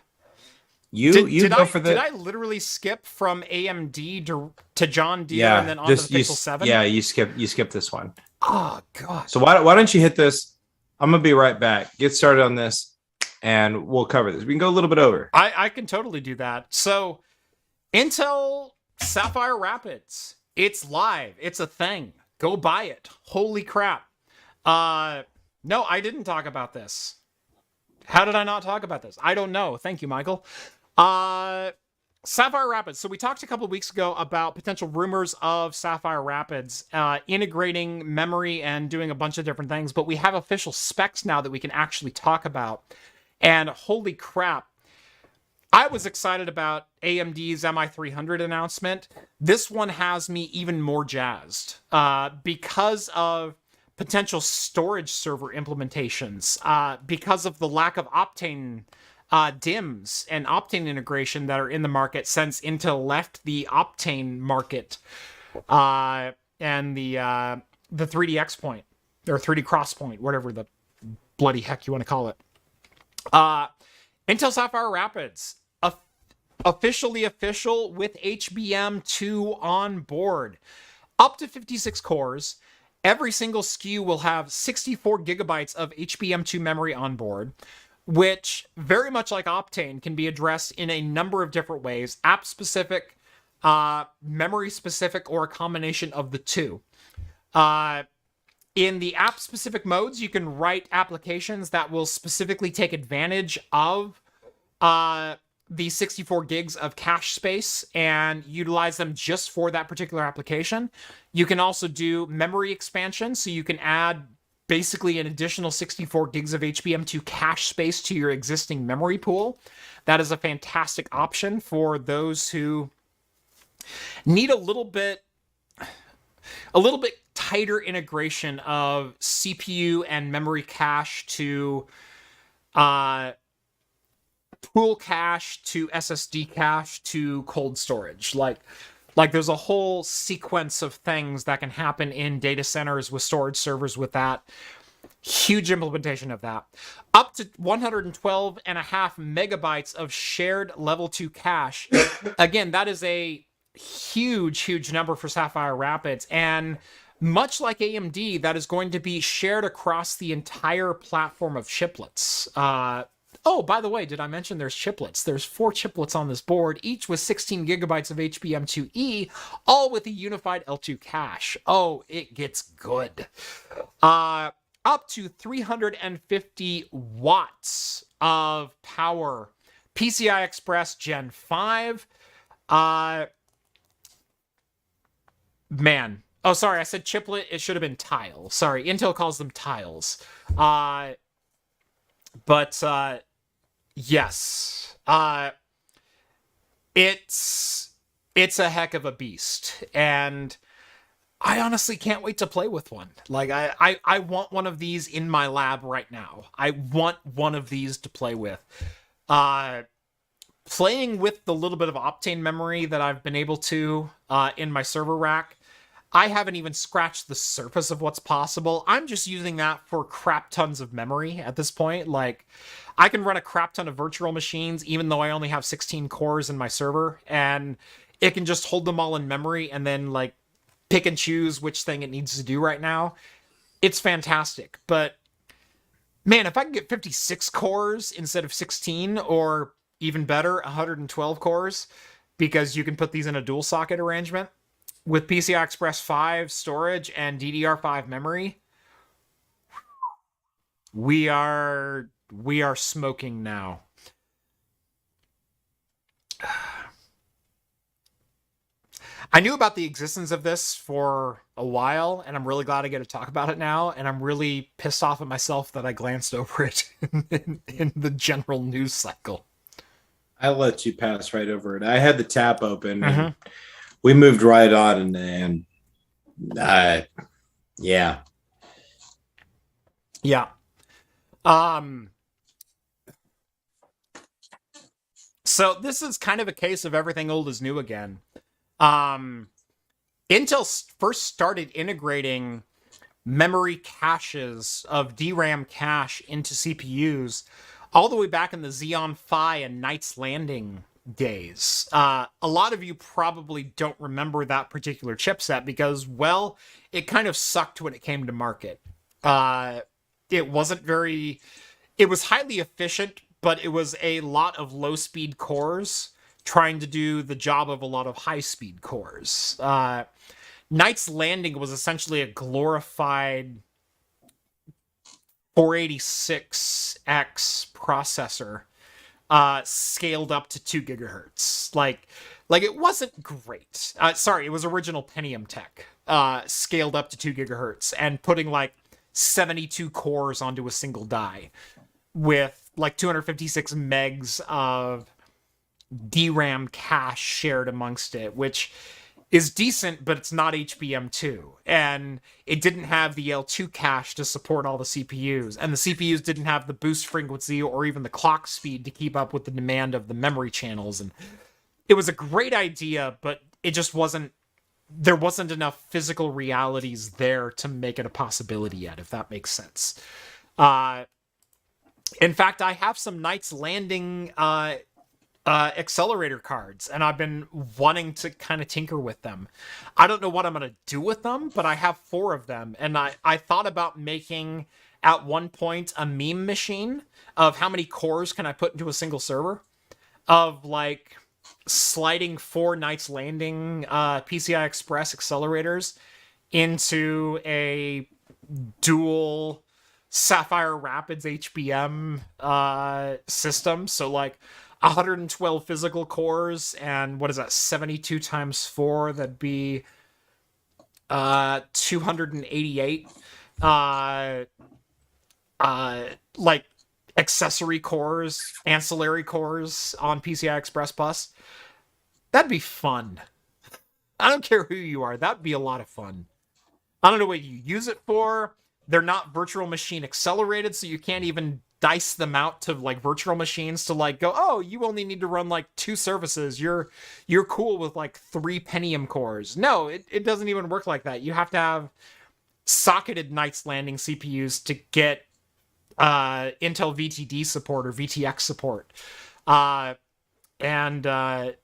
You go for the. Did I literally skip from AMD to John Deere Yeah, and then on to the Pixel 7? Yeah, you skip this one. Oh god. So why don't you hit this? I'm gonna be right back. Get started on this, and we'll cover this. We can go a little bit over. I can totally do that. So Intel Sapphire Rapids. It's live. It's a thing. Go buy it. Holy crap. No, I didn't talk about this. How did I not talk about this? I don't know. Thank you, Michael. Sapphire Rapids. So we talked a couple of weeks ago about potential rumors of Sapphire Rapids integrating memory and doing a bunch of different things, but we have official specs now that we can actually talk about. And holy crap, I was excited about AMD's MI300 announcement. This one has me even more jazzed because of potential storage server implementations, because of the lack of Optane DIMMs and Optane integration that are in the market since Intel left the Optane market and the 3D Point or 3D Crosspoint, whatever the bloody heck you want to call it. Intel Sapphire Rapids, officially official with HBM2 on board. Up to 56 cores. Every single SKU will have 64 gigabytes of HBM2 memory on board, which, very much like Optane, can be addressed in a number of different ways. App-specific, memory-specific, or a combination of the two. In the app-specific modes, you can write applications that will specifically take advantage of the 64 gigs of cache space and utilize them just for that particular application. You can also do memory expansion, so you can add basically an additional 64 gigs of HBM2 cache space to your existing memory pool. That is a fantastic option for those who need a little bit tighter integration of CPU and memory cache to pool cache to SSD cache to cold storage. Like there's a whole sequence of things that can happen in data centers with storage servers with that. Huge implementation of that. Up to 112.5 megabytes of shared level 2 cache. Again, that is a huge number for Sapphire Rapids. And much like AMD, that is going to be shared across the entire platform of chiplets. Oh, by the way, did I mention there's chiplets? There's 4 chiplets on this board, each with 16 gigabytes of HBM2E, all with a unified L2 cache. Oh, it gets good. Up to 350 watts of power. PCI Express Gen 5. Man. Oh, sorry, I said chiplet. It should have been tile. Sorry, Intel calls them tiles. Yes. It's a heck of a beast. And I honestly can't wait to play with one. Like, I want one of these in my lab right now. I want one of these to play with. Playing with the little bit of Optane memory that I've been able to in my server rack, I haven't even scratched the surface of what's possible. I'm just using that for crap tons of memory at this point. Like, I can run a crap ton of virtual machines, even though I only have 16 cores in my server, and it can just hold them all in memory and then, like, pick and choose which thing it needs to do right now. It's fantastic. But, man, if I can get 56 cores instead of 16, or even better, 112 cores, because you can put these in a dual socket arrangement, with PCI Express 5 storage and DDR5 memory, we are smoking now. I knew about the existence of this for a while, and I'm really glad I get to talk about it now, and I'm really pissed off at myself that I glanced over it in the general news cycle. I let you pass right over it. I had the tab open, and we moved right on, and yeah. So this is kind of a case of everything old is new again. Intel first started integrating memory caches of DRAM cache into CPUs all the way back in the Xeon Phi and Knights Landing days. A lot of you probably don't remember that particular chipset because, well, it kind of sucked when it came to market. It wasn't very... It was highly efficient, but it was a lot of low-speed cores trying to do the job of a lot of high-speed cores. Knights Landing was essentially a glorified 486X processor scaled up to 2 gigahertz. Like it wasn't great. Sorry, it was original Pentium tech scaled up to 2 gigahertz and putting like 72 cores onto a single die with like 256 megs of DRAM cache shared amongst it, which is decent, but it's not HBM2. And it didn't have the L2 cache to support all the CPUs. And the CPUs didn't have the boost frequency or even the clock speed to keep up with the demand of the memory channels. And it was a great idea, but it just wasn't... There wasn't enough physical realities there to make it a possibility yet, if that makes sense. In fact, I have some Knights Landing accelerator cards, and I've been wanting to kind of tinker with them. I don't know what I'm going to do with them, but I have 4 of them, and I thought about making, at one point, a meme machine of how many cores can I put into a single server, of, like, sliding 4 Knights Landing PCI Express accelerators into a dual Sapphire Rapids HBM system. So, like, 112 physical cores, and what is that, 72 times 4? That'd be 288 like accessory cores, ancillary cores on PCI Express bus. That'd be fun. I don't care who you are, that'd be a lot of fun. I don't know what you use it for. They're not virtual machine accelerated, so you can't even dice them out to like virtual machines to like go, oh, you only need to run like 2 services. You're cool with like 3 Pentium cores. No, it doesn't even work like that. You have to have socketed Knights Landing CPUs to get Intel VTD support or VTX support. But I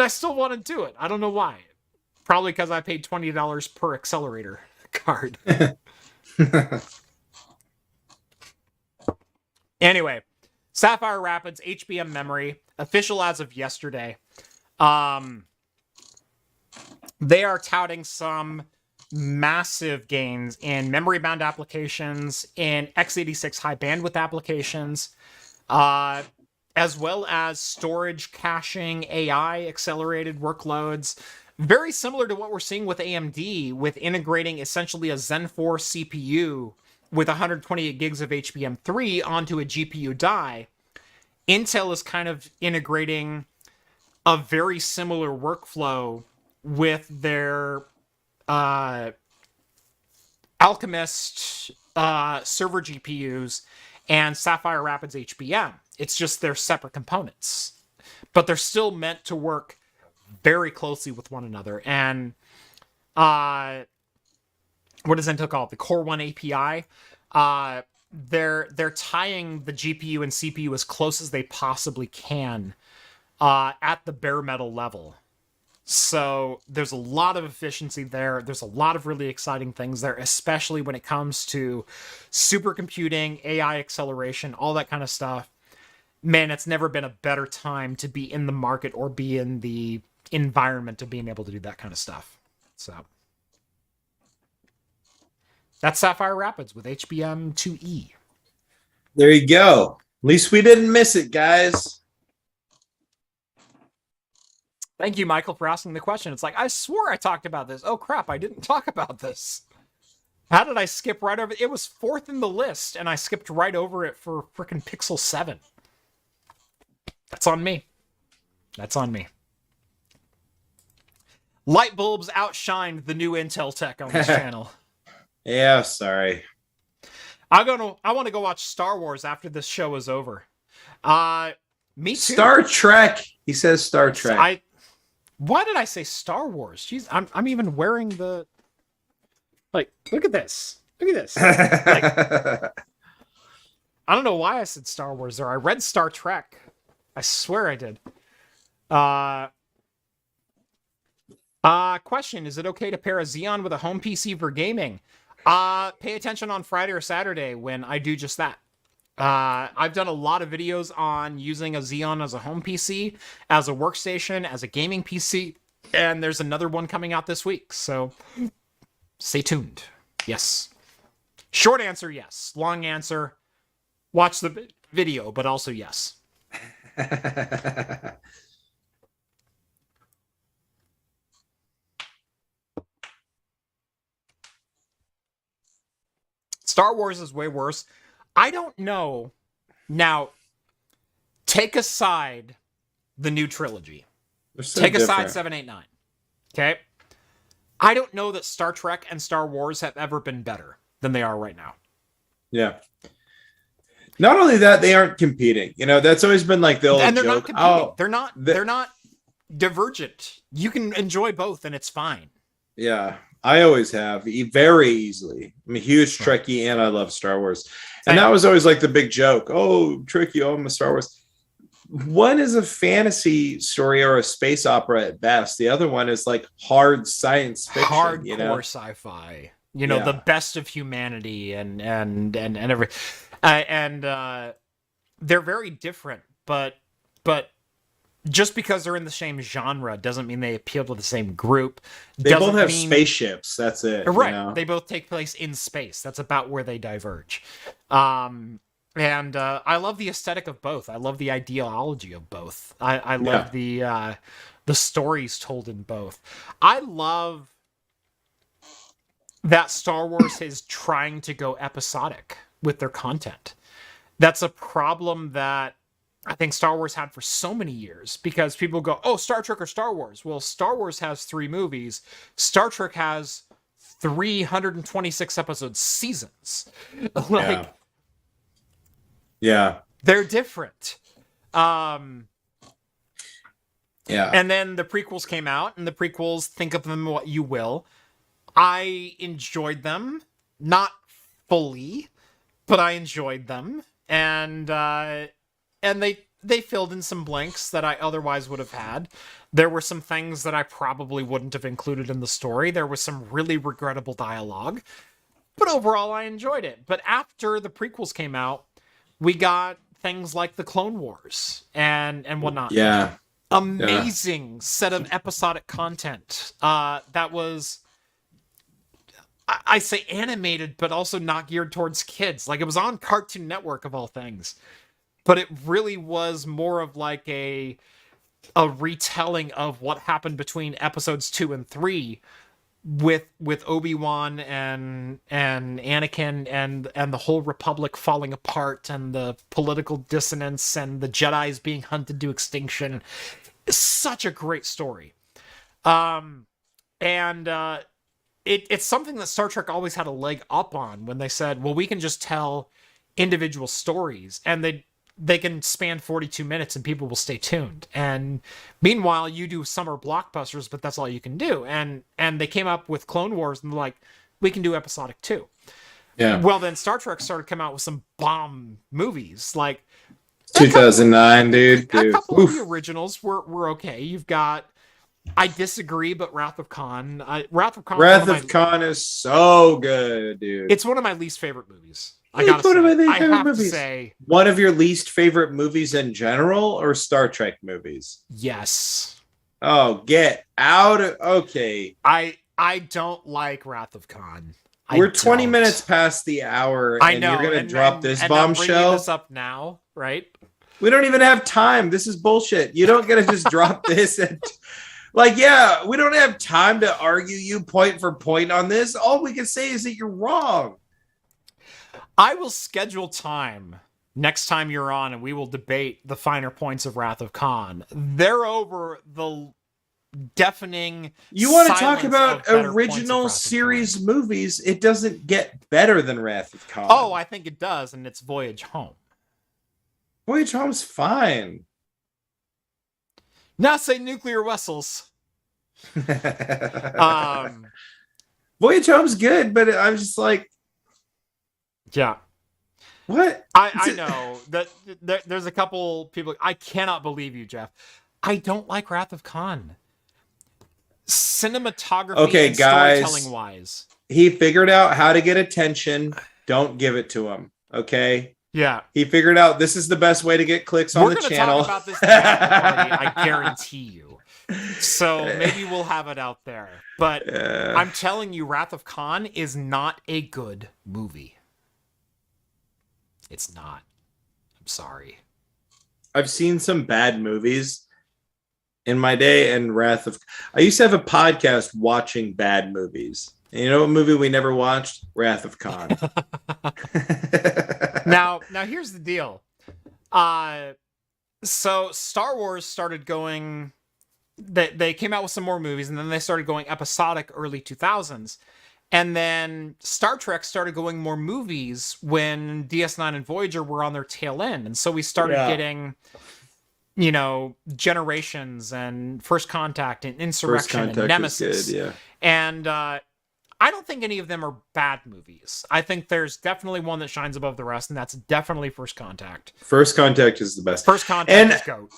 still want to do it. I don't know why. Probably because I paid $20 per accelerator card. Anyway, Sapphire Rapids HBM memory, official as of yesterday. They are touting some massive gains in memory-bound applications, in x86 high bandwidth applications, as well as storage, caching, AI accelerated workloads. Very similar to what we're seeing with AMD, with integrating essentially a Zen 4 CPU with 128 gigs of HBM3 onto a GPU die. Intel is kind of integrating a very similar workflow with their Alchemist server GPUs and Sapphire Rapids HBM. It's just they're separate components, but they're still meant to work very closely with one another. And what does Intel call it? The Core 1 API. They're tying the GPU and CPU as close as they possibly can at the bare metal level. So there's a lot of efficiency there. There's a lot of really exciting things there, especially when it comes to supercomputing, AI acceleration, all that kind of stuff. Man, it's never been a better time to be in the market or be in the environment of being able to do that kind of stuff. So that's Sapphire Rapids with HBM2E. There you go. At least we didn't miss it, guys. Thank you, Michael, for asking the question. It's like, I swore I talked about this. Oh, crap, I didn't talk about this. How did I skip right over it? It was 4th in the list, and I skipped right over it for frickin' Pixel 7. That's on me. That's on me. Light bulbs outshined the new Intel tech on this channel. Yeah, sorry. I want to go watch Star Wars after this show is over. Me too. Star Trek. He says Star Trek. Why did I say Star Wars? Jeez, I'm even wearing the... Like, look at this. Look at this. Like, I don't know why I said Star Wars there. I read Star Trek. I swear I did. Question, is it okay to pair a Xeon with a home PC for gaming? Pay attention on Friday or Saturday when I do just that. I've done a lot of videos on using a Xeon as a home PC, as a workstation, as a gaming PC, and there's another one coming out this week, so stay tuned. Yes. Short answer, yes. Long answer, watch the video, but also yes. Star Wars is way worse. I don't know. Now, take aside the new trilogy. So take different. aside 7, 8, 9. Okay? I don't know that Star Trek and Star Wars have ever been better than they are right now. Yeah. Not only that, they aren't competing. You know, that's always been like the old and they're joke. not competing. They're not divergent. You can enjoy both and it's fine. Yeah. I always have, very easily. I'm a huge Trekkie and I love Star Wars. And that was always like the big joke. Oh, Trekkie, I'm a Star Wars. One is a fantasy story or a space opera at best. The other one is like hard science fiction. Hardcore sci-fi. You know, the best of humanity and every they're very different, but just because they're in the same genre doesn't mean they appeal to the same group. They both have spaceships. That's it. Right. You know? They both take place in space. That's about where they diverge. And I love the aesthetic of both. I love the ideology of both. I love the stories told in both. I love that Star Wars is trying to go episodic with their content. That's a problem that I think Star Wars had for so many years, because people go, oh, Star Trek or Star Wars. Well, Star Wars has 3 movies. Star Trek has 326 episode seasons. They're different. And then the prequels came out, and the prequels, think of them what you will. I enjoyed them, not fully, but I enjoyed them, and they filled in some blanks that I otherwise would have had. There were some things that I probably wouldn't have included in the story. There was some really regrettable dialogue, but overall I enjoyed it. But after the prequels came out, we got things like the Clone Wars and whatnot. Yeah. Amazing set of episodic content that was, I say animated, but also not geared towards kids. Like, it was on Cartoon Network of all things, but it really was more of like a retelling of what happened between episodes 2 and 3 with Obi-Wan and Anakin and the whole Republic falling apart and the political dissonance and the Jedis being hunted to extinction. It's such a great story. It's something that Star Trek always had a leg up on when they said, well, we can just tell individual stories and they can span 42 minutes and people will stay tuned. And meanwhile, you do summer blockbusters, but that's all you can do. And they came up with Clone Wars and they're like, we can do episodic too. Yeah. Well, then Star Trek started coming out with some bomb movies, like 2009, dude. A couple of the originals were okay. You've got, I disagree, but Wrath of Khan. Wrath of Khan is so good, dude. It's one of my least favorite movies. I have to say, one of your least favorite movies in general, or Star Trek movies? Yes. Oh, get out of okay. I don't like Wrath of Khan. We're 20 minutes past the hour, and you're gonna drop this bombshell. This up now, right? We don't even have time. This is bullshit. You don't get to just drop this and. Like, yeah, we don't have time to argue you point for point on this. All we can say is that you're wrong. I will schedule time next time you're on, and we will debate the finer points of Wrath of Khan. They're over the deafening. You want to talk about original series movies? It doesn't get better than Wrath of Khan. Oh, I think it does, and it's Voyage Home. Voyage Home's fine. Now say nuclear vessels. Voyage Home's good, but I'm just like, yeah. What? I know that there's a couple people. I cannot believe you, Jeff. I don't like Wrath of Khan. Cinematography and storytelling wise. He figured out how to get attention. Don't give it to him. Okay. Yeah. He figured out this is the best way to get clicks on the channel. We're going to talk about this party, I guarantee you. So maybe we'll have it out there. But I'm telling you, Wrath of Khan is not a good movie. It's not. I'm sorry. I've seen some bad movies in my day, and I used to have a podcast watching bad movies. And you know what movie we never watched? Wrath of Khan. Now here's the deal. So Star Wars started going. They came out with some more movies, and then they started going episodic early 2000s. And then Star Trek started going more movies when DS9 and Voyager were on their tail end. And so we started getting, Generations and First Contact and Insurrection and Nemesis. Good, yeah. And I don't think any of them are bad movies. I think there's definitely one that shines above the rest, and that's definitely First Contact. First Contact is the best. First Contact is GOAT.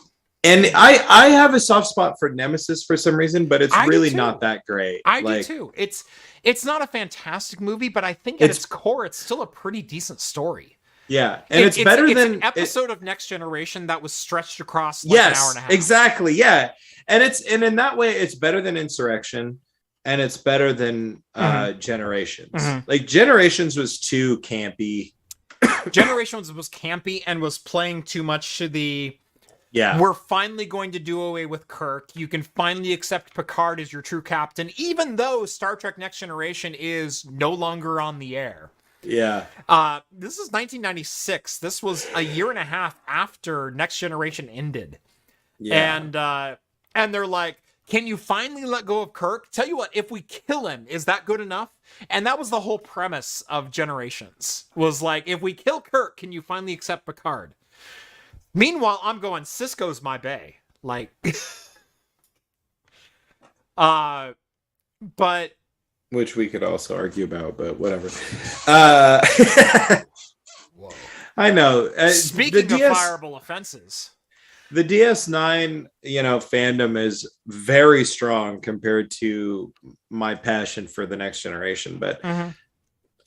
And I have a soft spot for Nemesis for some reason, but it's really not that great. I do too. It's not a fantastic movie, but I think at its core, it's still a pretty decent story. Yeah, and it's better than an episode of Next Generation that was stretched across an hour and a half. Exactly. Yeah, and in that way, it's better than Insurrection, and it's better than Generations. Mm-hmm. Like Generations was too campy. Generations was campy and was playing too much to the. Yeah. We're finally going to do away with Kirk. You can finally accept Picard as your true captain, even though Star Trek Next Generation is no longer on the air. Yeah. This is 1996. This was a year and a half after Next Generation ended. Yeah. And they're like, can you finally let go of Kirk? Tell you what, if we kill him, is that good enough? And that was the whole premise of Generations. Was like, if we kill Kirk, can you finally accept Picard? Meanwhile, I'm going, Cisco's my bae. Like, but. Which we could also argue about, but whatever. Whoa. I know. Speaking of fireable offenses. The DS9, fandom is very strong compared to my passion for the Next Generation. But,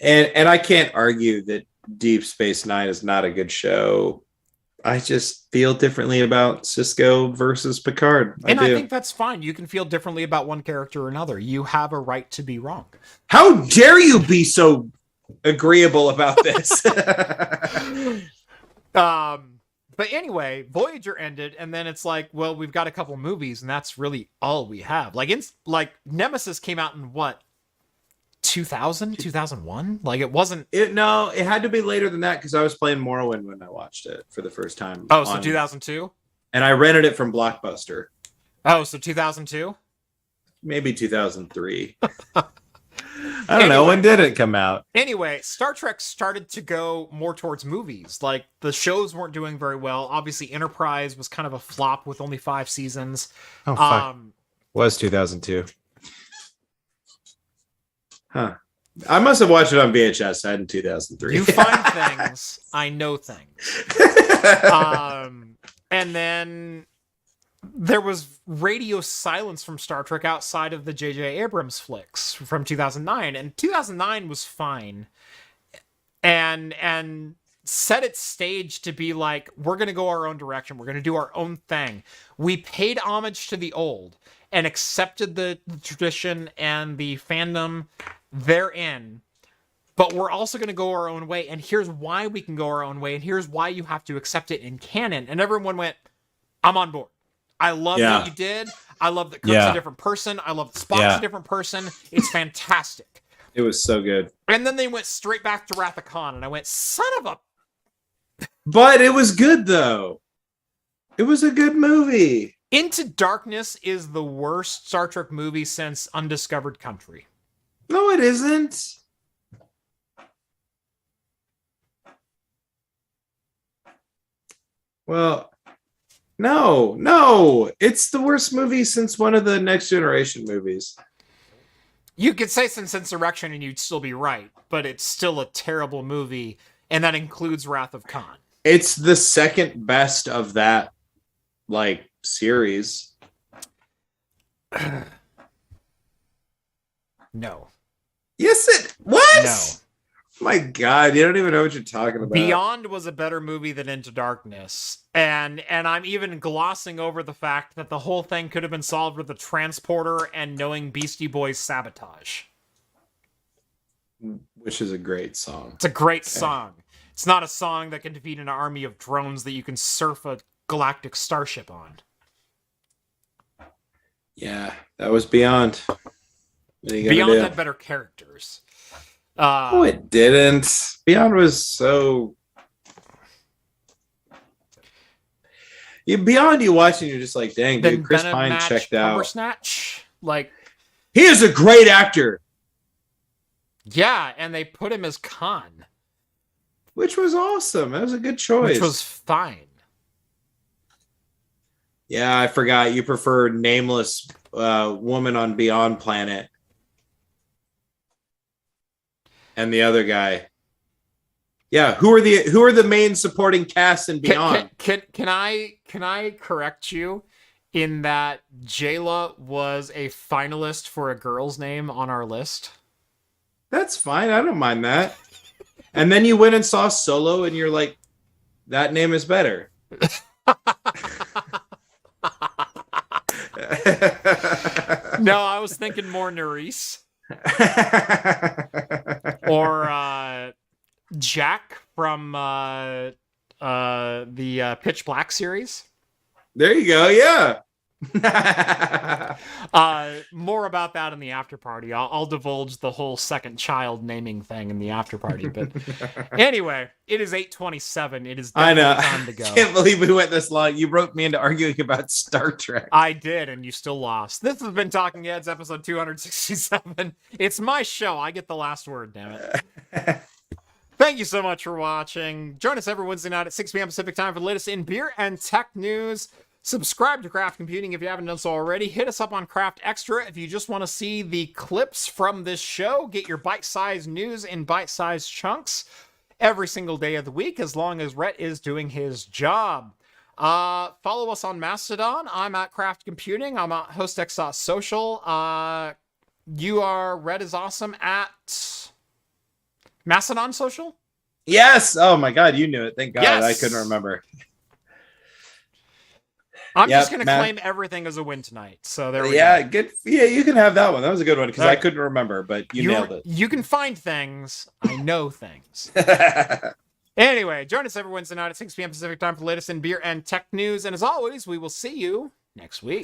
and I can't argue that Deep Space Nine is not a good show. I just feel differently about Cisco versus Picard. I think that's fine. You can feel differently about one character or another. You have a right to be wrong. How dare you be so agreeable about this? But anyway, Voyager ended, and then it's like, well, we've got a couple movies, and that's really all we have. Like Nemesis came out in what? 2000, 2001? Like it wasn't. It had to be later than that because I was playing Morrowind when I watched it for the first time. Oh, so 2002? And I rented it from Blockbuster. Oh, so 2002? Maybe 2003. I don't know. When did it come out? Anyway, Star Trek started to go more towards movies. Like the shows weren't doing very well. Obviously, Enterprise was kind of a flop with only 5 seasons. Oh, fuck. Was 2002. Huh. I must have watched it on VHS in 2003. You find things. I know things. And then there was radio silence from Star Trek outside of the J.J. Abrams flicks from 2009. And 2009 was fine. And set its stage to be like, we're going to go our own direction. We're going to do our own thing. We paid homage to the old and accepted the tradition and the fandom therein, but we're also going to go our own way, and here's why we can go our own way, and here's why you have to accept it in canon. And everyone went, I'm on board. I love what you did. I love that Kirk's a different person. I love that Spock's a different person. It's fantastic. It was so good. And then they went straight back to Wrath of Khan, and I went, son of a... But it was good, though. It was a good movie. Into Darkness is the worst Star Trek movie since Undiscovered Country. No, it isn't. Well, no. It's the worst movie since one of the Next Generation movies. You could say since Insurrection and you'd still be right, but it's still a terrible movie. And that includes Wrath of Khan. It's the second best of that, like, series. No. Yes, it... What? No. My God, you don't even know what you're talking about. Beyond was a better movie than Into Darkness. And I'm even glossing over the fact that the whole thing could have been solved with a transporter and knowing Beastie Boys' Sabotage. Which is a great song. It's a great song. It's not a song that can defeat an army of drones that you can surf a galactic starship on. Yeah, that was Beyond. Beyond had better characters. No, it didn't. Beyond was so... Beyond, you watch and you're just like, dang, dude, Chris Pine checked out. Snatch, like... He is a great actor! Yeah, and they put him as Khan. Which was awesome. That was a good choice. Which was fine. Yeah, I forgot. You prefer nameless woman on Beyond Planet. And the other guy. Yeah, who are the main supporting cast in Beyond? Can I correct you in that Jayla was a finalist for a girl's name on our list? That's fine. I don't mind that. And then you went and saw Solo and you're like, that name is better. No, I was thinking more Nerys. Or Jack from the Pitch Black series. There you go, yeah. More about that in the after party. I'll divulge the whole second child naming thing in the after party. But anyway, it is 8:27. It is definitely time to go. I can't believe we went this long. You roped me into arguing about Star Trek. I did, and you still lost. This has been Talking Heads, episode 267. It's my show. I get the last word, damn it. Thank you so much for watching. Join us every Wednesday night at 6 p.m. Pacific time for the latest in beer and tech news. Subscribe to Craft Computing if you haven't done so already. Hit us up on Craft Extra if you just want to see the clips from this show. Get your bite-sized news in bite-sized chunks every single day of the week, as long as Rett is doing his job. Follow us on Mastodon. I'm at Craft Computing. I'm at hostx.social. You are Rett is awesome at Mastodon Social? Yes! Oh my God, you knew it. Thank God. Yes. I couldn't remember. I'm just going to claim everything as a win tonight. So there we go. Yeah, good. Yeah, you can have that one. That was a good one because I couldn't remember, but you nailed it. You can find things. I know things. Anyway, join us every Wednesday night at 6 p.m. Pacific time for the latest in beer and tech news. And as always, we will see you next week.